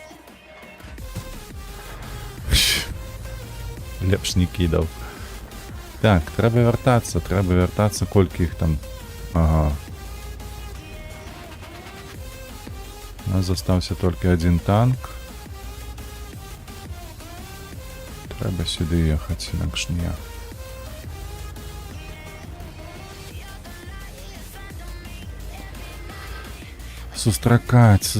Лепш не кідаў. Так, трэба вяртацца, колькі іх там. Ага. У нас застаўся толькі один танк. Трэба сюды ехаць, інакш не. Сустракаць.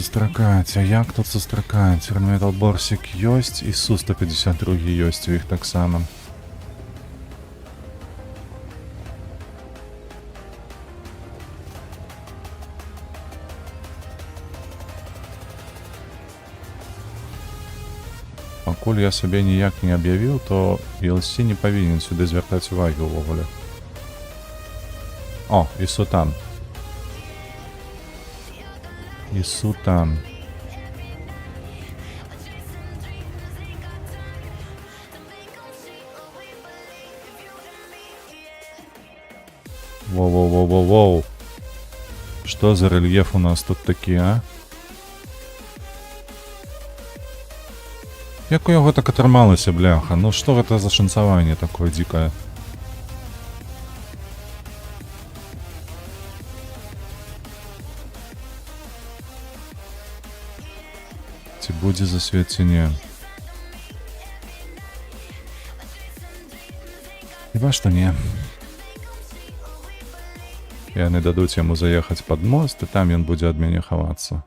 А як тут сустракаць? Ранметал Борсік ёсць і Су-152 ёсць у іх таксама. Пакуль я сабе ніяк не аб'явіў, то ELC не павінен сюды звяртаць увагі ўвогуле. О, і Су там. І Су там. Воу. Што за рельеф у нас тут такі, а? Як у яго так атрымалася, бляха? Ну што гэта за шанцаванне такое дзікае? Ці будзе засвет, ці не? Хіба што не. Яны дадуць яму заехаць пад мост, і там ён будзе ад мяне хавацца.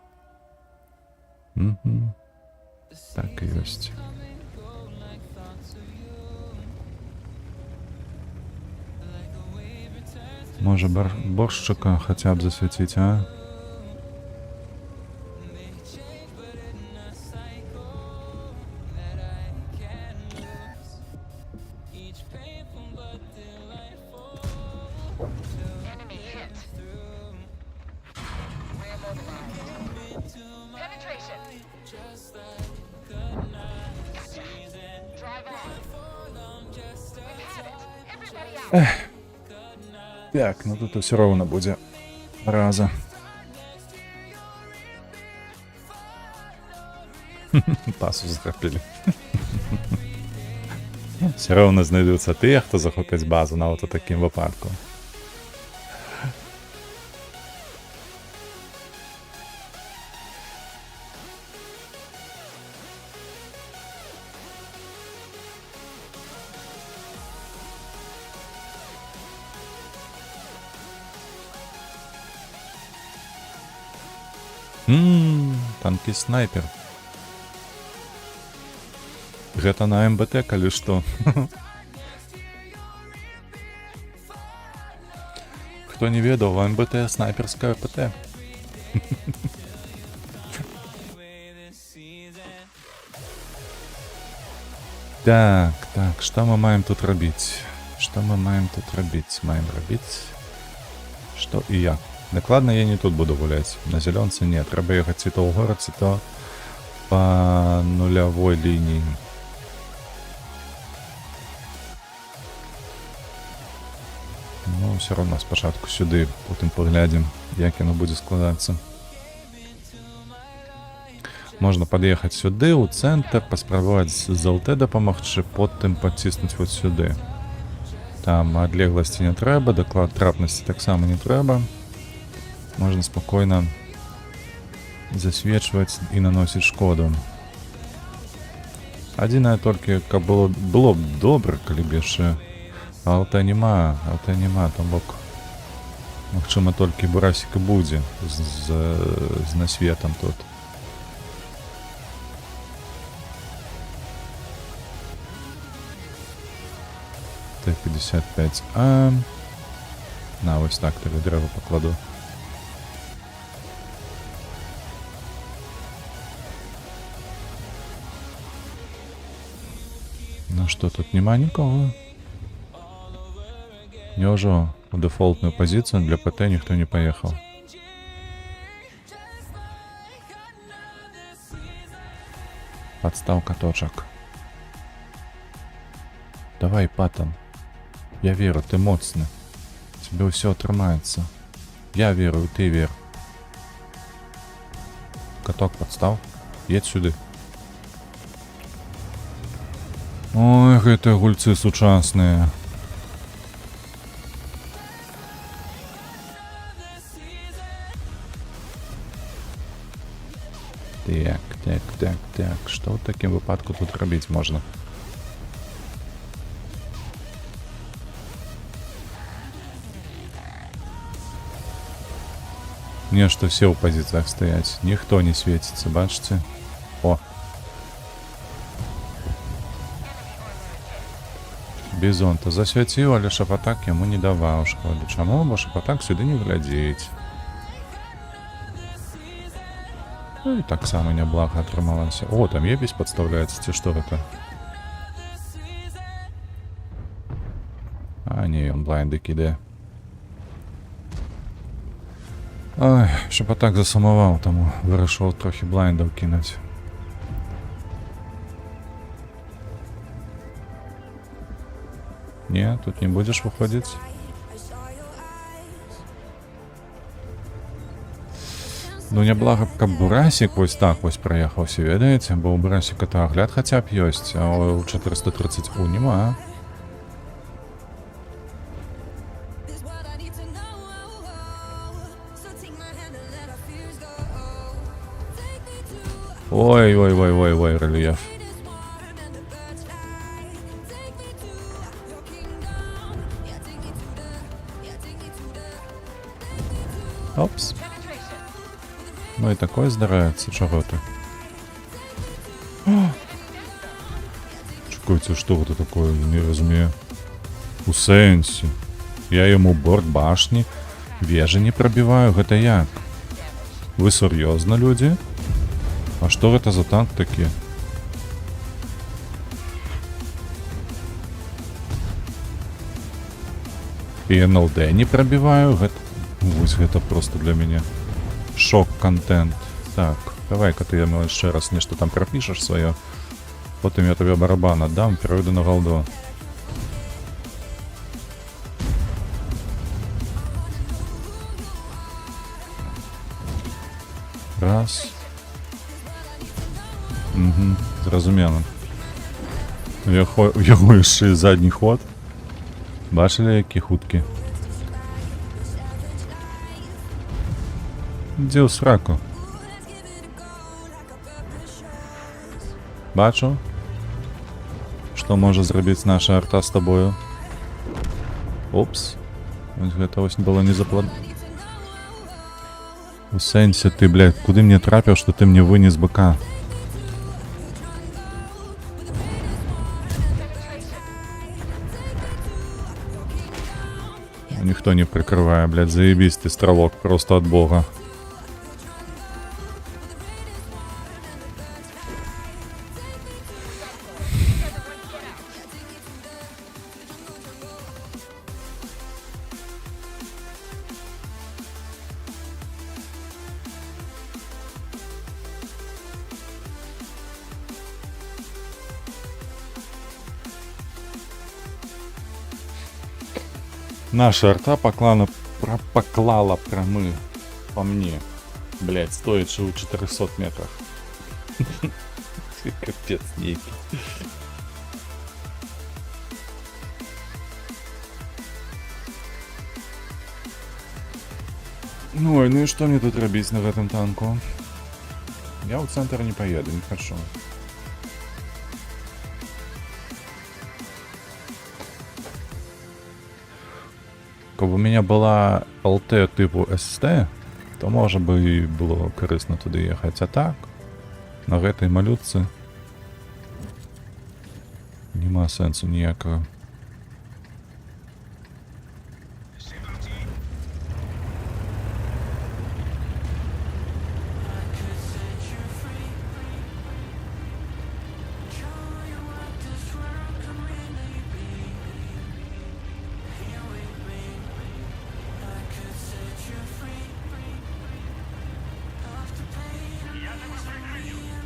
Так і ёсць. Можа боршчыка хаця б засвяціць, а? Так, ну тут усё роўна будзе раза. Пасу захапілі. Все роўна знайдуцца тыя, хто захопяць базу нават у такім выпадку. Танкі снайпер. Гэта на МБТ, калі што. Хто не ведаў, у МБТ снайперская ПТ. Так, што мы маем тут рабіць? Маем рабіць? Што і як? Дакладна я не тут буду гуляць. На зялёнцы не. Трэба ехаць ці то ў горад, ці то па нулявой лініі. Ну, ўсё роўна спачатку сюды, потым паглядзім, як яно будзе складацца. Можна пад'ехаць сюды, ў цэнтр, паспрабаваць з ЛТ дапамагчы, потым падціснуць вот сюды. Там адлегласці не трэба, даклад трапнасці таксама не трэба. Можна спакойна засвечваць і наносіць шкоду. Адзінае толькі, каб было б добра, калі б яшчэ АЛТ няма, там бок. Магчыма, толькі бурасік і будзе з насветам тут. Т-55А. На, ось так тебе древо покладу. Ну что, тут нема нікого? Няўжо у дефолтную позицию для ПТ ніхто не поехал? Подставка точек. Давай, Паттон. Я веру, ты моцны. Тебе ўсё атрымаецца. Я верую, ты вер. Каток подстав. Едь сюды. Ой, гэтыя гульцы сучасныя. Так. Што ў такім выпадку тут рабіць можна? Нешта все ў пазіцыях стаяць. Ніхто не свеціцца, бачыце? О! Бізон-то засвяціў, але шапатак яму не даваў шкоды. Чаму? Бо шапатак сюды не глядзіць. Ну і таксама няблага атрымалася. О, там ебісь падстаўляецца, ці што гэта? А, не, ён блайнды кідае. Ой, шапатак засумаваў, таму вырашыў трохі блайндаў кінуць. Не, тут не будзеш выходзіць? Ну, няблага, каб Бурасік вось так вось праехаўся, ведаеце? Бо ў Бурасіка-то агляд хаця б ёсць, а ў 430У нема. Ой, рельеф. Опс. Ну і такое здараецца, чаго ты? Чакайце, што гэта такое, не разумею. У сэнсе. Я яму борт башні, вежы не прабіваю, гэта як? Вы сур'ёзна, людзі? А што гэта за танк такі? І НЛД не прабіваю, гэта... Вось гэта проста для мяне. Шок-контент. Так, давай-ка ты яму яшчэ раз нешта там прапішаш сваё. Потым я табе барабан аддам, перайду на галду. Раз. Зразумела. У яго яшчэ задні ход. Бачылі, які хуткі? Дзе ў сраку? Бачу? Што можа зрабіць наша арта з табою? Опс. Вось гэта вось было не заплан... У сэнсе ты, блядь, куды мне трапіў, што ты мне вынес быка? Ніхто не прикрывае, блядь, заебись ты, стрелок, просто от бога. Наша арта поклала промы по мне. Блять, стоячи у 400 метрах. Капец некий. Ну и что мне тут робить на этом танку? Я в центр не поеду, не хочу. Как бы у меня была ЛТ типу СТ, то может бы и было корисно туди ехать. А так, на этой малютце нема сенсу ніякого.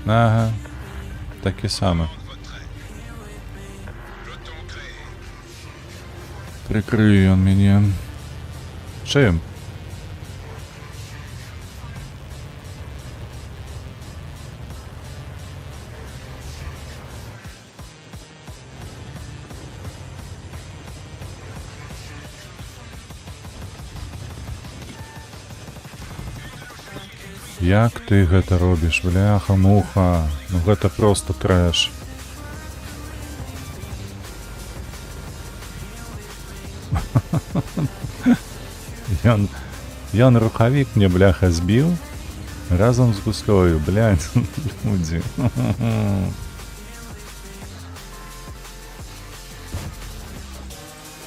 Ага. такі самы. Прыкрые ён мяне. Чым? Як ты гэта робіш, бляха-муха? Ну гэта просто трэш. Ён рухавік мне, бляха, збіў разам з густой, блядь, людзі.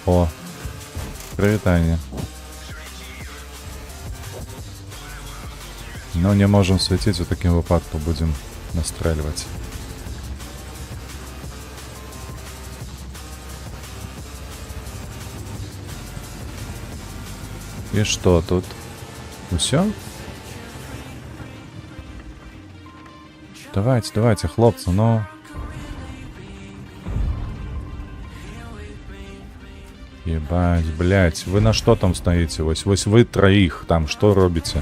О, прывітанне. Но не можем свяціць, у такім выпадку будем настрэльваць. І што тут? Усё? Давайте, хлопцы, ну. Ебать, блядь, вы на што там стаіце? Вось вы траіх там што робіце?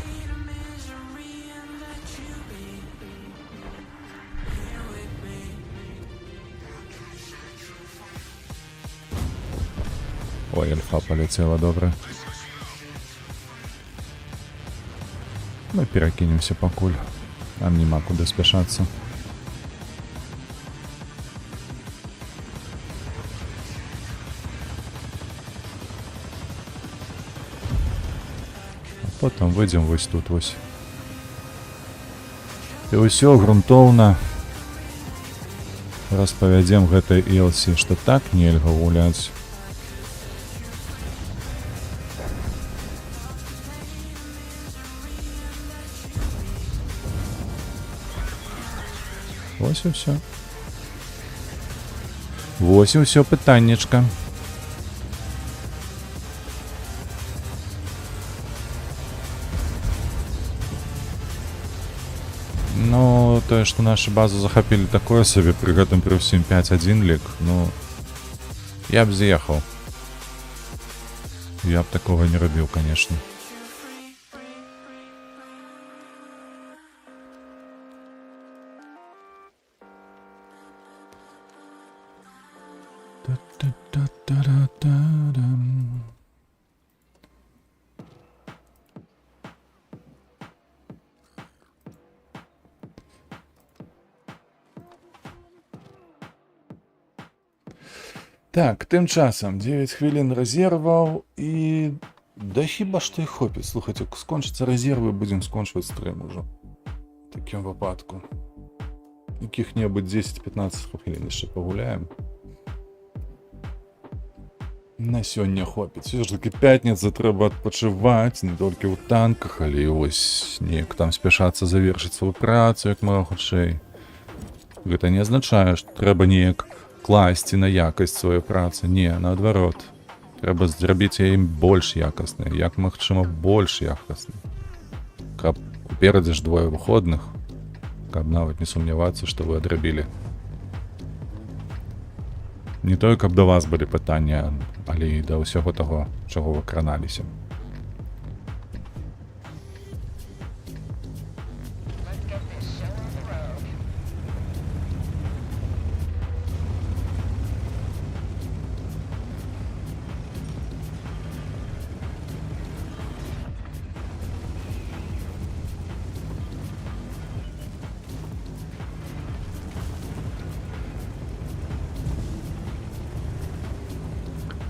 Ой, альфа полетела, добре. Мы перакинемся пакуль. Нам нема куды спяшацца. А потом выйдем вось тут вось. І ўсё грунтоўна распавядзем гэтай Элсі, што так нельга гуляць. Вось і ўсё. Вось і ўсё пытаннечка. Ну, тое, што нашу базу захапілі такое сабе, пры гэтым пры ўсім 5-1 лік, ну, я б з'ехаў. Я б такога не рабіў, канешне. Так, тым часам 9 хвілін рэзерваў і... Да хіба што і хопіць. Слухайце, скончыцца рэзервы, будзем скончваць стрым ужо. В такім выпадку. Якіх-небудзь 10-15 хвілін яшчэ пагуляем. На сёння хопіць. Все ж таки пятніца, трэба адпачываць, не толькі ў танках, але і вось неяк там спяшацца завершыць сваю працу, як мага хутчэй. Гэта не азначае, што трэба неяк класці на якасць сваёй працы. Не, наадварот. Трэба зрабіць яе больш якаснай, як магчыма больш якаснай. Каб уперадзе ж 2 выходных, каб нават не сумнявацца, што вы адрабілі. Не тое, каб да вас былі пытанні, але і да ўсяго таго, чаго вы краналіся.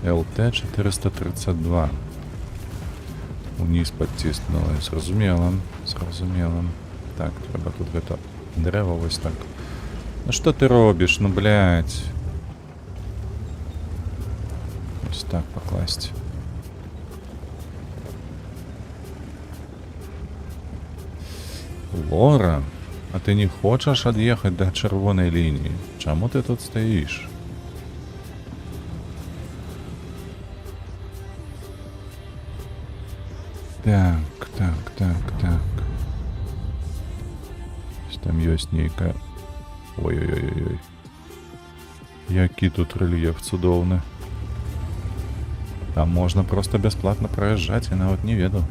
ЛТ-432. Униз подтиснула. Зразумела. Так, треба тут гэта дрэва вось так. Ну што ты робіш? Ну, блядь. Ось так пакласці. Лора, а ты не хочаш ад'ехаць да чырвонай лініі? Чаму ты тут стаіш? Так. Там ёсць нейкая Ой-ой-ой-ой. Які тут рельєф цудоўны. Там можна просто бясплатна праязджаць, я нават не ведаў.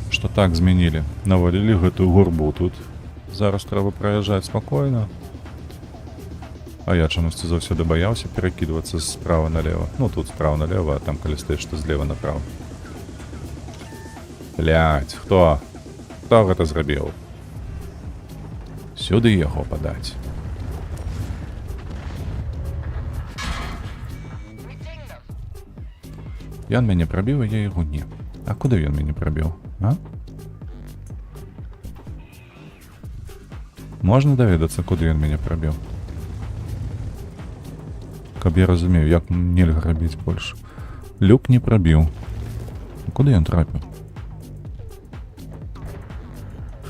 Што так змянілі. Навалілі гэтую гурбу тут. Зараз трэба праязджаць спакойна. А я чамусьці заўсёды баяўся перакідвацца справа налево. Ну тут справа налево, а там калі стаіш, то злева направо. Блядь, хто? Хто гэта зрабіў? Сюды яго падаць. Ён мяне прабіў, а я яго не. А куды ён мяне прабіў? А? Можна даведацца, куды ён мяне прабіў? Каб я разумею, як нельга рабіць больш. Люк не прабіў. Куды ён трапіў?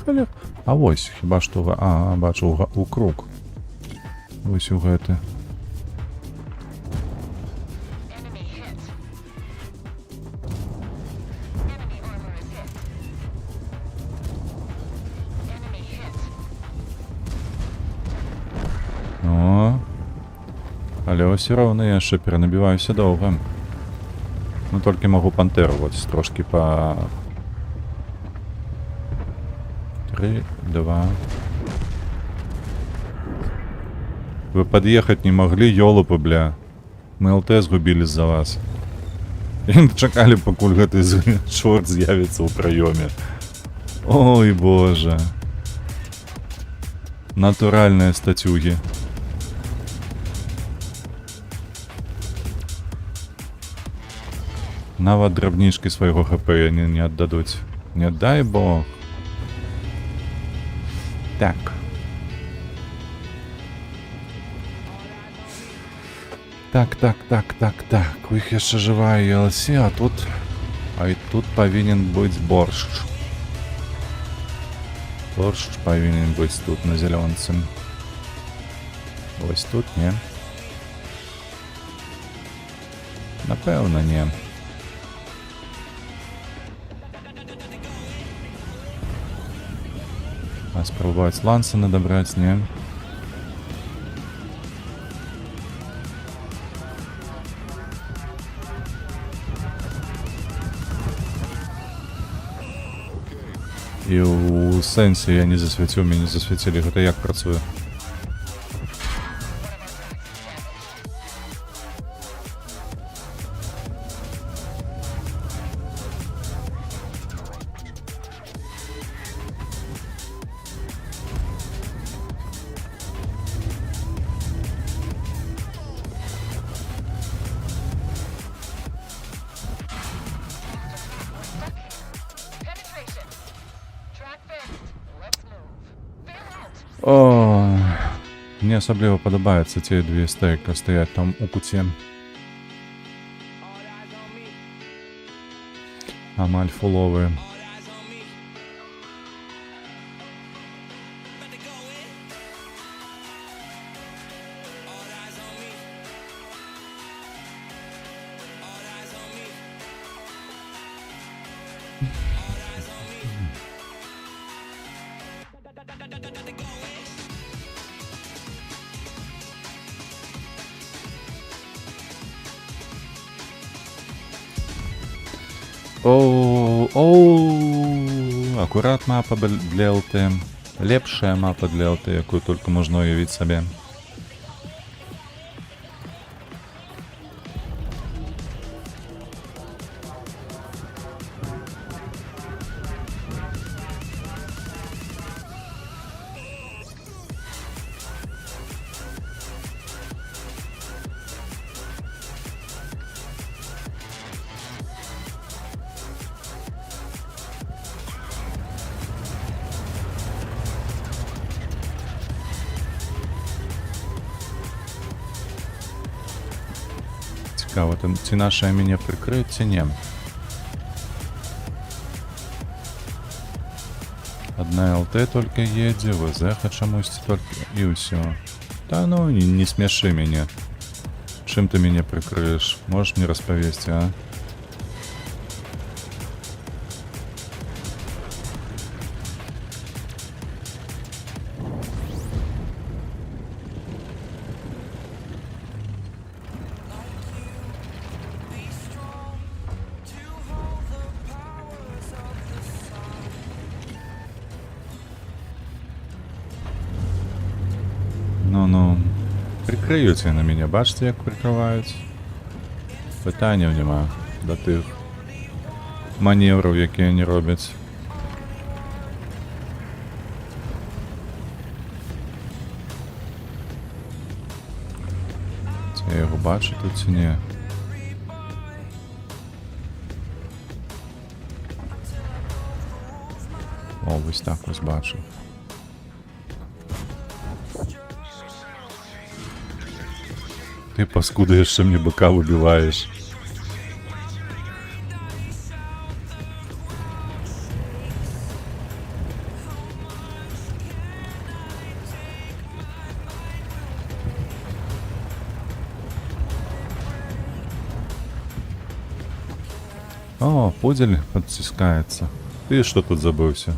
Халер. А вось, хіба што... А, бачу, у круг. Вось у гэты. О, але ўсё роўна я яшчэ перанабіваюся доўга. Ну, толькі магу пантэру вот трошкі па... 3, 2... Вы пад'ехаць не маглі, ёлупы, бля. Мы ЛТ згубілі з-за вас. І чакалі, пакуль гэты чорт з'явіцца ў праёме. Ой, боже. Натуральныя стацюгі. Нават драбнічкі свайго ХП не аддадуць. Не дай бог. Так. Так. У іх яшчэ жывая ELC, а тут... А і тут павінен быць боршч. Боршч павінен быць тут на зялёнцым. Вось тут, не? Напэўна, не. А спробовать Лансона добрать, не? І у сенсі я не засвяціў, мяне засвяцілі. Гэта як працуе? О, мне асабліва падабаецца ці две стейка стаяць там у куце. Амаль фуловыя. Акурат мапа для ЛТ. Лепшая мапа для ЛТ, якую толькі можна уявіць сабе. Цікаво, ці наша мяне прыкрыць, ці не. Одна ЛТ толькі едзе, ВЗХ чамусьці толькі, і ўсё. Та ну, не смяшы мяне. Чым ты мяне прыкрыеш? Можаш мне распавесці, а? прыкрыюць яны мяне, бачце, як прыкрываюць. Пытанняў няма да тых маневраў, якія не робяць. Ці я яго бачу тут ці не? О, вось так вось бачу. Ты, паскуда, яшчэ мне быка выбіваеш. О, пудель подтискается. Ты что тут забылся?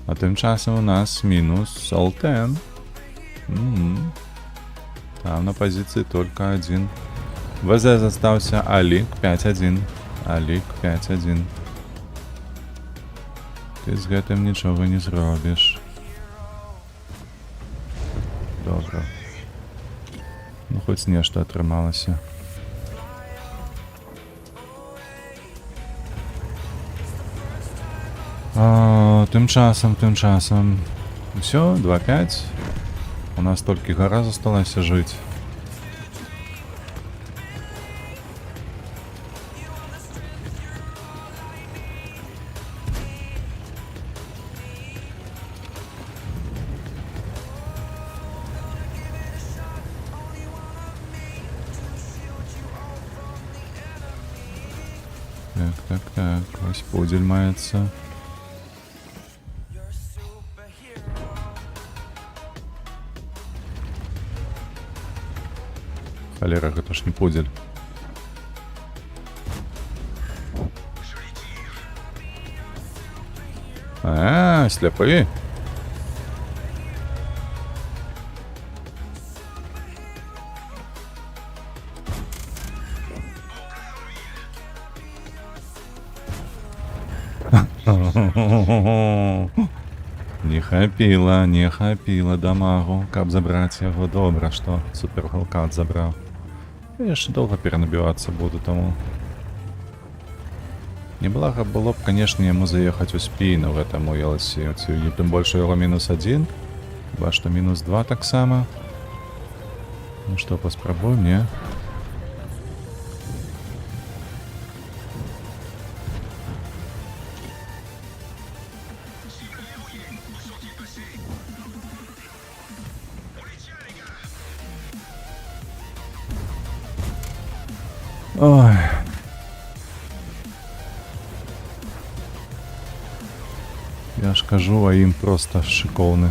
А тим часом у нас мінус Алтен. Там на позиции только один. ВЗ застался Алик 5-1. Алик 5-1. Ты з гэтым нічога не зробіш. Добра. Ну, хоць нешта атрымалася. Тым часам. Усё, 2-5. У нас толькі гара засталася жыць. Так. Ось пудель маецца. Холера, гэта ж не пудель. Сляпы. Не хапіла дамагу, каб забраць яго. Добра, што супер галкат забраў. Я яшчэ доўга перанабівацца буду, таму неблага было б, канешне, яму заехаць у спіну гэтаму Елсі. Тым больш яго -1, хіба што -2 таксама. Ну што, паспрабуем, не? Ой. Я ж кажу, а ім просто шикоўны.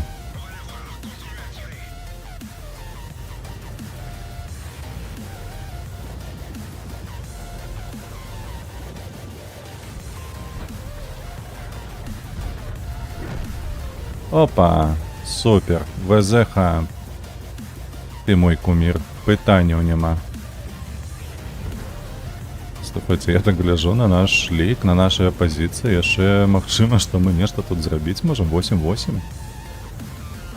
Опа, супер, ВЗХ. Ты мой кумір, пытанняў няма. Слухайте, я так гляжу на наш лік, на наши оппозиции. Яшчэ магчыма, што мы нешта тут зрабіць можам. 8-8.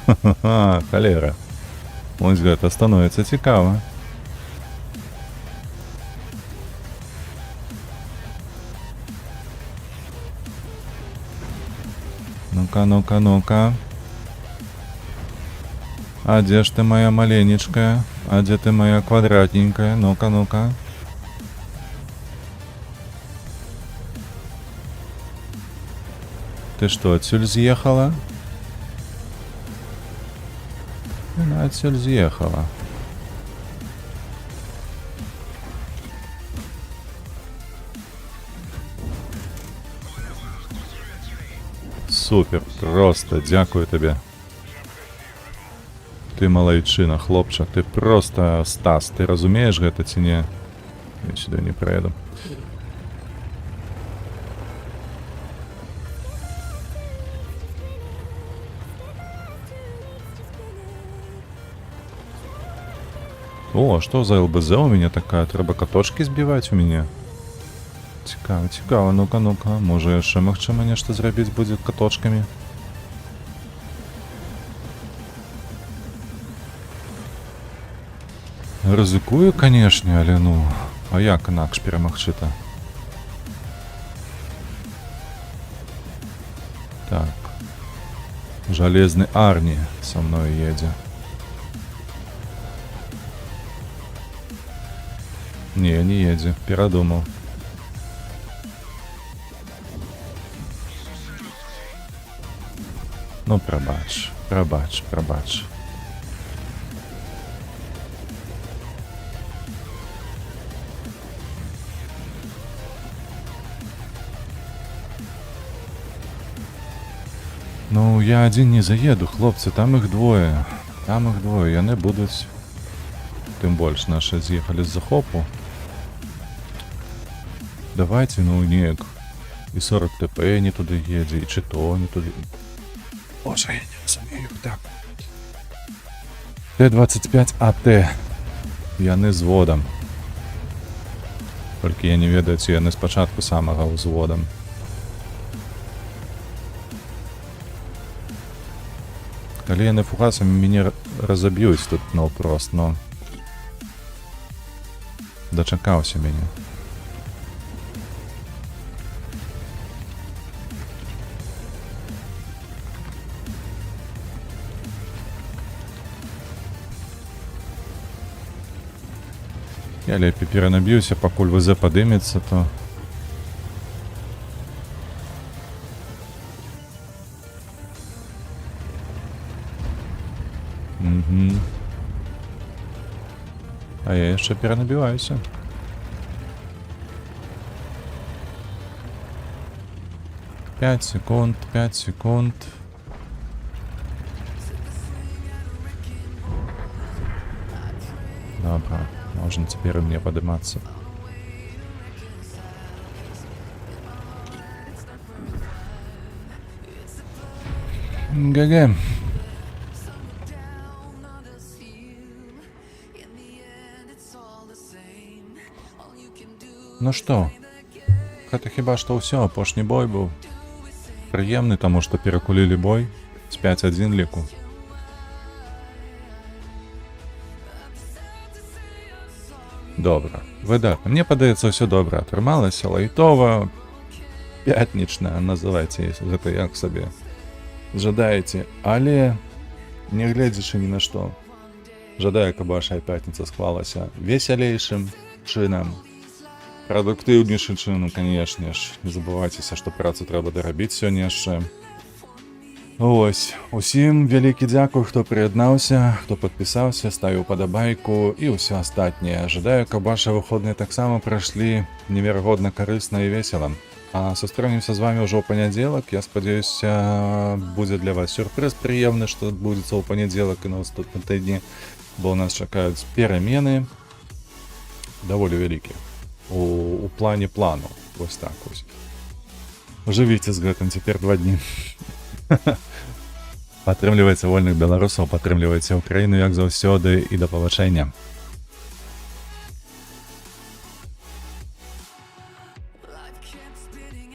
Ха-ха-ха, холера. Вось гэта становіцца цікава. Ну-ка. А дзе ж ты, моя маленечкая? А дзе ты, моя квадратненькая? Ну-ка. Ты что, отсюль съехала? Она отсюль съехала. Супер, просто, дзякую тебе. Ты малайчына, хлопчак, ты просто Стас. Ты разумееш гэта ці не? Я сюда не проеду. О, что за ЛБЗ у меня такая? Треба каточки збіваць у мяне? Цікава, цікава, ну-ка, ну-ка. Можа яшчэ магчыма нешта зрабіць будзе каточкамі? Рызыкую, канешне, але ну, а як інакш перамагчы-то? Так. Жалезны Арни со мной едзе. Не едзе, перадумаў. Ну, прабач, прабач, прабач. Ну, я адзін не заеду, хлопцы, там іх двое. Там іх двое, яны будуць... Тым больш, нашы з'ехалі з захопу. Давайте, ну, неяк. І 40 ТП не туды едзе, і чыто не туды... Боже, я не разумею, так. Т-25 АТ. Яны зводам. Толькі я не ведаю, ці яны спачатку самага ўзводам. Калі яны фугасамі мяне разаб'юць тут наўпрост, но... Дачакаўся мяне. Я лепей перанаб'юся, пакуль ВЗ падымецца, то... А я яшчэ перанабіваюся. Пять секунд, 5 секунд. Добра, можна цяпер і мне падымацца. ГГ. Ну што, гэта хіба што ўсё, апошні бой быў прыемны, таму што перакулілі бой з 5-1 ліку. Добра, выдатна. Мне падаецца, ўсё добра атрымалася, лайтова, пятнічна, называйце гэта як сабе жадаеце, але не гледзячы ні на што. Жадаю, каб ваша пятніца склалася весялейшым чынам. Прадуктыўнейшы чынам, канешне ж. Не забывайцеся, што працу трэба дарабіць сёння яшчэ. Вось. Усім вялікі дзякуй, хто прыяднаўся, хто падпісаўся, ставіў падабайку і ўсё астатняе. Жадаю, каб вашы выходныя таксама прайшлі неверагодна карысна і весела. А сустрэнемся з вамі ўжо ў панядзелак. Я спадзяюся, будзе для вас сюрпрыз прыемны, што адбудзецца ў панядзелак і на наступным тыдні, бо нас чакаюць перамены даволі вялікія. У плане плану. Вось так вось. Жывіце з гэтым цяпер 2 дні. Падтрымлівайце вольных беларусаў, падтрымлівайце Украіну як заўсёды і да пабачэння.